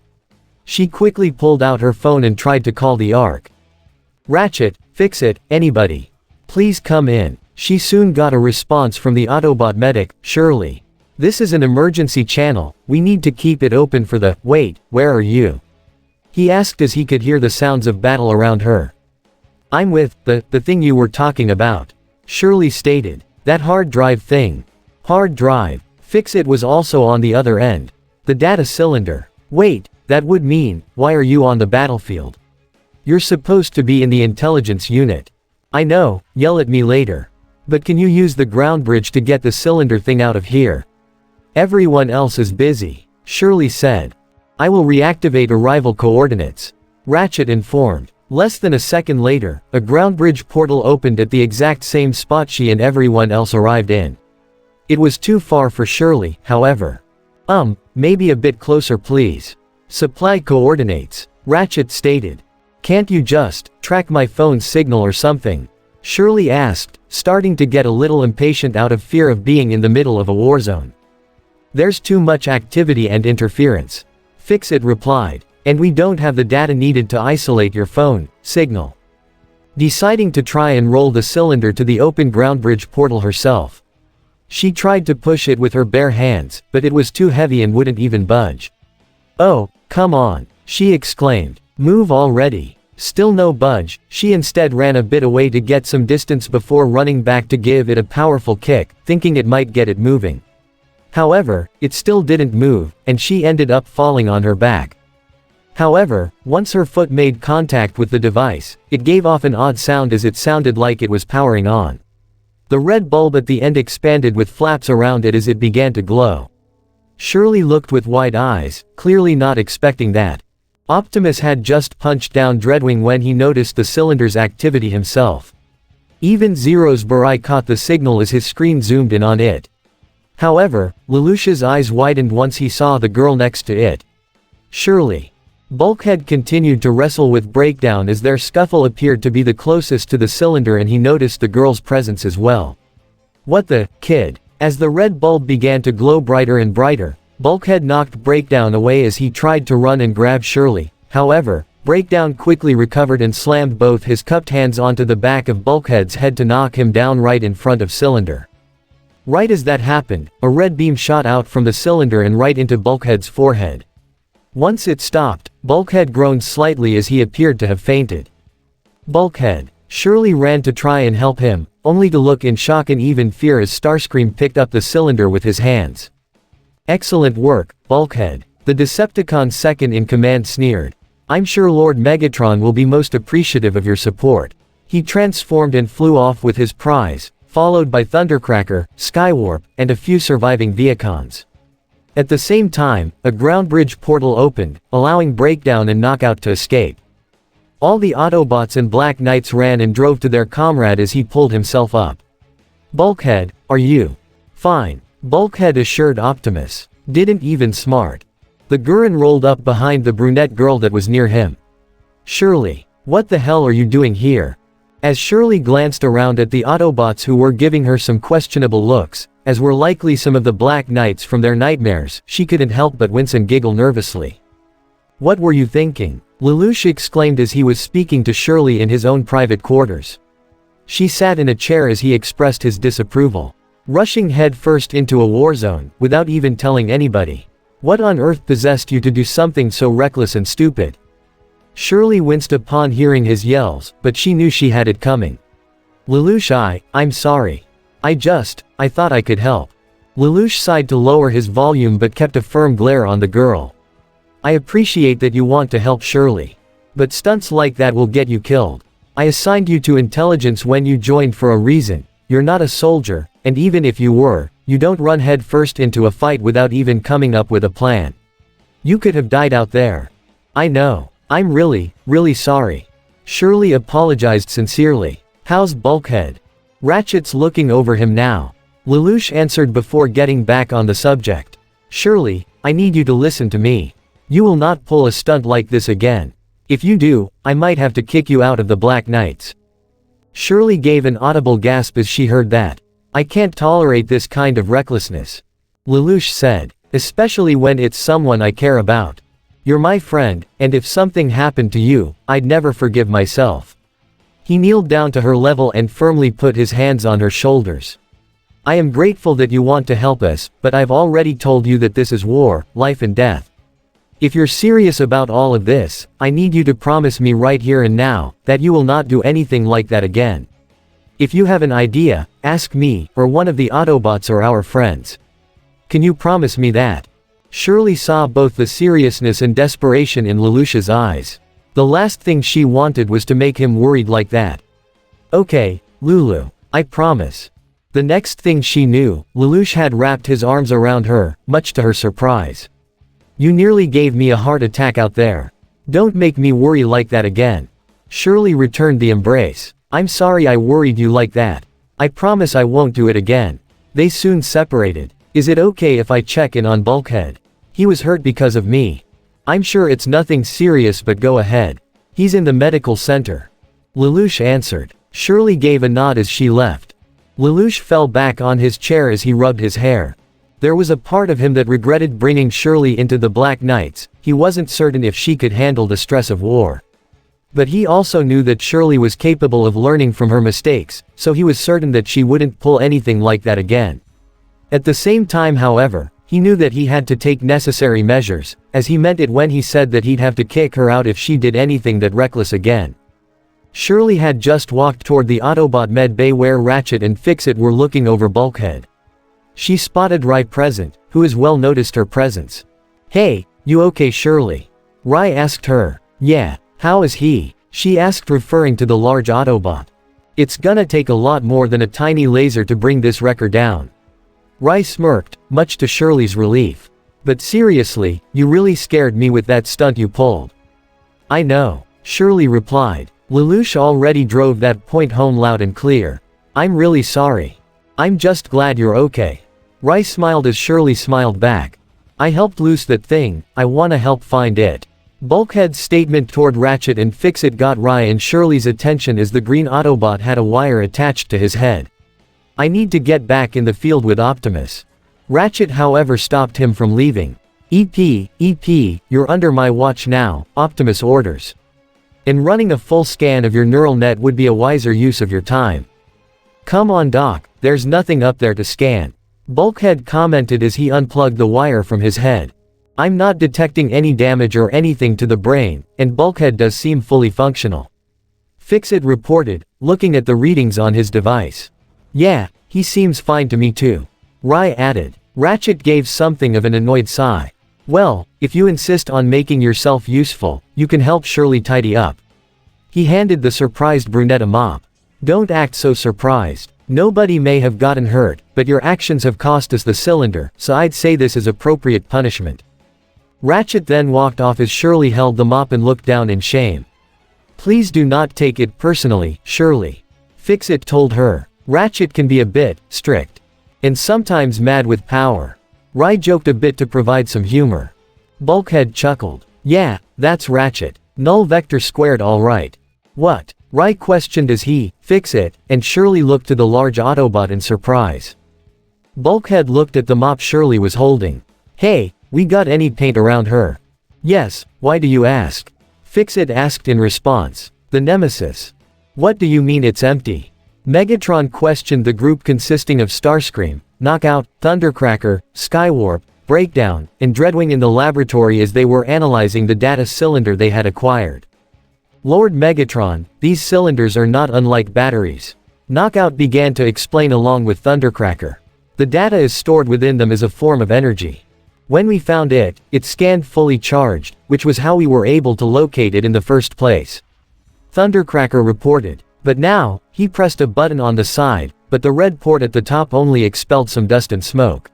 She quickly pulled out her phone and tried to call the ARC. Ratchet, fix it, anybody. Please come in. She soon got a response from the Autobot medic, Shirley. This is an emergency channel, we need to keep it open for the, wait, where are you? He asked as he could hear the sounds of battle around her. I'm with, the thing you were talking about. Shirley stated. That hard drive thing. Hard drive. Fix it was also on the other end. The data cylinder. Wait, that would mean, why are you on the battlefield? You're supposed to be in the intelligence unit. I know, yell at me later. But can you use the ground bridge to get the cylinder thing out of here? Everyone else is busy, Shirley said. I will reactivate arrival coordinates. Ratchet informed. Less than a second later, a ground bridge portal opened at the exact same spot she and everyone else arrived in. It was too far for Shirley, however. Maybe a bit closer please. Supply coordinates, Ratchet stated. Can't you just track my phone signal or something? Shirley asked, starting to get a little impatient out of fear of being in the middle of a war zone. There's too much activity and interference. Fix-It replied. And we don't have the data needed to isolate your phone signal. Deciding to try and roll the cylinder to the open ground bridge portal herself. She tried to push it with her bare hands, but it was too heavy and wouldn't even budge. Oh, come on, she exclaimed. Move already. Still no budge, she instead ran a bit away to get some distance before running back to give it a powerful kick, thinking it might get it moving. However, it still didn't move, and she ended up falling on her back. However, once her foot made contact with the device, it gave off an odd sound as it sounded like it was powering on. The red bulb at the end expanded with flaps around it as it began to glow. Shirley looked with wide eyes, clearly not expecting that. Optimus had just punched down Dreadwing when he noticed the cylinder's activity himself. Even Zero's Barai caught the signal as his screen zoomed in on it. However, Lelouch's eyes widened once he saw the girl next to it. Shirley. Bulkhead continued to wrestle with Breakdown as their scuffle appeared to be the closest to the cylinder and he noticed the girl's presence as well. What the, kid? As the red bulb began to glow brighter and brighter, Bulkhead knocked Breakdown away as he tried to run and grab Shirley. However, Breakdown quickly recovered and slammed both his cupped hands onto the back of Bulkhead's head to knock him down right in front of Cylinder. Right as that happened, a red beam shot out from the cylinder and right into Bulkhead's forehead. Once it stopped, Bulkhead groaned slightly as he appeared to have fainted. Bulkhead. Shirley ran to try and help him, only to look in shock and even fear as Starscream picked up the cylinder with his hands. Excellent work, Bulkhead. The Decepticon second in command sneered. I'm sure Lord Megatron will be most appreciative of your support. He transformed and flew off with his prize, followed by Thundercracker, Skywarp, and a few surviving Viacons. At the same time, a ground bridge portal opened, allowing Breakdown and Knockout to escape. All the Autobots and Black Knights ran and drove to their comrade as he pulled himself up. Bulkhead, are you fine? Bulkhead assured Optimus. Didn't even smart. The Gurren rolled up behind the brunette girl that was near him. Shirley. What the hell are you doing here? As Shirley glanced around at the Autobots who were giving her some questionable looks, as were likely some of the Black Knights from their nightmares, she couldn't help but wince and giggle nervously. What were you thinking? Lelouch exclaimed as he was speaking to Shirley in his own private quarters. She sat in a chair as he expressed his disapproval. Rushing headfirst into a war zone, without even telling anybody. What on earth possessed you to do something so reckless and stupid? Shirley winced upon hearing his yells, but she knew she had it coming. Lelouch, I'm sorry. I thought I could help. Lelouch sighed to lower his volume but kept a firm glare on the girl. I appreciate that you want to help Shirley. But stunts like that will get you killed. I assigned you to intelligence when you joined for a reason. You're not a soldier, and even if you were, you don't run head first into a fight without even coming up with a plan. You could have died out there. I know. I'm really, really sorry. Shirley apologized sincerely. How's Bulkhead? Ratchet's looking over him now. Lelouch answered before getting back on the subject. Shirley, I need you to listen to me. You will not pull a stunt like this again. If you do, I might have to kick you out of the Black Knights. Shirley gave an audible gasp as she heard that. I can't tolerate this kind of recklessness. Lelouch said, especially when it's someone I care about. You're my friend, and if something happened to you, I'd never forgive myself. He kneeled down to her level and firmly put his hands on her shoulders. I am grateful that you want to help us, but I've already told you that this is war, life and death. If you're serious about all of this, I need you to promise me right here and now, that you will not do anything like that again. If you have an idea, ask me, or one of the Autobots or our friends. Can you promise me that? Shirley saw both the seriousness and desperation in Lelouch's eyes. The last thing she wanted was to make him worried like that. Okay, Lulu. I promise. The next thing she knew, Lelouch had wrapped his arms around her, much to her surprise. You nearly gave me a heart attack out there. Don't make me worry like that again. Shirley returned the embrace. I'm sorry I worried you like that. I promise I won't do it again. They soon separated. Is it okay if I check in on Bulkhead? He was hurt because of me. I'm sure it's nothing serious, but go ahead. He's in the medical center. Lelouch answered. Shirley gave a nod as she left. Lelouch fell back on his chair as he rubbed his hair. There was a part of him that regretted bringing Shirley into the Black Knights. He wasn't certain if she could handle the stress of war. But he also knew that Shirley was capable of learning from her mistakes, so he was certain that she wouldn't pull anything like that again. At the same time, however, he knew that he had to take necessary measures, as he meant it when he said that he'd have to kick her out if she did anything that reckless again. Shirley had just walked toward the Autobot med bay where Ratchet and Fix-It were looking over Bulkhead. She spotted Rai present, who as well noticed her presence. Hey, you okay Shirley? Rai asked her. Yeah, how is he? She asked, referring to the large Autobot. It's gonna take a lot more than a tiny laser to bring this wrecker down. Rai smirked, much to Shirley's relief. But seriously, you really scared me with that stunt you pulled. I know, Shirley replied. Lelouch already drove that point home loud and clear. I'm really sorry. I'm just glad you're okay. Rai smiled as Shirley smiled back. I helped loose that thing, I wanna help find it. Bulkhead's statement toward Ratchet and Fix-It got Rai and Shirley's attention as the green Autobot had a wire attached to his head. I need to get back in the field with Optimus. Ratchet however stopped him from leaving. EP, you're under my watch now, Optimus orders. And running a full scan of your neural net would be a wiser use of your time. Come on Doc, there's nothing up there to scan. Bulkhead commented as he unplugged the wire from his head. I'm not detecting any damage or anything to the brain, and Bulkhead does seem fully functional. Fix-It reported, looking at the readings on his device. Yeah, he seems fine to me too. Rai added. Ratchet gave something of an annoyed sigh. Well, if you insist on making yourself useful, you can help Shirley tidy up. He handed the surprised brunette a mop. Don't act so surprised. Nobody may have gotten hurt, but your actions have cost us the cylinder, so I'd say this is appropriate punishment. Ratchet then walked off as Shirley held the mop and looked down in shame. Please do not take it personally, Shirley. Fix-It told her. Ratchet can be a bit strict. And sometimes mad with power. Rai joked a bit to provide some humor. Bulkhead chuckled. Yeah, that's Ratchet. Null vector squared all right. What? Rai questioned as he, Fix-It, and Shirley looked to the large Autobot in surprise. Bulkhead looked at the mop Shirley was holding. Hey, we got any paint around her? Yes, why do you ask? Fix-It asked in response. The Nemesis. What do you mean it's empty? Megatron questioned the group consisting of Starscream, Knockout, Thundercracker, Skywarp, Breakdown, and Dreadwing in the laboratory as they were analyzing the data cylinder they had acquired. Lord Megatron, these cylinders are not unlike batteries. Knockout began to explain along with Thundercracker. The data is stored within them as a form of energy. When we found it, it scanned fully charged, which was how we were able to locate it in the first place. Thundercracker reported. But now, he pressed a button on the side, but the red port at the top only expelled some dust and smoke.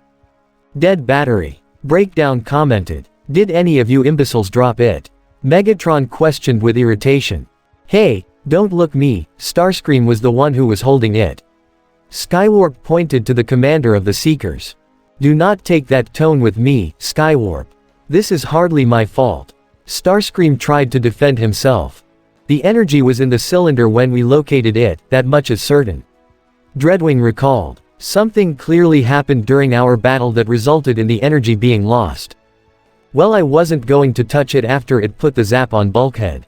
Dead battery. Breakdown commented. Did any of you imbeciles drop it? Megatron questioned with irritation. Hey, don't look me, Starscream was the one who was holding it. Skywarp pointed to the commander of the Seekers. Do not take that tone with me, Skywarp. This is hardly my fault. Starscream tried to defend himself. The energy was in the cylinder when we located it, that much is certain. Dreadwing recalled. Something clearly happened during our battle that resulted in the energy being lost. Well, I wasn't going to touch it after it put the zap on Bulkhead.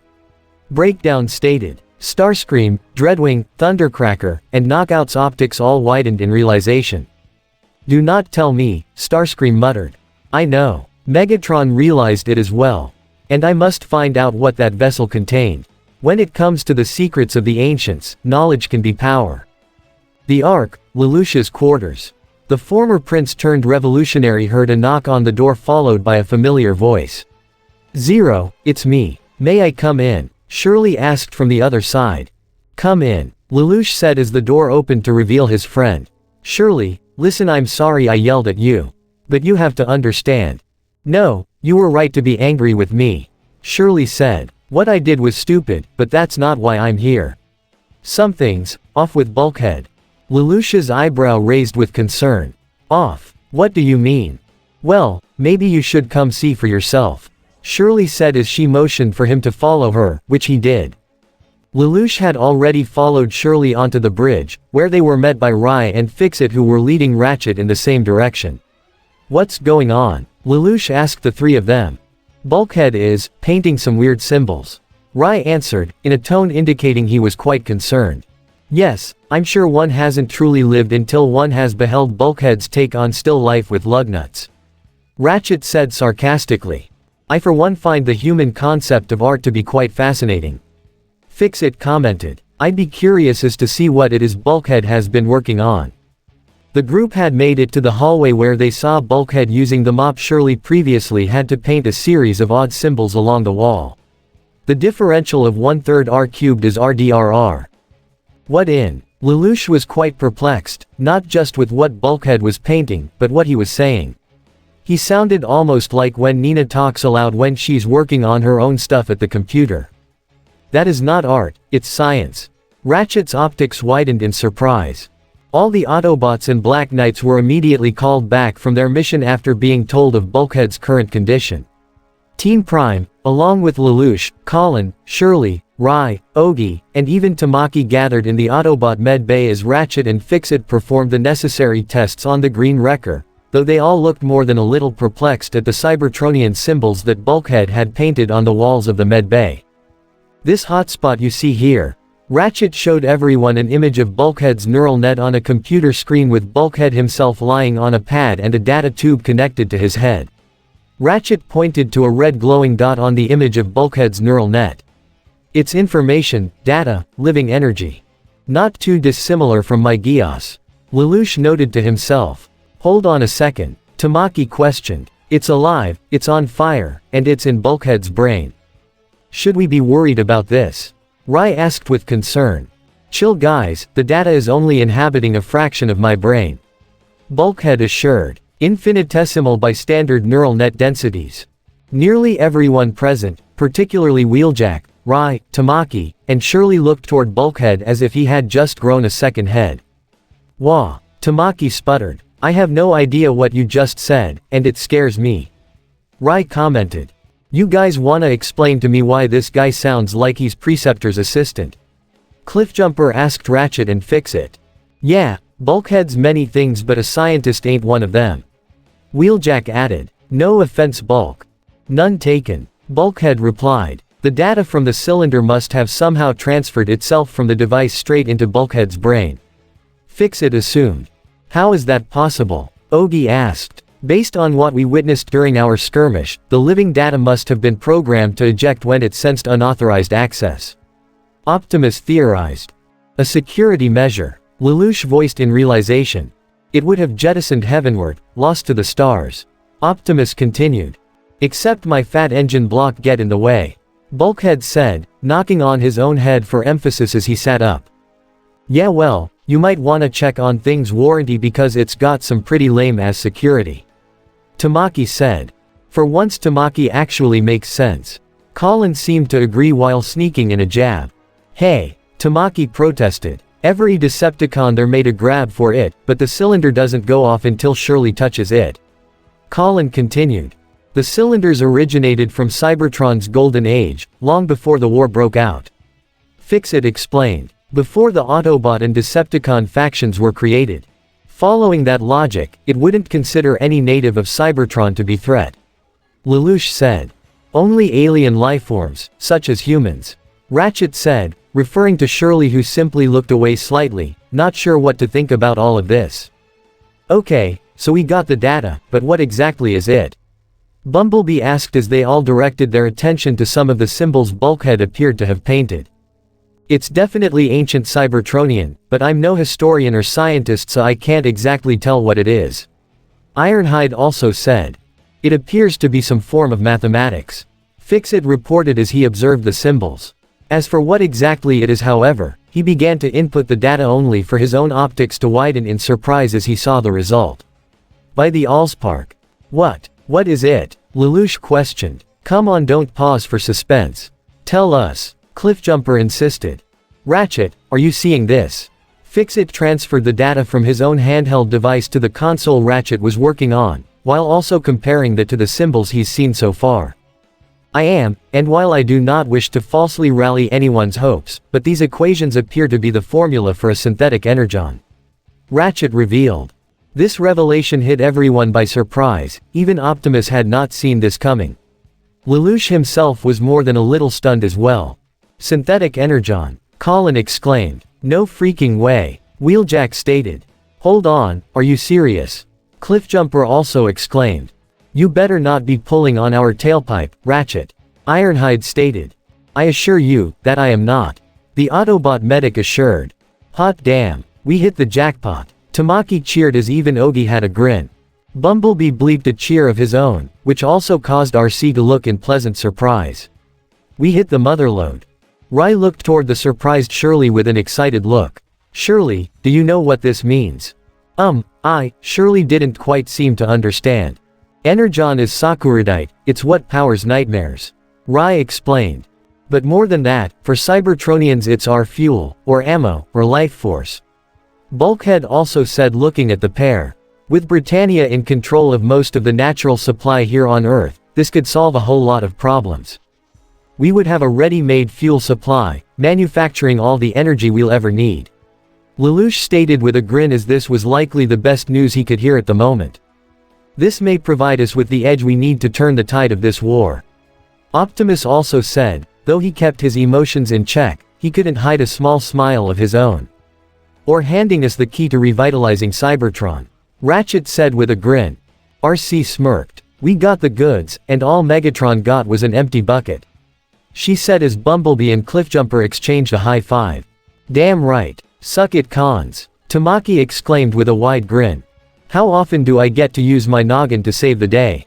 Breakdown stated. Starscream, Dreadwing, Thundercracker, and Knockout's optics all widened in realization. Do not tell me, Starscream muttered. I know. Megatron realized it as well. And I must find out what that vessel contained. When it comes to the secrets of the ancients, knowledge can be power. The Ark, Lelouch's quarters. The former prince-turned-revolutionary heard a knock on the door followed by a familiar voice. Zero, it's me. May I come in? Shirley asked from the other side. Come in, Lelouch said as the door opened to reveal his friend. Shirley, listen, I'm sorry I yelled at you. But you have to understand. No, you were right to be angry with me. Shirley said. What I did was stupid, but that's not why I'm here. Something's off with Bulkhead. Lelouch's eyebrow raised with concern. Off? What do you mean? Well, maybe you should come see for yourself. Shirley said as she motioned for him to follow her, which he did. Lelouch had already followed Shirley onto the bridge, where they were met by Rai and Fixit, who were leading Ratchet in the same direction. What's going on? Lelouch asked the three of them. Bulkhead is painting some weird symbols. Rai answered, in a tone indicating he was quite concerned. Yes, I'm sure one hasn't truly lived until one has beheld Bulkhead's take on still life with lugnuts. Ratchet said sarcastically. I for one find the human concept of art to be quite fascinating. Fixit commented. I'd be curious as to see what it is Bulkhead has been working on. The group had made it to the hallway where they saw Bulkhead using the mop. Shirley previously had to paint a series of odd symbols along the wall. The differential of 1/3 r cubed is RDRR. What in? Lelouch was quite perplexed, not just with what Bulkhead was painting, but what he was saying. He sounded almost like when Nina talks aloud when she's working on her own stuff at the computer. That is not art, it's science. Ratchet's optics widened in surprise. All the Autobots and Black Knights were immediately called back from their mission after being told of Bulkhead's current condition. Team Prime, along with Lelouch, Colin, Shirley, Rai, Ogie, and even Tamaki gathered in the Autobot med bay as Ratchet and Fixit performed the necessary tests on the Green Wrecker, though they all looked more than a little perplexed at the Cybertronian symbols that Bulkhead had painted on the walls of the med bay. This hotspot you see here. Ratchet showed everyone an image of Bulkhead's neural net on a computer screen with Bulkhead himself lying on a pad and a data tube connected to his head. Ratchet pointed to a red glowing dot on the image of Bulkhead's neural net. It's information, data, living energy. Not too dissimilar from my Geass. Lelouch noted to himself. Hold on a second, Tamaki questioned. It's alive, it's on fire, and it's in Bulkhead's brain. Should we be worried about this? Rai asked with concern. Chill guys, the data is only inhabiting a fraction of my brain. Bulkhead assured. Infinitesimal by standard neural net densities. Nearly everyone present, particularly Wheeljack, Rai, Tamaki, and Shirley looked toward Bulkhead as if he had just grown a second head. Wah! Tamaki sputtered. I have no idea what you just said, and it scares me. Rai commented. You guys wanna explain to me why this guy sounds like he's Preceptor's assistant? Cliffjumper asked Ratchet and Fixit. Yeah, Bulkhead's many things but a scientist ain't one of them. Wheeljack added. No offense Bulk. None taken. Bulkhead replied. The data from the cylinder must have somehow transferred itself from the device straight into Bulkhead's brain. Fixit assumed. How is that possible? Ogie asked. Based on what we witnessed during our skirmish, the living data must have been programmed to eject when it sensed unauthorized access. Optimus theorized. A security measure. Lelouch voiced in realization. It would have jettisoned heavenward, lost to the stars. Optimus continued. Except my fat engine block get in the way. Bulkhead said, knocking on his own head for emphasis as he sat up. Yeah well, you might wanna check on things warranty because it's got some pretty lame ass security. Tamaki said. For once Tamaki actually makes sense. Colin seemed to agree while sneaking in a jab. Hey, Tamaki protested. Every Decepticon there made a grab for it, but the cylinder doesn't go off until Shirley touches it. Colin continued. The cylinders originated from Cybertron's golden age, long before the war broke out. Fix-It explained. Before the Autobot and Decepticon factions were created. Following that logic, it wouldn't consider any native of Cybertron to be threat. Lelouch said. Only alien lifeforms, such as humans. Ratchet said, referring to Shirley who simply looked away slightly, not sure what to think about all of this. Okay, so we got the data, but what exactly is it? Bumblebee asked as they all directed their attention to some of the symbols Bulkhead appeared to have painted. It's definitely ancient Cybertronian, but I'm no historian or scientist so I can't exactly tell what it is. Ironhide also said. It appears to be some form of mathematics. Fix-It reported as he observed the symbols. As for what exactly it is however, he began to input the data only for his own optics to widen in surprise as he saw the result. By the Allspark. What is it? Lelouch questioned. Come on, don't pause for suspense. Tell us. Cliffjumper insisted. Ratchet, are you seeing this? Fix-It transferred the data from his own handheld device to the console Ratchet was working on, while also comparing that to the symbols he's seen so far. I am, and while I do not wish to falsely rally anyone's hopes, but these equations appear to be the formula for a synthetic energon. Ratchet revealed. This revelation hit everyone by surprise, even Optimus had not seen this coming. Lelouch himself was more than a little stunned as well. Synthetic energon. Colin exclaimed. No freaking way. Wheeljack stated. Hold on, are you serious? Cliffjumper also exclaimed. You better not be pulling on our tailpipe, Ratchet. Ironhide stated. I assure you, that I am not. The Autobot medic assured. Hot damn, we hit the jackpot. Tamaki cheered as even Ogi had a grin. Bumblebee bleeped a cheer of his own, which also caused RC to look in pleasant surprise. We hit the motherlode. Rai looked toward the surprised Shirley with an excited look. Shirley, do you know what this means? Shirley didn't quite seem to understand. Energon is Sakuradite, it's what powers nightmares. Rai explained. But more than that, for Cybertronians it's our fuel, or ammo, or life force. Bulkhead also said looking at the pair. With Britannia in control of most of the natural supply here on Earth, this could solve a whole lot of problems. We would have a ready-made fuel supply, manufacturing all the energy we'll ever need. Lelouch stated with a grin as this was likely the best news he could hear at the moment. This may provide us with the edge we need to turn the tide of this war. Optimus also said, though he kept his emotions in check, he couldn't hide a small smile of his own. Or handing us the key to revitalizing Cybertron. Ratchet said with a grin. RC smirked. We got the goods, and all Megatron got was an empty bucket. She said as Bumblebee and Cliffjumper exchanged a high five. Damn right. Suck it cons. Tamaki exclaimed with a wide grin. How often do I get to use my noggin to save the day?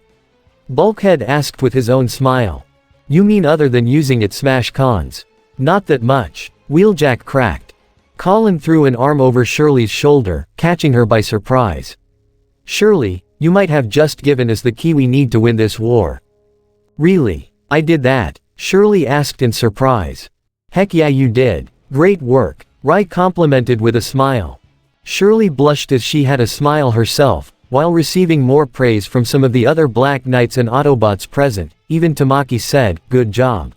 Bulkhead asked with his own smile. You mean other than using it smash cons? Not that much. Wheeljack cracked. Colin threw an arm over Shirley's shoulder, catching her by surprise. Shirley, you might have just given us the key we need to win this war. Really? I did that? Shirley asked in surprise. Heck yeah you did. Great work. Rai complimented with a smile. Shirley blushed as she had a smile herself, while receiving more praise from some of the other Black Knights and Autobots present. Even Tamaki said, good job.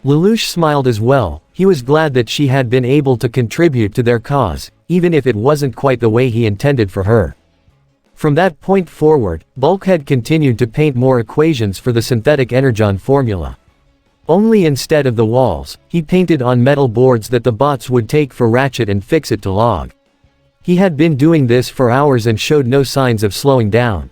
Lelouch smiled as well. He was glad that she had been able to contribute to their cause, even if it wasn't quite the way he intended for her. From that point forward, Bulkhead continued to paint more equations for the synthetic energon formula. Only instead of the walls, he painted on metal boards that the bots would take for Ratchet and Fix-It to log. He had been doing this for hours and showed no signs of slowing down.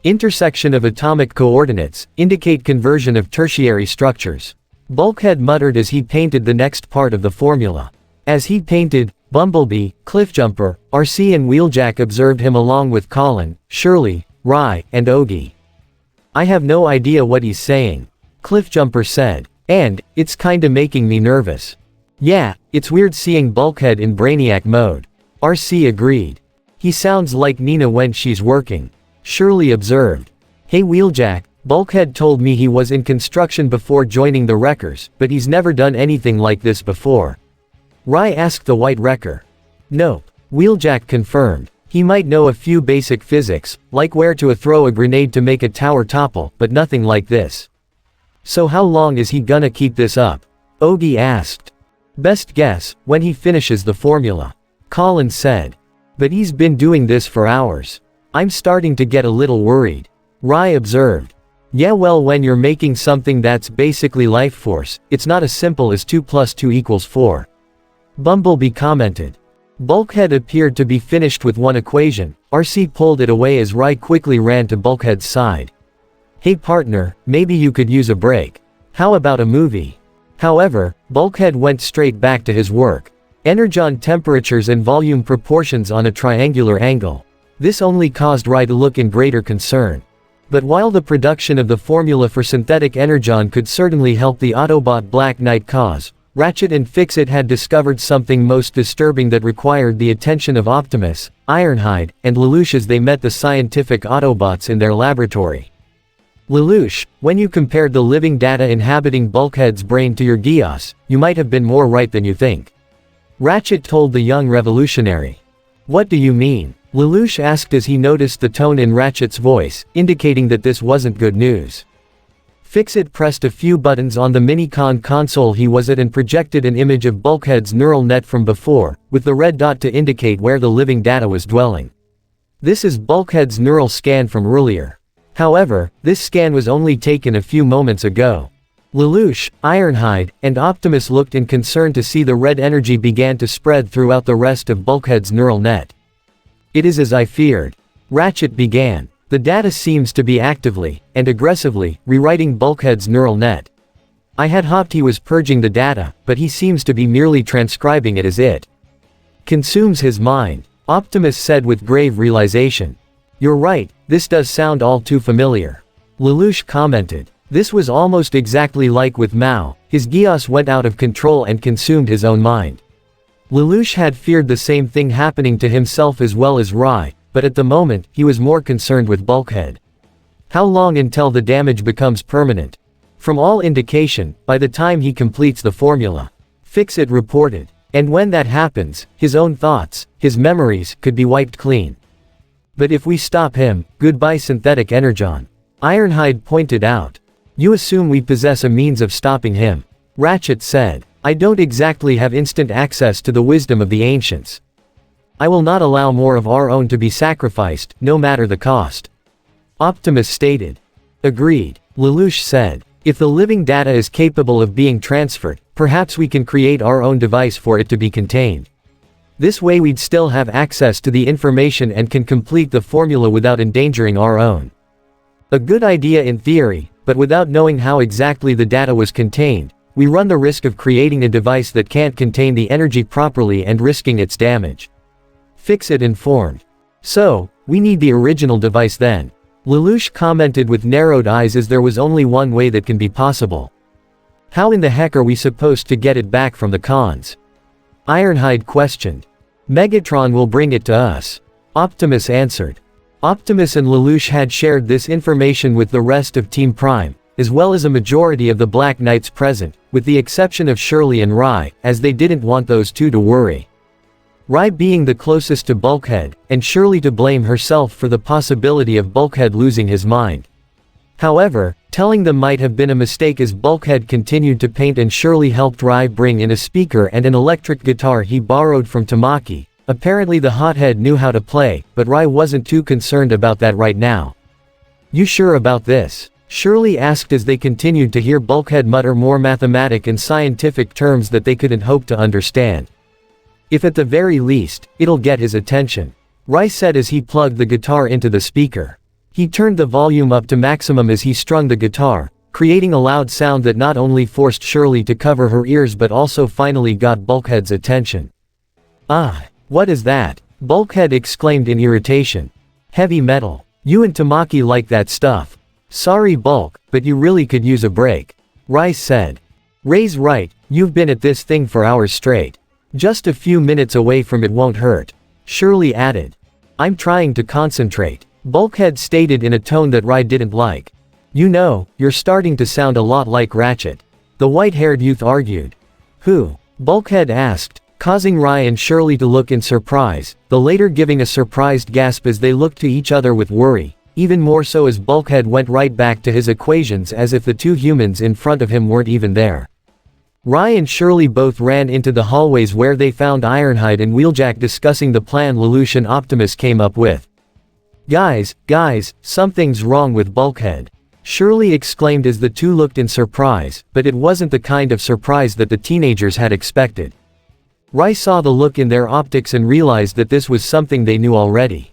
Intersection of atomic coordinates, indicate conversion of tertiary structures. Bulkhead muttered as he painted the next part of the formula. As he painted, Bumblebee, Cliffjumper, RC and Wheeljack observed him along with Colin, Shirley, Rye, and Ogie. I have no idea what he's saying, Cliffjumper said. And, it's kinda making me nervous. Yeah, it's weird seeing Bulkhead in Brainiac mode. RC agreed. He sounds like Nina when she's working, Shirley observed. Hey Wheeljack, Bulkhead told me he was in construction before joining the Wreckers, but he's never done anything like this before. Rye asked the White Wrecker. Nope, Wheeljack confirmed. He might know a few basic physics, like where to throw a grenade to make a tower topple, but nothing like this. So how long is he gonna keep this up? Ogie asked. Best guess, when he finishes the formula, Colin said. But he's been doing this for hours. I'm starting to get a little worried, Rye observed. Yeah, well, when you're making something that's basically life force, it's not as simple as 2 + 2 = 4. Bumblebee commented. Bulkhead appeared to be finished with one equation. RC pulled it away as Rye quickly ran to Bulkhead's side. Hey partner, maybe you could use a break. How about a movie? However, Bulkhead went straight back to his work. Energon temperatures and volume proportions on a triangular angle. This only caused Rye to look in greater concern. But while the production of the formula for synthetic energon could certainly help the Autobot Black Knight cause, Ratchet and Fix-It had discovered something most disturbing that required the attention of Optimus, Ironhide, and Lelouch as they met the scientific Autobots in their laboratory. Lelouch, when you compared the living data inhabiting Bulkhead's brain to your Geass, you might have been more right than you think. Ratchet told the young revolutionary. What do you mean? Lelouch asked as he noticed the tone in Ratchet's voice, indicating that this wasn't good news. Fix-It pressed a few buttons on the Minicon console he was at and projected an image of Bulkhead's neural net from before, with the red dot to indicate where the living data was dwelling. This is Bulkhead's neural scan from earlier. However, this scan was only taken a few moments ago. Lelouch, Ironhide, and Optimus looked in concern to see the red energy began to spread throughout the rest of Bulkhead's neural net. It is as I feared. Ratchet began. The data seems to be actively, and aggressively, rewriting Bulkhead's neural net. I had hoped he was purging the data, but he seems to be merely transcribing it as it consumes his mind, Optimus said with grave realization. You're right, this does sound all too familiar. Lelouch commented. This was almost exactly like with Mao, his Geass went out of control and consumed his own mind. Lelouch had feared the same thing happening to himself as well as Rye, but at the moment, he was more concerned with Bulkhead. How long until the damage becomes permanent? From all indication, by the time he completes the formula. Fix-It reported. And when that happens, his own thoughts, his memories, could be wiped clean. But if we stop him, goodbye synthetic energon. Ironhide pointed out. You assume we possess a means of stopping him. Ratchet said. I don't exactly have instant access to the wisdom of the ancients. I will not allow more of our own to be sacrificed, no matter the cost. Optimus stated. Agreed, Lelouch said. If the living data is capable of being transferred, perhaps we can create our own device for it to be contained. This way we'd still have access to the information and can complete the formula without endangering our own. A good idea in theory, but without knowing how exactly the data was contained, we run the risk of creating a device that can't contain the energy properly and risking its damage. Fix-It informed. So, we need the original device then. Lelouch commented with narrowed eyes as there was only one way that can be possible. How in the heck are we supposed to get it back from the cons? Ironhide questioned. Megatron will bring it to us. Optimus answered. Optimus and Lelouch had shared this information with the rest of Team Prime, as well as a majority of the Black Knights present, with the exception of Shirley and Rye, as they didn't want those two to worry. Rye being the closest to Bulkhead, and Shirley to blame herself for the possibility of Bulkhead losing his mind. However, telling them might have been a mistake as Bulkhead continued to paint and Shirley helped Rye bring in a speaker and an electric guitar he borrowed from Tamaki. Apparently the hothead knew how to play, but Rye wasn't too concerned about that right now. You sure about this? Shirley asked as they continued to hear Bulkhead mutter more mathematic and scientific terms that they couldn't hope to understand. If at the very least, it'll get his attention, Rye said as he plugged the guitar into the speaker. He turned the volume up to maximum as he strung the guitar, creating a loud sound that not only forced Shirley to cover her ears but also finally got Bulkhead's attention. "Ah, what is that?" Bulkhead exclaimed in irritation. "Heavy metal. You and Tamaki like that stuff." "Sorry Bulk, but you really could use a break," Rai said. "Ray's right, you've been at this thing for hours straight. Just a few minutes away from it won't hurt," Shirley added. "I'm trying to concentrate," Bulkhead stated in a tone that Rai didn't like. "You know, you're starting to sound a lot like Ratchet," the white-haired youth argued. "Who?" Bulkhead asked, causing Rai and Shirley to look in surprise, the latter giving a surprised gasp as they looked to each other with worry, even more so as Bulkhead went right back to his equations as if the two humans in front of him weren't even there. Rai and Shirley both ran into the hallways where they found Ironhide and Wheeljack discussing the plan Lelouch and Optimus came up with. Guys, something's wrong with Bulkhead," Shirley exclaimed as the two looked in surprise, but it wasn't the kind of surprise that the teenagers had expected. Rai saw the look in their optics and realized that this was something they knew already.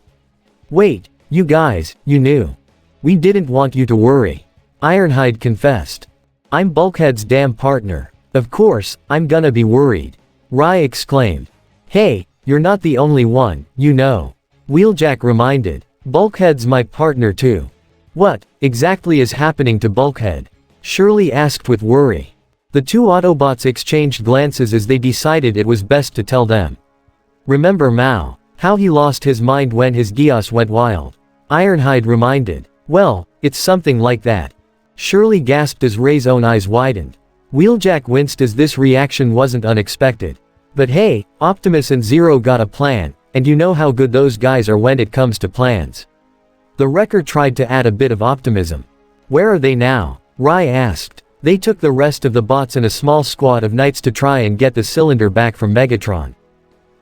"Wait, you guys, you knew. We didn't want you to worry," Ironhide confessed. "I'm Bulkhead's damn partner. Of course, I'm gonna be worried," Rai exclaimed. "Hey, you're not the only one, you know," Wheeljack reminded. "Bulkhead's my partner too." "What exactly is happening to Bulkhead?" Shirley asked with worry. The two Autobots exchanged glances as they decided it was best to tell them. "Remember Mao? How he lost his mind when his Geass went wild?" Ironhide reminded. "Well, it's something like that." Shirley gasped as Ray's own eyes widened. Wheeljack winced as this reaction wasn't unexpected. "But hey, Optimus and Zero got a plan, and you know how good those guys are when it comes to plans." The Wrecker tried to add a bit of optimism. "Where are they now?" Rai asked. "They took the rest of the bots and a small squad of knights to try and get the cylinder back from Megatron."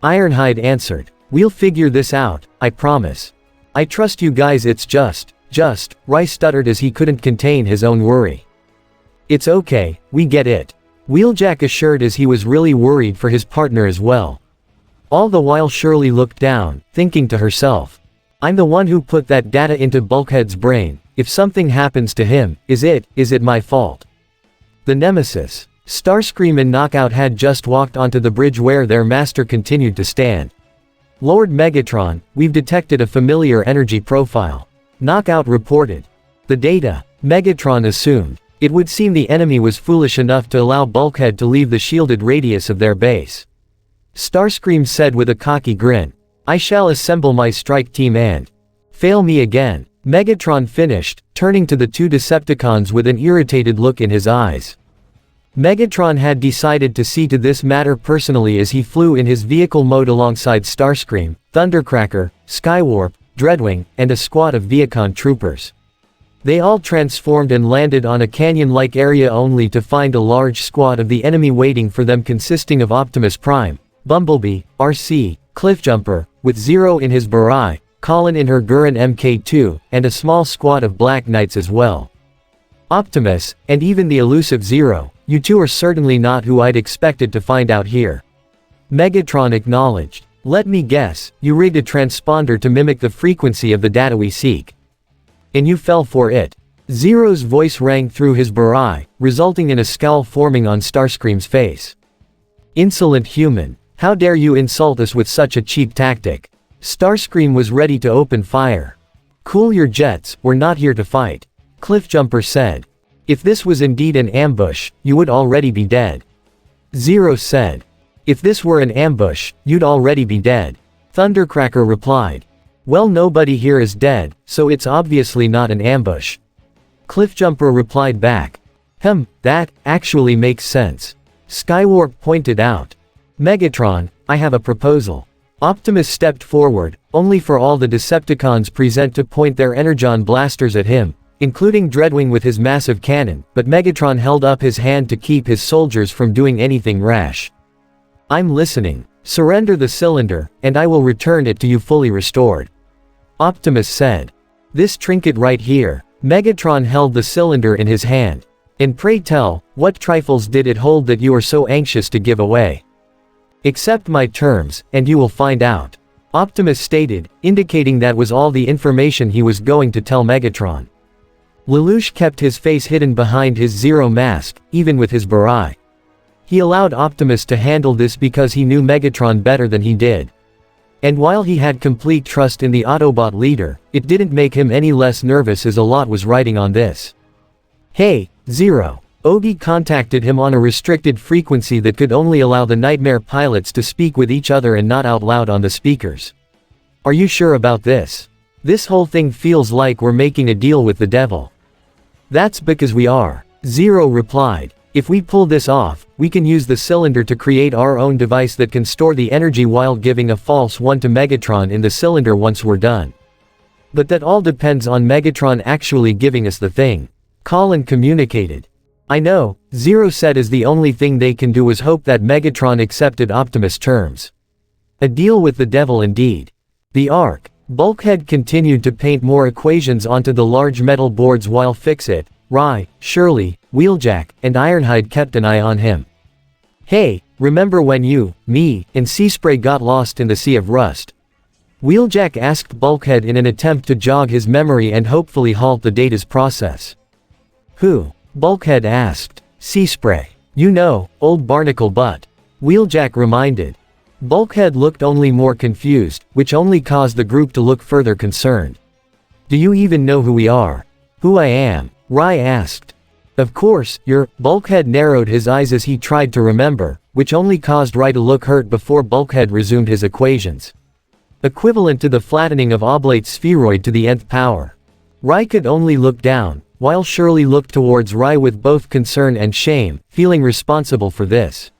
Ironhide answered. "We'll figure this out, I promise. I trust you guys. It's just, Rai stuttered as he couldn't contain his own worry. "It's okay, we get it," Wheeljack assured as he was really worried for his partner as well. All the while Shirley looked down, thinking to herself. "I'm the one who put that data into Bulkhead's brain. If something happens to him, is it my fault?" The Nemesis, Starscream and Knockout had just walked onto the bridge where their master continued to stand. "Lord Megatron, we've detected a familiar energy profile," Knockout reported. "The data," Megatron assumed. It would seem the enemy was foolish enough to allow Bulkhead to leave the shielded radius of their base. Starscream said with a cocky grin. "I shall assemble my strike team and fail me again," Megatron finished, turning to the two Decepticons with an irritated look in his eyes. Megatron had decided to see to this matter personally as he flew in his vehicle mode alongside Starscream, Thundercracker, Skywarp, Dreadwing, and a squad of Viacon troopers. They all transformed and landed on a canyon-like area only to find a large squad of the enemy waiting for them consisting of Optimus Prime, Bumblebee, RC, Cliffjumper, with Zero in his Barai, Colin in her Gurren Mk2, and a small squad of Black Knights as well. "Optimus, and even the elusive Zero, you two are certainly not who I'd expected to find out here," Megatron acknowledged. "Let me guess, you rigged a transponder to mimic the frequency of the data we seek. And you fell for it." Zero's voice rang through his Barai, resulting in a scowl forming on Starscream's face. "Insolent human. How dare you insult us with such a cheap tactic?" Starscream was ready to open fire. "Cool your jets, we're not here to fight," Cliffjumper said. "If this was indeed an ambush, you would already be dead," Zero said. "If this were an ambush, you'd already be dead," Thundercracker replied. "Well, nobody here is dead, so it's obviously not an ambush," Cliffjumper replied back. That actually makes sense," Skywarp pointed out. "Megatron, I have a proposal." Optimus stepped forward, only for all the Decepticons present to point their Energon blasters at him, including Dreadwing with his massive cannon, but Megatron held up his hand to keep his soldiers from doing anything rash. "I'm listening. Surrender the cylinder, and I will return it to you fully restored," Optimus said. "This trinket right here," Megatron held the cylinder in his hand. "And pray tell, what trifles did it hold that you are so anxious to give away?" "Accept my terms, and you will find out," Optimus stated, indicating that was all the information he was going to tell Megatron. Lelouch kept his face hidden behind his Zero mask, even with his beret. He allowed Optimus to handle this because he knew Megatron better than he did. And while he had complete trust in the Autobot leader, it didn't make him any less nervous as a lot was riding on this. "Hey, Zero." Ogi contacted him on a restricted frequency that could only allow the Nightmare pilots to speak with each other and not out loud on the speakers. "Are you sure about this? This whole thing feels like we're making a deal with the devil." "That's because we are," Zero replied. "If we pull this off, we can use the cylinder to create our own device that can store the energy while giving a false one to Megatron in the cylinder once we're done. But that all depends on Megatron actually giving us the thing," Colin communicated. "I know," Zero said, as the only thing they can do is hope that Megatron accepted Optimus' terms. A deal with the devil indeed. The Ark. Bulkhead continued to paint more equations onto the large metal boards while Fix-It, Rye, Shirley, Wheeljack, and Ironhide kept an eye on him. "Hey, remember when you, me, and Seaspray got lost in the Sea of Rust?" Wheeljack asked Bulkhead in an attempt to jog his memory and hopefully halt the data's process. "Who?" Bulkhead asked. "Seaspray. You know, old barnacle butt," Wheeljack reminded. Bulkhead looked only more confused, which only caused the group to look further concerned. "Do you even know who we are?" "Who I am?" Rye asked. "Of course, you're—" Bulkhead narrowed his eyes as he tried to remember, which only caused Rye to look hurt before Bulkhead resumed his equations. Equivalent to the flattening of oblate spheroid to the nth power. Rye could only look down, while Shirley looked towards Rye with both concern and shame, feeling responsible for this.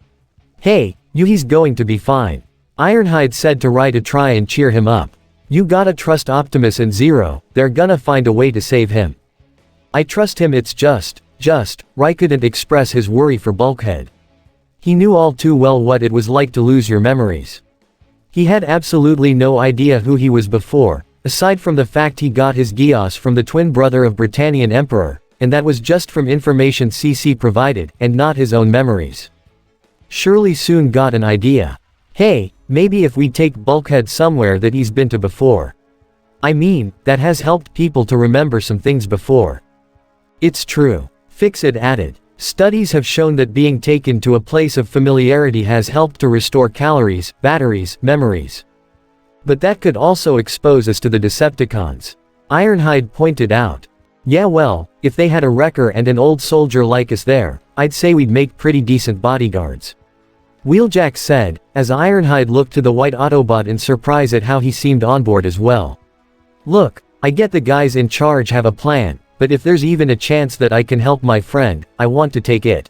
"Hey, he's going to be fine," Ironhide said to Rye to try and cheer him up. "You gotta trust Optimus and Zero, they're gonna find a way to save him." "I trust him, it's just, Rye couldn't express his worry for Bulkhead. He knew all too well what it was like to lose your memories. He had absolutely no idea who he was before, aside from the fact he got his Geass from the twin brother of Britannian Emperor, and that was just from information CC provided, and not his own memories. Shirley soon got an idea. "Hey, maybe if we take Bulkhead somewhere that he's been to before. I mean, that has helped people to remember some things before." "It's true," Fix-It added. "Studies have shown that being taken to a place of familiarity has helped to restore calories, batteries, memories. But that could also expose us to the Decepticons," Ironhide pointed out. "Yeah, well, if they had a wrecker and an old soldier like us there, I'd say we'd make pretty decent bodyguards," Wheeljack said, as Ironhide looked to the white Autobot in surprise at how he seemed on board as well. "Look, I get the guys in charge have a plan, but if there's even a chance that I can help my friend, I want to take it.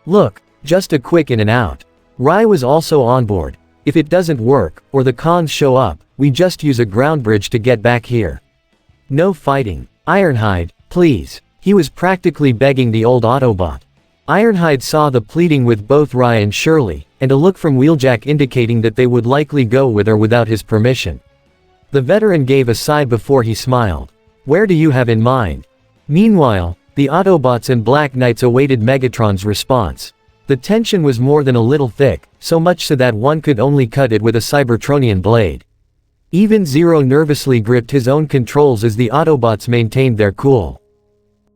Look, just a quick in and out." Rye was also on board. "If it doesn't work, or the cons show up, we just use a ground bridge to get back here. No fighting. Ironhide, please." He was practically begging the old Autobot. Ironhide saw the pleading with both Rye and Shirley, and a look from Wheeljack indicating that they would likely go with or without his permission. The veteran gave a sigh before he smiled. "Where do you have in mind?" Meanwhile, the Autobots and Black Knights awaited Megatron's response. The tension was more than a little thick, so much so that one could only cut it with a Cybertronian blade. Even Zero nervously gripped his own controls as the Autobots maintained their cool.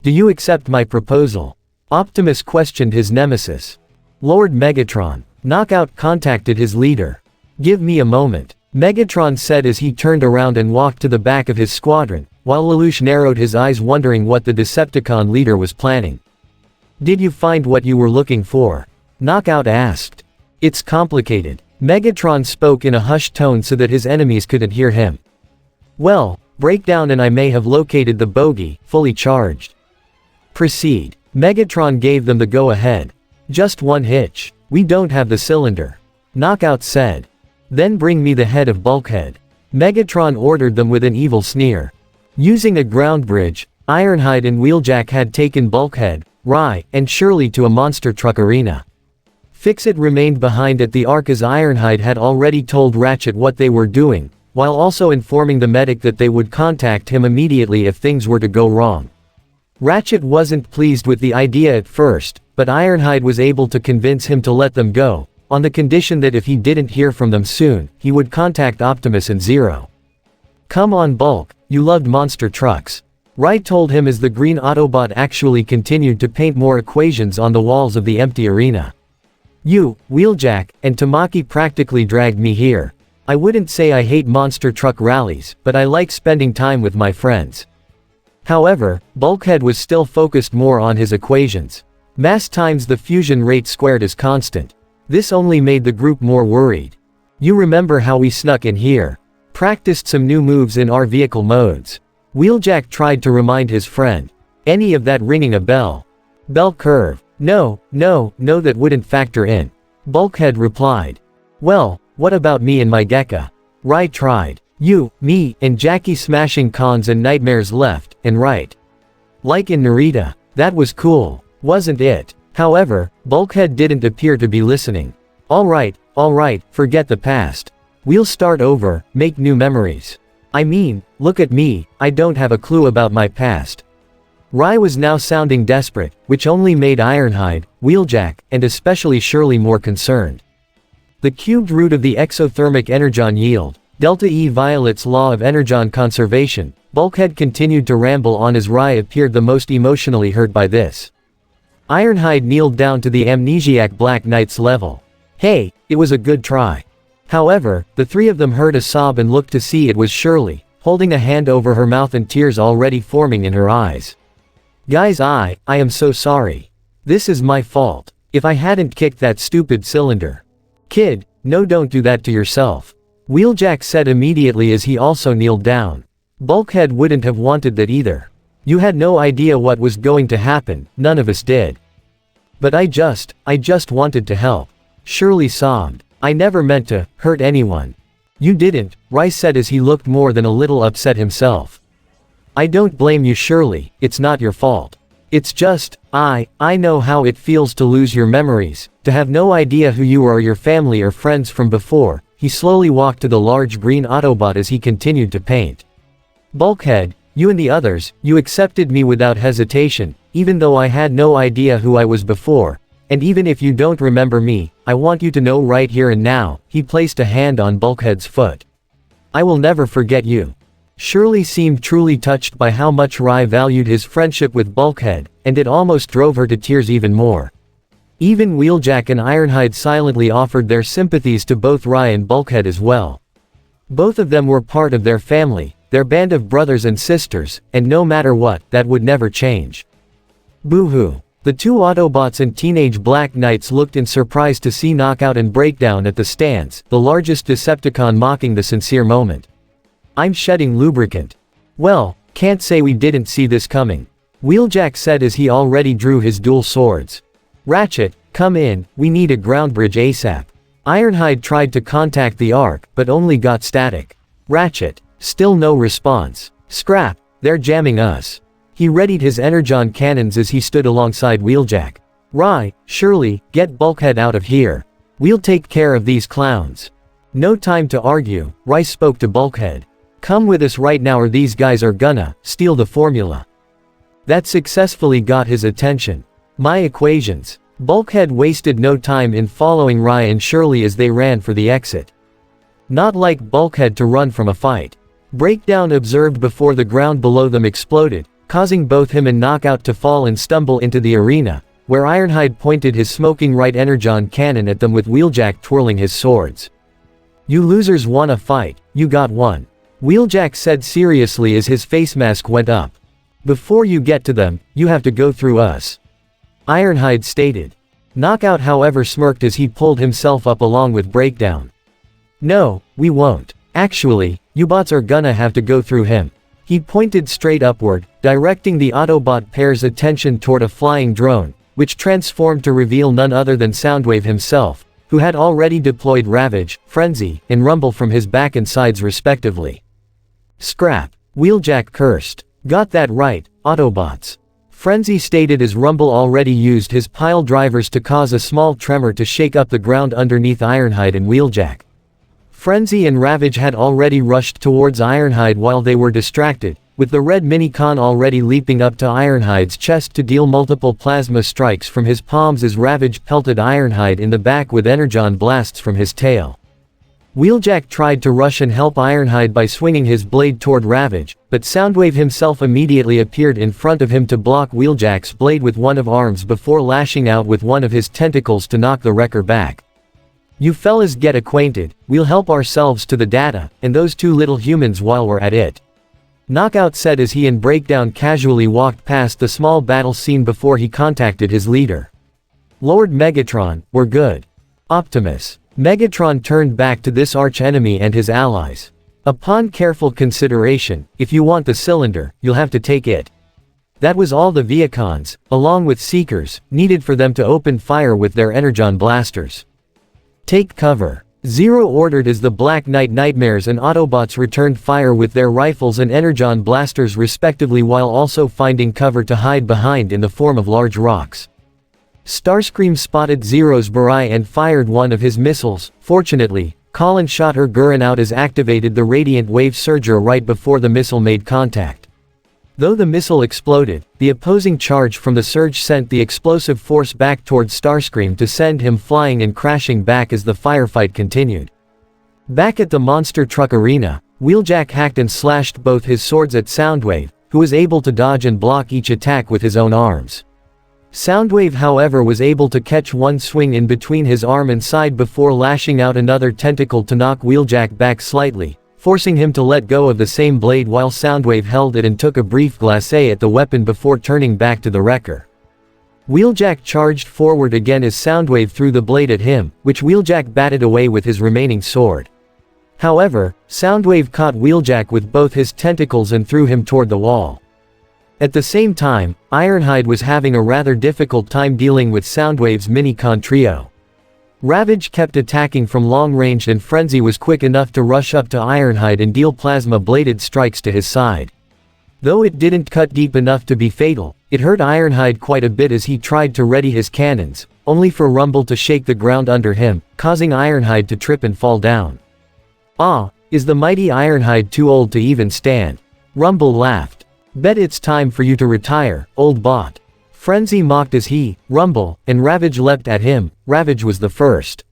"Do you accept my proposal?" Optimus questioned his nemesis. Lord Megatron. Knockout contacted his leader. "Give me a moment," Megatron said as he turned around and walked to the back of his squadron, while Lelouch narrowed his eyes wondering what the Decepticon leader was planning. "Did you find what you were looking for?" Knockout asked. "It's complicated." Megatron spoke in a hushed tone so that his enemies couldn't hear him. "Well, break down and I may have located the bogey, fully charged." "Proceed." Megatron gave them the go-ahead. "Just one hitch. We don't have the cylinder," Knockout said. "Then bring me the head of Bulkhead." Megatron ordered them with an evil sneer. Using a ground bridge, Ironhide and Wheeljack had taken Bulkhead, Rye, and Shirley to a monster truck arena. Fix-It remained behind at the Ark as Ironhide had already told Ratchet what they were doing, while also informing the medic that they would contact him immediately if things were to go wrong. Ratchet wasn't pleased with the idea at first, but Ironhide was able to convince him to let them go, on the condition that if he didn't hear from them soon, he would contact Optimus and Zero. Come on Bulk, you loved monster trucks. Rai told him as the green Autobot actually continued to paint more equations on the walls of the empty arena. You, Wheeljack, and Tamaki practically dragged me here. I wouldn't say I hate monster truck rallies, but I like spending time with my friends. However, Bulkhead was still focused more on his equations. Mass times the fusion rate squared is constant. This only made the group more worried. You remember how we snuck in here? Practiced some new moves in our vehicle modes. Wheeljack tried to remind his friend. Any of that ringing a bell? Bell curve. No, that wouldn't factor in. Bulkhead replied. Well, what about me and my Gekka? Rai tried. You, me, and Jackie smashing cons and nightmares left and right. Like in Narita. That was cool, wasn't it? However, Bulkhead didn't appear to be listening. Alright, forget the past. We'll start over, make new memories. I mean, look at me, I don't have a clue about my past. Rai was now sounding desperate, which only made Ironhide, Wheeljack, and especially Shirley more concerned. The cubed root of the exothermic energon yield, Delta E Violet's law of energon conservation. Bulkhead continued to ramble on as Rai appeared the most emotionally hurt by this. Ironhide kneeled down to the amnesiac Black Knight's level. Hey, it was a good try. However, the three of them heard a sob and looked to see it was Shirley, holding a hand over her mouth and tears already forming in her eyes. Guys, I am so sorry. This is my fault. If I hadn't kicked that stupid cylinder. Kid, no, don't do that to yourself. Wheeljack said immediately as he also kneeled down. Bulkhead wouldn't have wanted that either. You had no idea what was going to happen, none of us did. But I just wanted to help. Shirley sobbed. I never meant to hurt anyone. You didn't, Rai said as he looked more than a little upset himself. I don't blame you, Shirley, it's not your fault. It's just, I know how it feels to lose your memories, to have no idea who you or your family or friends from before. He slowly walked to the large green Autobot as he continued to paint. Bulkhead, you and the others, you accepted me without hesitation, even though I had no idea who I was before. And even if you don't remember me, I want you to know right here and now. He placed a hand on Bulkhead's foot. I will never forget you. Shirley seemed truly touched by how much Rai valued his friendship with Bulkhead, and it almost drove her to tears even more. Even Wheeljack and Ironhide silently offered their sympathies to both Rai and Bulkhead as well. Both of them were part of their family, their band of brothers and sisters, and no matter what, that would never change. Boo-hoo. The two Autobots and teenage Black Knights looked in surprise to see Knockout and Breakdown at the stands, the largest Decepticon mocking the sincere moment. I'm shedding lubricant. Well, can't say we didn't see this coming. Wheeljack said as he already drew his dual swords. Ratchet, come in, we need a ground bridge ASAP. Ironhide tried to contact the Ark, but only got static. Ratchet, still no response. Scrap, they're jamming us. He readied his energon cannons as he stood alongside Wheeljack. Rai, Shirley, get Bulkhead out of here. We'll take care of these clowns. No time to argue, Rai spoke to Bulkhead. Come with us right now or these guys are gonna steal the formula. That successfully got his attention. My equations. Bulkhead wasted no time in following Rai and Shirley as they ran for the exit. Not like Bulkhead to run from a fight. Breakdown observed before the ground below them exploded, causing both him and Knockout to fall and stumble into the arena, where Ironhide pointed his smoking right energon cannon at them with Wheeljack twirling his swords. You losers wanna fight, you got one. Wheeljack said seriously as his face mask went up. Before you get to them, you have to go through us. Ironhide stated. Knockout however smirked as he pulled himself up along with Breakdown. No, we won't. Actually, you bots are gonna have to go through him. He pointed straight upward, directing the Autobot pair's attention toward a flying drone, which transformed to reveal none other than Soundwave himself, who had already deployed Ravage, Frenzy, and Rumble from his back and sides respectively. Scrap. Wheeljack cursed. Got that right, Autobots. Frenzy stated as Rumble already used his pile drivers to cause a small tremor to shake up the ground underneath Ironhide and Wheeljack. Frenzy and Ravage had already rushed towards Ironhide while they were distracted, with the red Minicon already leaping up to Ironhide's chest to deal multiple plasma strikes from his palms as Ravage pelted Ironhide in the back with energon blasts from his tail. Wheeljack tried to rush and help Ironhide by swinging his blade toward Ravage, but Soundwave himself immediately appeared in front of him to block Wheeljack's blade with one of arms before lashing out with one of his tentacles to knock the wrecker back. "You fellas get acquainted, we'll help ourselves to the data, and those two little humans while we're at it," Knockout said as he and Breakdown casually walked past the small battle scene before he contacted his leader. "Lord Megatron, we're good. Optimus." Megatron turned back to this arch-enemy and his allies. "Upon careful consideration, if you want the cylinder, you'll have to take it." That was all the Viacons, along with Seekers, needed for them to open fire with their energon blasters. "Take cover," Zero ordered as the Black Knight Nightmares and Autobots returned fire with their rifles and energon blasters respectively while also finding cover to hide behind in the form of large rocks. Starscream spotted Zero's Barai and fired one of his missiles. Fortunately, Colin shot her Gurren out as activated the Radiant Wave Surger right before the missile made contact. Though the missile exploded, the opposing charge from the surge sent the explosive force back towards Starscream to send him flying and crashing back as the firefight continued. Back at the monster truck arena, Wheeljack hacked and slashed both his swords at Soundwave, who was able to dodge and block each attack with his own arms. Soundwave however was able to catch one swing in between his arm and side before lashing out another tentacle to knock Wheeljack back slightly, forcing him to let go of the same blade while Soundwave held it and took a brief glacé at the weapon before turning back to the wrecker. Wheeljack charged forward again as Soundwave threw the blade at him, which Wheeljack batted away with his remaining sword. However, Soundwave caught Wheeljack with both his tentacles and threw him toward the wall. At the same time, Ironhide was having a rather difficult time dealing with Soundwave's Minicon trio. Ravage kept attacking from long range and Frenzy was quick enough to rush up to Ironhide and deal plasma-bladed strikes to his side. Though it didn't cut deep enough to be fatal, it hurt Ironhide quite a bit as he tried to ready his cannons, only for Rumble to shake the ground under him, causing Ironhide to trip and fall down. "Ah, is the mighty Ironhide too old to even stand?" Rumble laughed. "Bet it's time for you to retire, old bot." Frenzy mocked as he, Rumble, and Ravage leapt at him. Ravage was the first.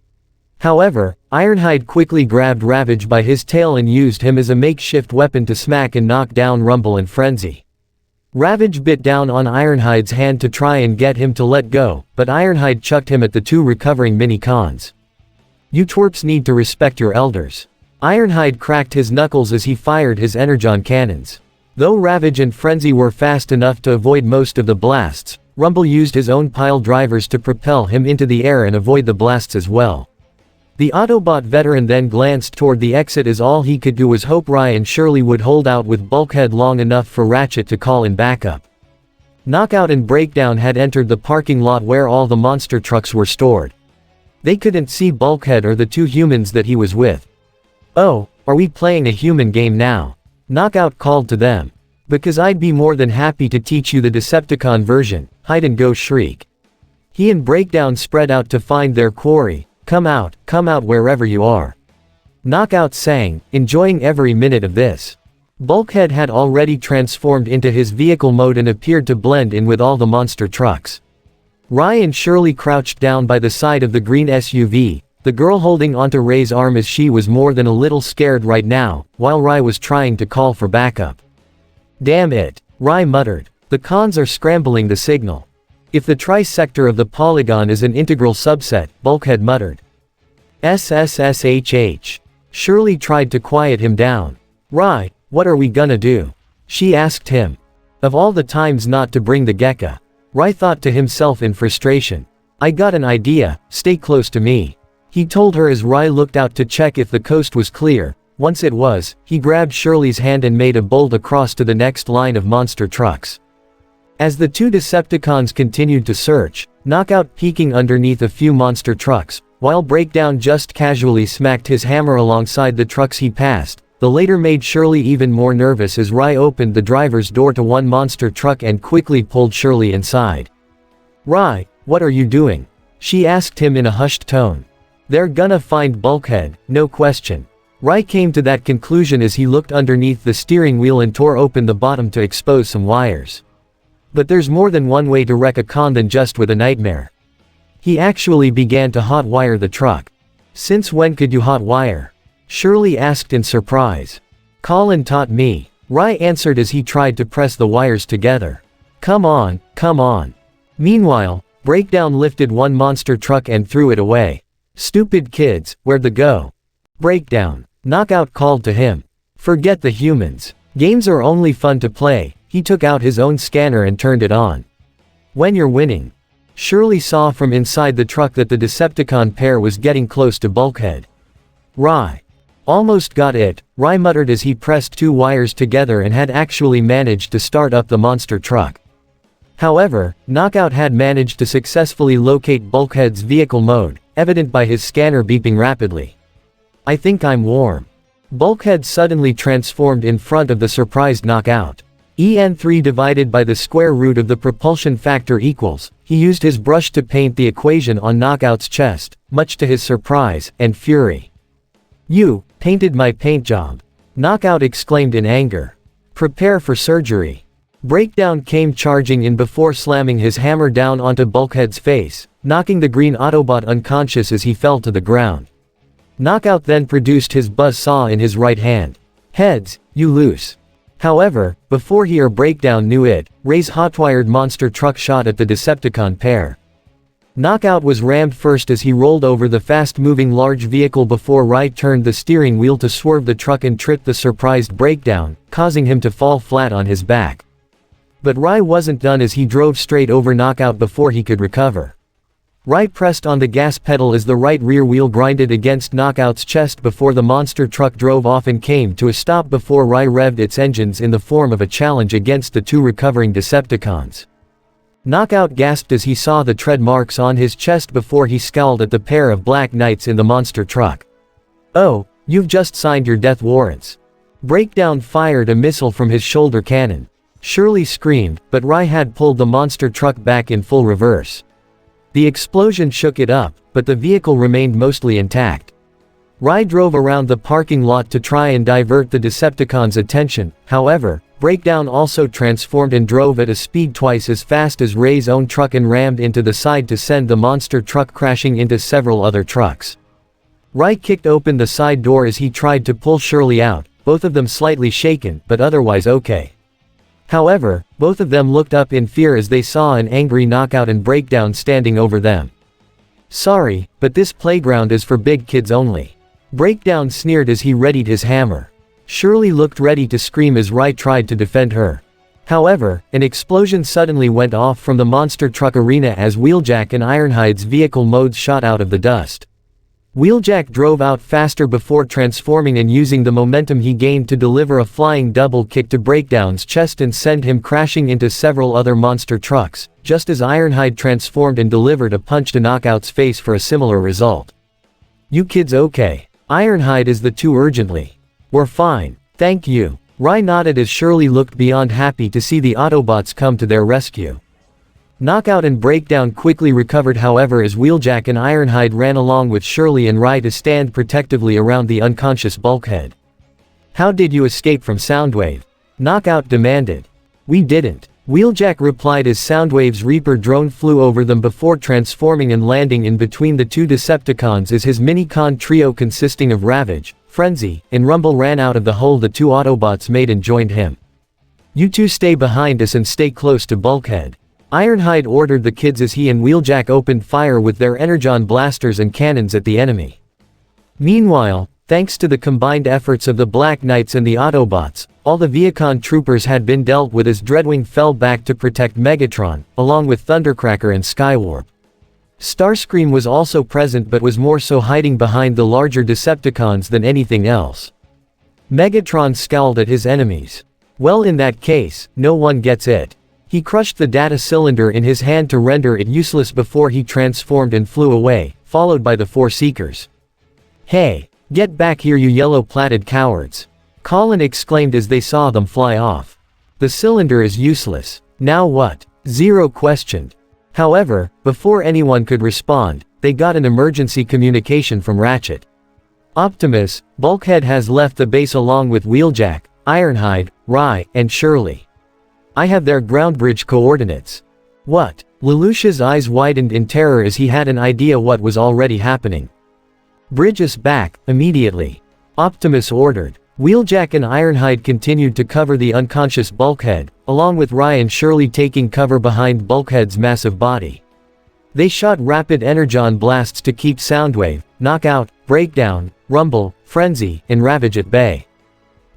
However, Ironhide quickly grabbed Ravage by his tail and used him as a makeshift weapon to smack and knock down Rumble and Frenzy. Ravage bit down on Ironhide's hand to try and get him to let go, but Ironhide chucked him at the two recovering Minicons. "You twerps need to respect your elders." Ironhide cracked his knuckles as he fired his energon cannons. Though Ravage and Frenzy were fast enough to avoid most of the blasts, Rumble used his own pile drivers to propel him into the air and avoid the blasts as well. The Autobot veteran then glanced toward the exit as all he could do was hope Rye and Shirley would hold out with Bulkhead long enough for Ratchet to call in backup. Knockout and Breakdown had entered the parking lot where all the monster trucks were stored. They couldn't see Bulkhead or the two humans that he was with. "Oh, are we playing a human game now?" Knockout called to them. "Because I'd be more than happy to teach you the Decepticon version, hide and go shriek." He and Breakdown spread out to find their quarry. Come out wherever you are." Knockout sang, enjoying every minute of this. Bulkhead had already transformed into his vehicle mode and appeared to blend in with all the monster trucks. Rye and Shirley crouched down by the side of the green SUV, the girl holding onto Ray's arm as she was more than a little scared right now, while Rye was trying to call for backup. "Damn it," Rye muttered. "The cons are scrambling the signal." "If the tri-sector of the polygon is an integral subset," Bulkhead muttered. "SSSHH." Shirley tried to quiet him down. "Rye, what are we gonna do?" she asked him. Of all the times not to bring the Gekka. Rye thought to himself in frustration. "I got an idea, stay close to me," he told her as Rye looked out to check if the coast was clear. Once it was, he grabbed Shirley's hand and made a bolt across to the next line of monster trucks. As the two Decepticons continued to search, Knockout peeking underneath a few monster trucks, while Breakdown just casually smacked his hammer alongside the trucks he passed, the later made Shirley even more nervous as Rye opened the driver's door to one monster truck and quickly pulled Shirley inside. "Rye, what are you doing?" she asked him in a hushed tone. "They're gonna find Bulkhead, no question." Rai came to that conclusion as he looked underneath the steering wheel and tore open the bottom to expose some wires. But there's more than one way to wreck a con than just with a nightmare. He actually began to hot wire the truck. Since when could you hot wire? Shirley asked in surprise. Colin taught me, Rai answered as he tried to press the wires together. Come on, come on. Meanwhile, Breakdown lifted one monster truck and threw it away. Stupid kids, where'd they go? Breakdown. Knockout called to him. Forget the humans. Games are only fun to play. He took out his own scanner and turned it on. When you're winning. Shirley saw from inside the truck that the Decepticon pair was getting close to Bulkhead. Rai. Almost got it, Rai muttered as he pressed two wires together and had actually managed to start up the monster truck. However, Knockout had managed to successfully locate Bulkhead's vehicle mode, evident by his scanner beeping rapidly. I think I'm warm. Bulkhead suddenly transformed in front of the surprised Knockout. En3 divided by the square root of the propulsion factor equals. He used his brush to paint the equation on Knockout's chest, much to his surprise and fury. You painted my paint job. Knockout exclaimed in anger. Prepare for surgery. Breakdown came charging in before slamming his hammer down onto Bulkhead's face, knocking the green Autobot unconscious as he fell to the ground. Knockout then produced his buzz saw in his right hand. Heads, you loose. However, before he or Breakdown knew it, Ray's hotwired monster truck shot at the Decepticon pair. Knockout was rammed first as he rolled over the fast-moving large vehicle before Rai turned the steering wheel to swerve the truck and tripped the surprised Breakdown, causing him to fall flat on his back. But Rai wasn't done as he drove straight over Knockout before he could recover. Rai pressed on the gas pedal as the right rear wheel grinded against Knockout's chest before the monster truck drove off and came to a stop before Rai revved its engines in the form of a challenge against the two recovering Decepticons. Knockout gasped as he saw the tread marks on his chest before he scowled at the pair of Black Knights in the monster truck. Oh, you've just signed your death warrants. Breakdown fired a missile from his shoulder cannon. Shirley screamed, but Rai had pulled the monster truck back in full reverse. The explosion shook it up, but the vehicle remained mostly intact. Rai drove around the parking lot to try and divert the Decepticons' attention. However, Breakdown also transformed and drove at a speed twice as fast as Ray's own truck and rammed into the side to send the monster truck crashing into several other trucks. Rai kicked open the side door as he tried to pull Shirley out, both of them slightly shaken, but otherwise okay. However, both of them looked up in fear as they saw an angry Knockout and Breakdown standing over them. Sorry, but this playground is for big kids only. Breakdown sneered as he readied his hammer. Shirley looked ready to scream as Rai tried to defend her. However, an explosion suddenly went off from the monster truck arena as Wheeljack and Ironhide's vehicle modes shot out of the dust. Wheeljack drove out faster before transforming and using the momentum he gained to deliver a flying double kick to Breakdown's chest and send him crashing into several other monster trucks, just as Ironhide transformed and delivered a punch to Knockout's face for a similar result. You kids okay? Ironhide is the two urgently. We're fine, thank you. Rai nodded as Shirley looked beyond happy to see the Autobots come to their rescue. Knockout and Breakdown quickly recovered however as Wheeljack and Ironhide ran along with Shirley and Rai to stand protectively around the unconscious Bulkhead. How did you escape from Soundwave? Knockout demanded. We didn't. Wheeljack replied as Soundwave's Reaper drone flew over them before transforming and landing in between the two Decepticons as his mini-con trio consisting of Ravage, Frenzy, and Rumble ran out of the hole the two Autobots made and joined him. You two stay behind us and stay close to Bulkhead. Ironhide ordered the kids as he and Wheeljack opened fire with their Energon blasters and cannons at the enemy. Meanwhile, thanks to the combined efforts of the Black Knights and the Autobots, all the Viacon troopers had been dealt with as Dreadwing fell back to protect Megatron, along with Thundercracker and Skywarp. Starscream was also present but was more so hiding behind the larger Decepticons than anything else. Megatron scowled at his enemies. Well, in that case, no one gets it. He crushed the data cylinder in his hand to render it useless before he transformed and flew away, followed by the four Seekers. Hey, get back here you yellow-plated cowards! Colin exclaimed as they saw them fly off. The cylinder is useless. Now what? Zero questioned. However, before anyone could respond, they got an emergency communication from Ratchet. Optimus, Bulkhead has left the base along with Wheeljack, Ironhide, Rye, and Shirley. I have their ground bridge coordinates. What? Lelouch's eyes widened in terror as he had an idea what was already happening. Bridge us back, immediately. Optimus ordered. Wheeljack and Ironhide continued to cover the unconscious Bulkhead, along with Rye and Shirley taking cover behind Bulkhead's massive body. They shot rapid energon blasts to keep Soundwave, Knockout, Breakdown, Rumble, Frenzy, and Ravage at bay.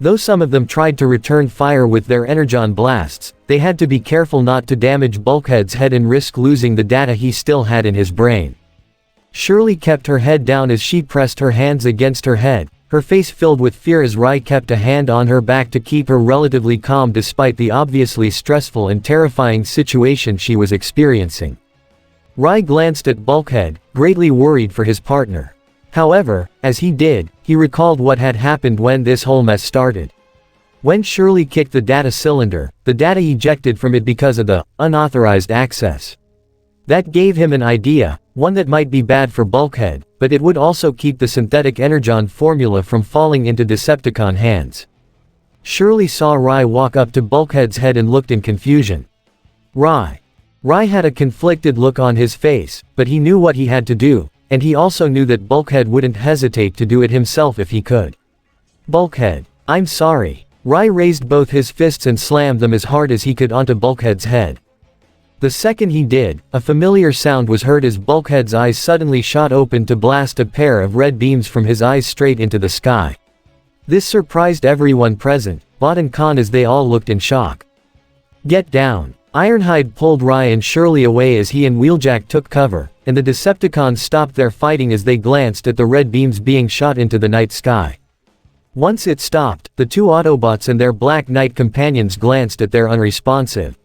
Though some of them tried to return fire with their energon blasts, they had to be careful not to damage Bulkhead's head and risk losing the data he still had in his brain. Shirley kept her head down as she pressed her hands against her head, her face filled with fear as Rye kept a hand on her back to keep her relatively calm despite the obviously stressful and terrifying situation she was experiencing. Rye glanced at Bulkhead, greatly worried for his partner. However, as he did, he recalled what had happened when this whole mess started. When Shirley kicked the data cylinder, the data ejected from it because of the unauthorized access. That gave him an idea, one that might be bad for Bulkhead, but it would also keep the synthetic energon formula from falling into Decepticon hands. Shirley saw Rye walk up to Bulkhead's head and looked in confusion. Rye had a conflicted look on his face, but he knew what he had to do, and he also knew that Bulkhead wouldn't hesitate to do it himself if he could. Bulkhead, I'm sorry. Rye raised both his fists and slammed them as hard as he could onto Bulkhead's head. The second he did, a familiar sound was heard as Bulkhead's eyes suddenly shot open to blast a pair of red beams from his eyes straight into the sky. This surprised everyone present, Bot and Khan, as they all looked in shock. Get down. Ironhide pulled Rye and Shirley away as he and Wheeljack took cover, and the Decepticons stopped their fighting as they glanced at the red beams being shot into the night sky. Once it stopped, the two Autobots and their Black Knight companions glanced at their unresponsive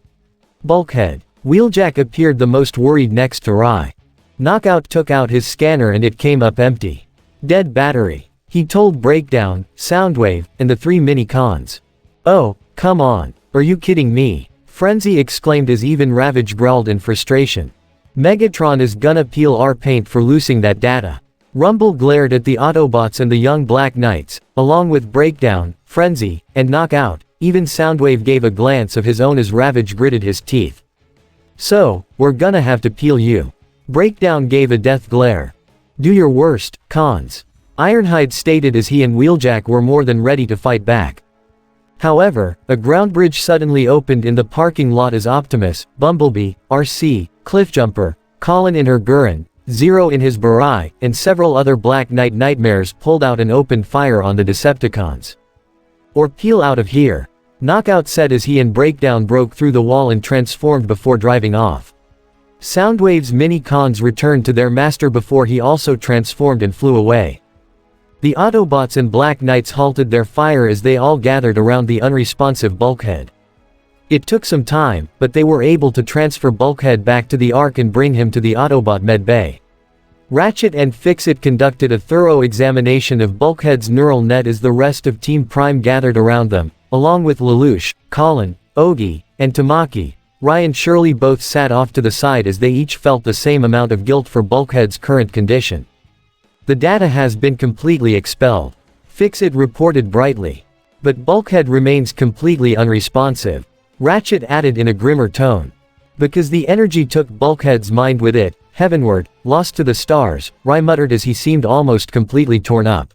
Bulkhead. Wheeljack appeared the most worried next to Rye. Knockout took out his scanner and it came up empty. Dead battery. He told Breakdown, Soundwave, and the three mini-cons. Oh, come on. Are you kidding me? Frenzy exclaimed as even Ravage growled in frustration. Megatron is gonna peel our paint for losing that data. Rumble glared at the Autobots and the young Black Knights, along with Breakdown, Frenzy, and Knockout. Even Soundwave gave a glance of his own as Ravage gritted his teeth. So, we're gonna have to peel you. Breakdown gave a death glare. Do your worst, cons. Ironhide stated as he and Wheeljack were more than ready to fight back. However, a ground bridge suddenly opened in the parking lot as Optimus, Bumblebee, RC, Cliffjumper, Colin in her Gurren, Zero in his Barai, and several other Black Knight nightmares pulled out and opened fire on the Decepticons. Or peel out of here. Knockout said as he and Breakdown broke through the wall and transformed before driving off. Soundwave's mini-cons returned to their master before he also transformed and flew away. The Autobots and Black Knights halted their fire as they all gathered around the unresponsive Bulkhead. It took some time, but they were able to transfer Bulkhead back to the Ark and bring him to the Autobot med bay. Ratchet and Fix-It conducted a thorough examination of Bulkhead's neural net as the rest of Team Prime gathered around them, along with Lelouch, Colin, Ogie, and Tamaki. Rye and Shirley both sat off to the side as they each felt the same amount of guilt for Bulkhead's current condition. The data has been completely expelled. Fix-It reported brightly. But Bulkhead remains completely unresponsive. Ratchet added in a grimmer tone. Because the energy took Bulkhead's mind with it, heavenward, lost to the stars, Rye muttered as he seemed almost completely torn up.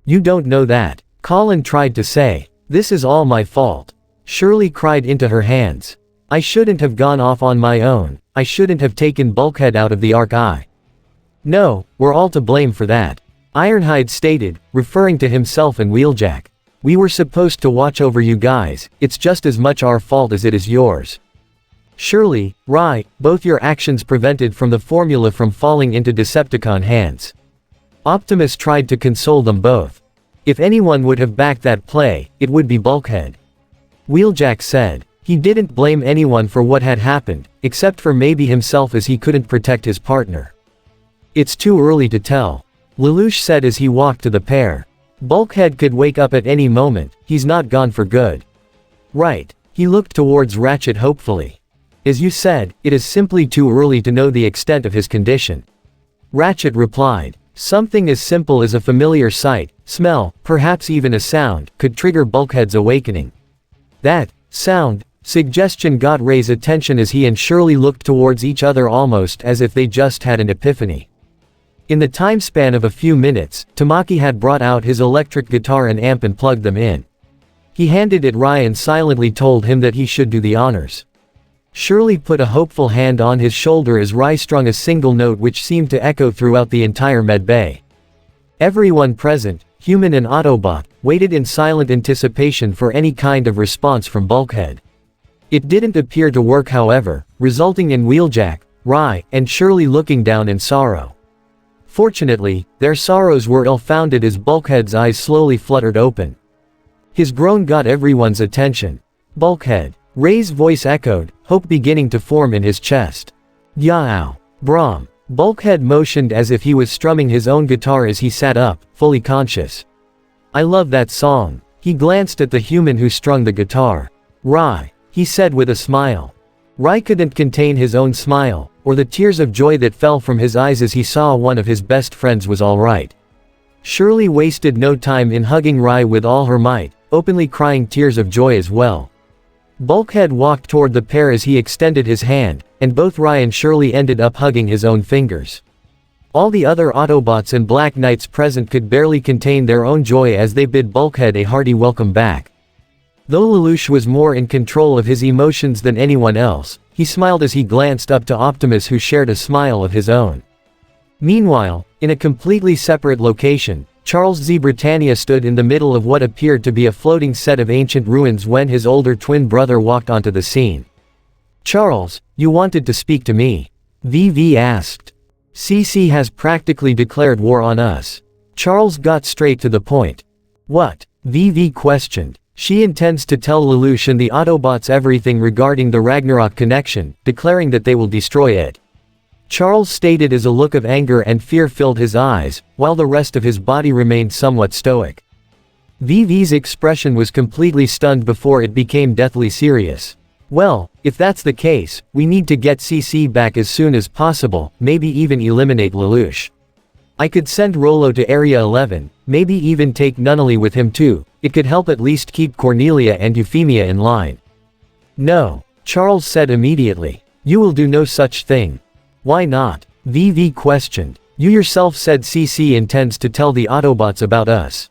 You don't know that. Colin tried to say. This is all my fault. Shirley cried into her hands. I shouldn't have gone off on my own. I shouldn't have taken Bulkhead out of the Ark. No, we're all to blame for that. Ironhide stated, referring to himself and Wheeljack. We were supposed to watch over you guys, it's just as much our fault as it is yours. Shirley, Rye, both your actions prevented from the formula from falling into Decepticon hands. Optimus tried to console them both. If anyone would have backed that play, it would be Bulkhead. Wheeljack said. He didn't blame anyone for what had happened, except for maybe himself as he couldn't protect his partner. It's too early to tell. Lelouch said as he walked to the pair. Bulkhead could wake up at any moment, he's not gone for good. Right. He looked towards Ratchet hopefully. As you said, it is simply too early to know the extent of his condition. Ratchet replied. Something as simple as a familiar sight, smell, perhaps even a sound, could trigger Bulkhead's awakening. That suggestion got Ray's attention as he and Shirley looked towards each other almost as if they just had an epiphany. In the time span of a few minutes, Tamaki had brought out his electric guitar and amp and plugged them in. He handed it Rai and silently told him that he should do the honors. Shirley put a hopeful hand on his shoulder as Rai strung a single note which seemed to echo throughout the entire med bay. Everyone present, human and Autobot, waited in silent anticipation for any kind of response from Bulkhead. It didn't appear to work however, resulting in Wheeljack, Rai, and Shirley looking down in sorrow. Fortunately, their sorrows were ill-founded as Bulkhead's eyes slowly fluttered open. His groan got everyone's attention. Bulkhead. Ray's voice echoed, hope beginning to form in his chest. Yow. Brahm. Bulkhead motioned as if he was strumming his own guitar as he sat up, fully conscious. I love that song. He glanced at the human who strung the guitar. Rai. He said with a smile. Rai couldn't contain his own smile, or the tears of joy that fell from his eyes as he saw one of his best friends was alright. Shirley wasted no time in hugging Rai with all her might, openly crying tears of joy as well. Bulkhead walked toward the pair as he extended his hand, and both Rai and Shirley ended up hugging his own fingers. All the other Autobots and Black Knights present could barely contain their own joy as they bid Bulkhead a hearty welcome back. Though Lelouch was more in control of his emotions than anyone else, he smiled as he glanced up to Optimus who shared a smile of his own. Meanwhile, in a completely separate location, Charles Z. Britannia stood in the middle of what appeared to be a floating set of ancient ruins when his older twin brother walked onto the scene. Charles, you wanted to speak to me? VV asked. CC has practically declared war on us. Charles got straight to the point. What? VV questioned. She intends to tell Lelouch and the Autobots everything regarding the Ragnarok connection, declaring that they will destroy it. Charles stated as a look of anger and fear filled his eyes, while the rest of his body remained somewhat stoic. VV's expression was completely stunned before it became deathly serious. Well, if that's the case, we need to get CC back as soon as possible, maybe even eliminate Lelouch. I could send Rollo to Area 11, maybe even take Nunnally with him too. It could help at least keep Cornelia and Euphemia in line. No, Charles said immediately. You will do no such thing. Why not? VV questioned. You yourself said CC intends to tell the Autobots about us.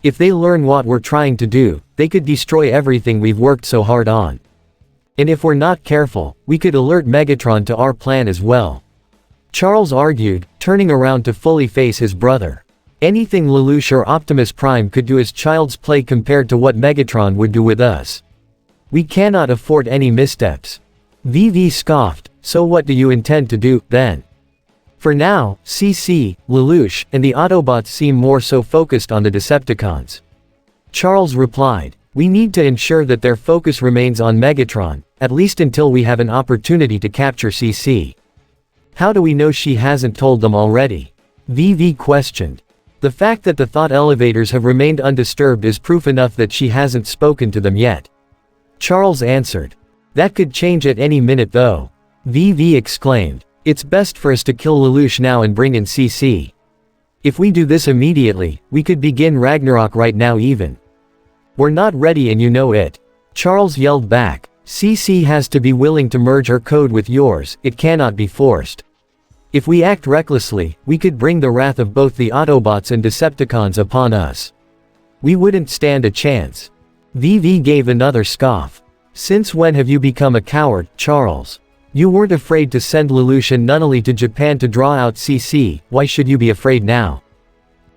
If they learn what we're trying to do, they could destroy everything we've worked so hard on. And if we're not careful, we could alert Megatron to our plan as well. Charles argued, turning around to fully face his brother. Anything Lelouch or Optimus Prime could do is child's play compared to what Megatron would do with us. We cannot afford any missteps. VV scoffed, so what do you intend to do, then? For now, CC, Lelouch, and the Autobots seem more so focused on the Decepticons. Charles replied, we need to ensure that their focus remains on Megatron, at least until we have an opportunity to capture CC. How do we know she hasn't told them already? VV questioned. The fact that the thought elevators have remained undisturbed is proof enough that she hasn't spoken to them yet. Charles answered. That could change at any minute though. VV exclaimed. It's best for us to kill Lelouch now and bring in CC. If we do this immediately, we could begin Ragnarok right now even. We're not ready and you know it. Charles yelled back. CC has to be willing to merge her code with yours, it cannot be forced. If we act recklessly, we could bring the wrath of both the Autobots and Decepticons upon us. We wouldn't stand a chance. VV gave another scoff. Since when have you become a coward, Charles? You weren't afraid to send Lelouch and Nunnally to Japan to draw out CC, why should you be afraid now?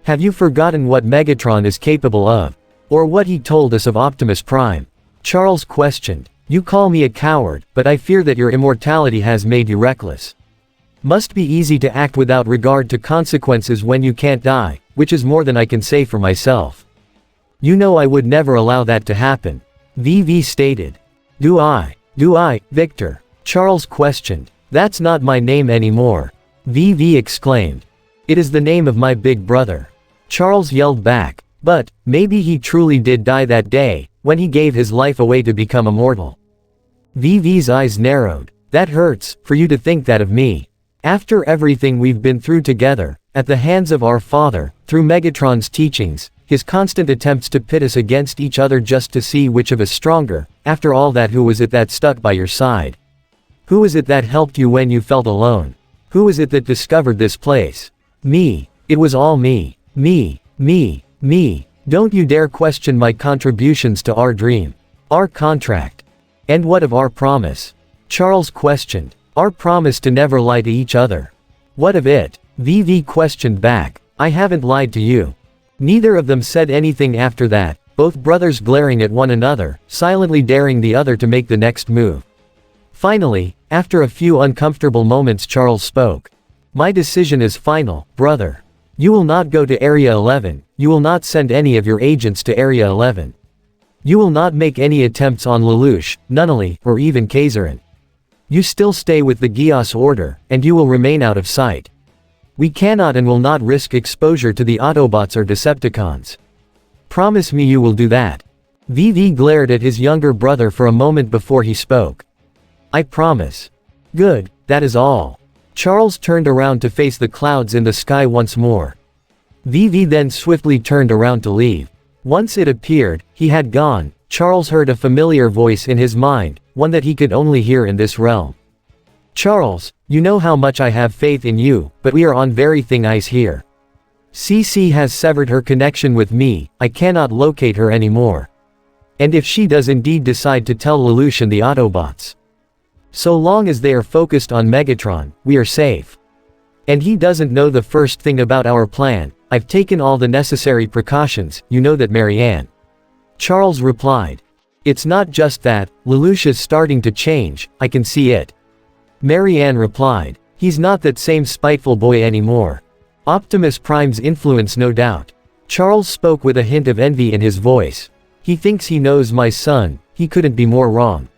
Have you forgotten what Megatron is capable of? Or what he told us of Optimus Prime? Charles questioned. You call me a coward, but I fear that your immortality has made you reckless. Must be easy to act without regard to consequences when you can't die, which is more than I can say for myself. You know I would never allow that to happen. VV stated. Do I, Victor? Charles questioned. That's not my name anymore. VV exclaimed. It is the name of my big brother. Charles yelled back. But, maybe he truly did die that day, when he gave his life away to become immortal. VV's eyes narrowed. That hurts, for you to think that of me. After everything we've been through together, at the hands of our father, through Megatron's teachings, his constant attempts to pit us against each other just to see which of us stronger, after all that, who was it that stuck by your side? Who was it that helped you when you felt alone? Who was it that discovered this place? Me. It was all me. Me. Me. Don't you dare question my contributions to our dream. Our contract. And what of our promise? Charles questioned. Our promise to never lie to each other. What of it? VV questioned back. I haven't lied to you. Neither of them said anything after that, both brothers glaring at one another, silently daring the other to make the next move. Finally, after a few uncomfortable moments, Charles spoke. My decision is final, brother. You will not go to Area 11, you will not send any of your agents to Area 11. You will not make any attempts on Lelouch, Nunnally, or even Kaiserin. You still stay with the Geass Order, and you will remain out of sight. We cannot and will not risk exposure to the Autobots or Decepticons. Promise me you will do that. VV glared at his younger brother for a moment before he spoke. I promise. Good, that is all. Charles turned around to face the clouds in the sky once more. VV then swiftly turned around to leave. Once it appeared, he had gone. Charles heard a familiar voice in his mind, one that he could only hear in this realm. Charles, you know how much I have faith in you, but we are on very thin ice here. CC has severed her connection with me, I cannot locate her anymore. And if she does indeed decide to tell Lelouch and the Autobots. So long as they are focused on Megatron, we are safe. And he doesn't know the first thing about our plan. I've taken all the necessary precautions, you know that, Marianne. Charles replied. It's not just that, Lelouch is starting to change, I can see it. Marianne replied. He's not that same spiteful boy anymore. Optimus Prime's influence, no doubt. Charles spoke with a hint of envy in his voice. He thinks he knows my son, he couldn't be more wrong.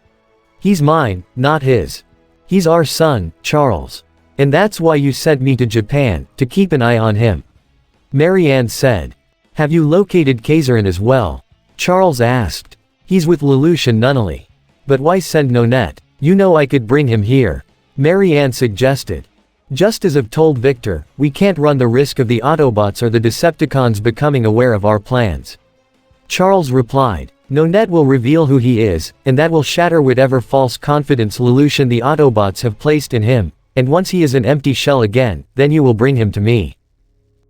He's mine, not his. He's our son, Charles. And that's why you sent me to Japan, to keep an eye on him. Marianne said. Have you located Kaiserin as well? Charles asked. He's with Lelouch and Nunnally. But why send Nonette? You know I could bring him here. Marianne suggested. Just as I've told Victor, we can't run the risk of the Autobots or the Decepticons becoming aware of our plans. Charles replied. Nonette will reveal who he is, and that will shatter whatever false confidence Lelouch and the Autobots have placed in him, and once he is an empty shell again, then you will bring him to me.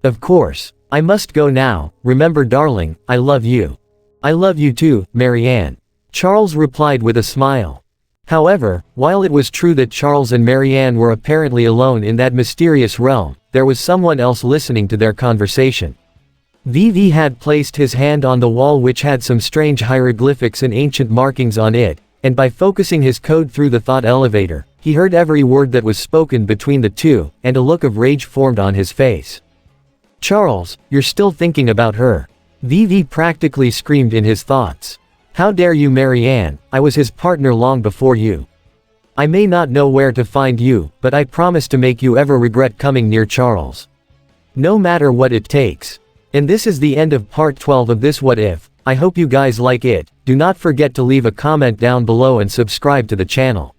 Of course. I must go now, remember darling, I love you. I love you too, Marianne. Charles replied with a smile. However, while it was true that Charles and Marianne were apparently alone in that mysterious realm, there was someone else listening to their conversation. VV had placed his hand on the wall, which had some strange hieroglyphics and ancient markings on it, and by focusing his code through the thought elevator, he heard every word that was spoken between the two, and a look of rage formed on his face. Charles, you're still thinking about her. VV practically screamed in his thoughts. How dare you, Marianne, I was his partner long before you. I may not know where to find you, but I promise to make you ever regret coming near Charles. No matter what it takes. And this is the end of part 12 of this What If. I hope you guys like it. Do not forget to leave a comment down below and subscribe to the channel.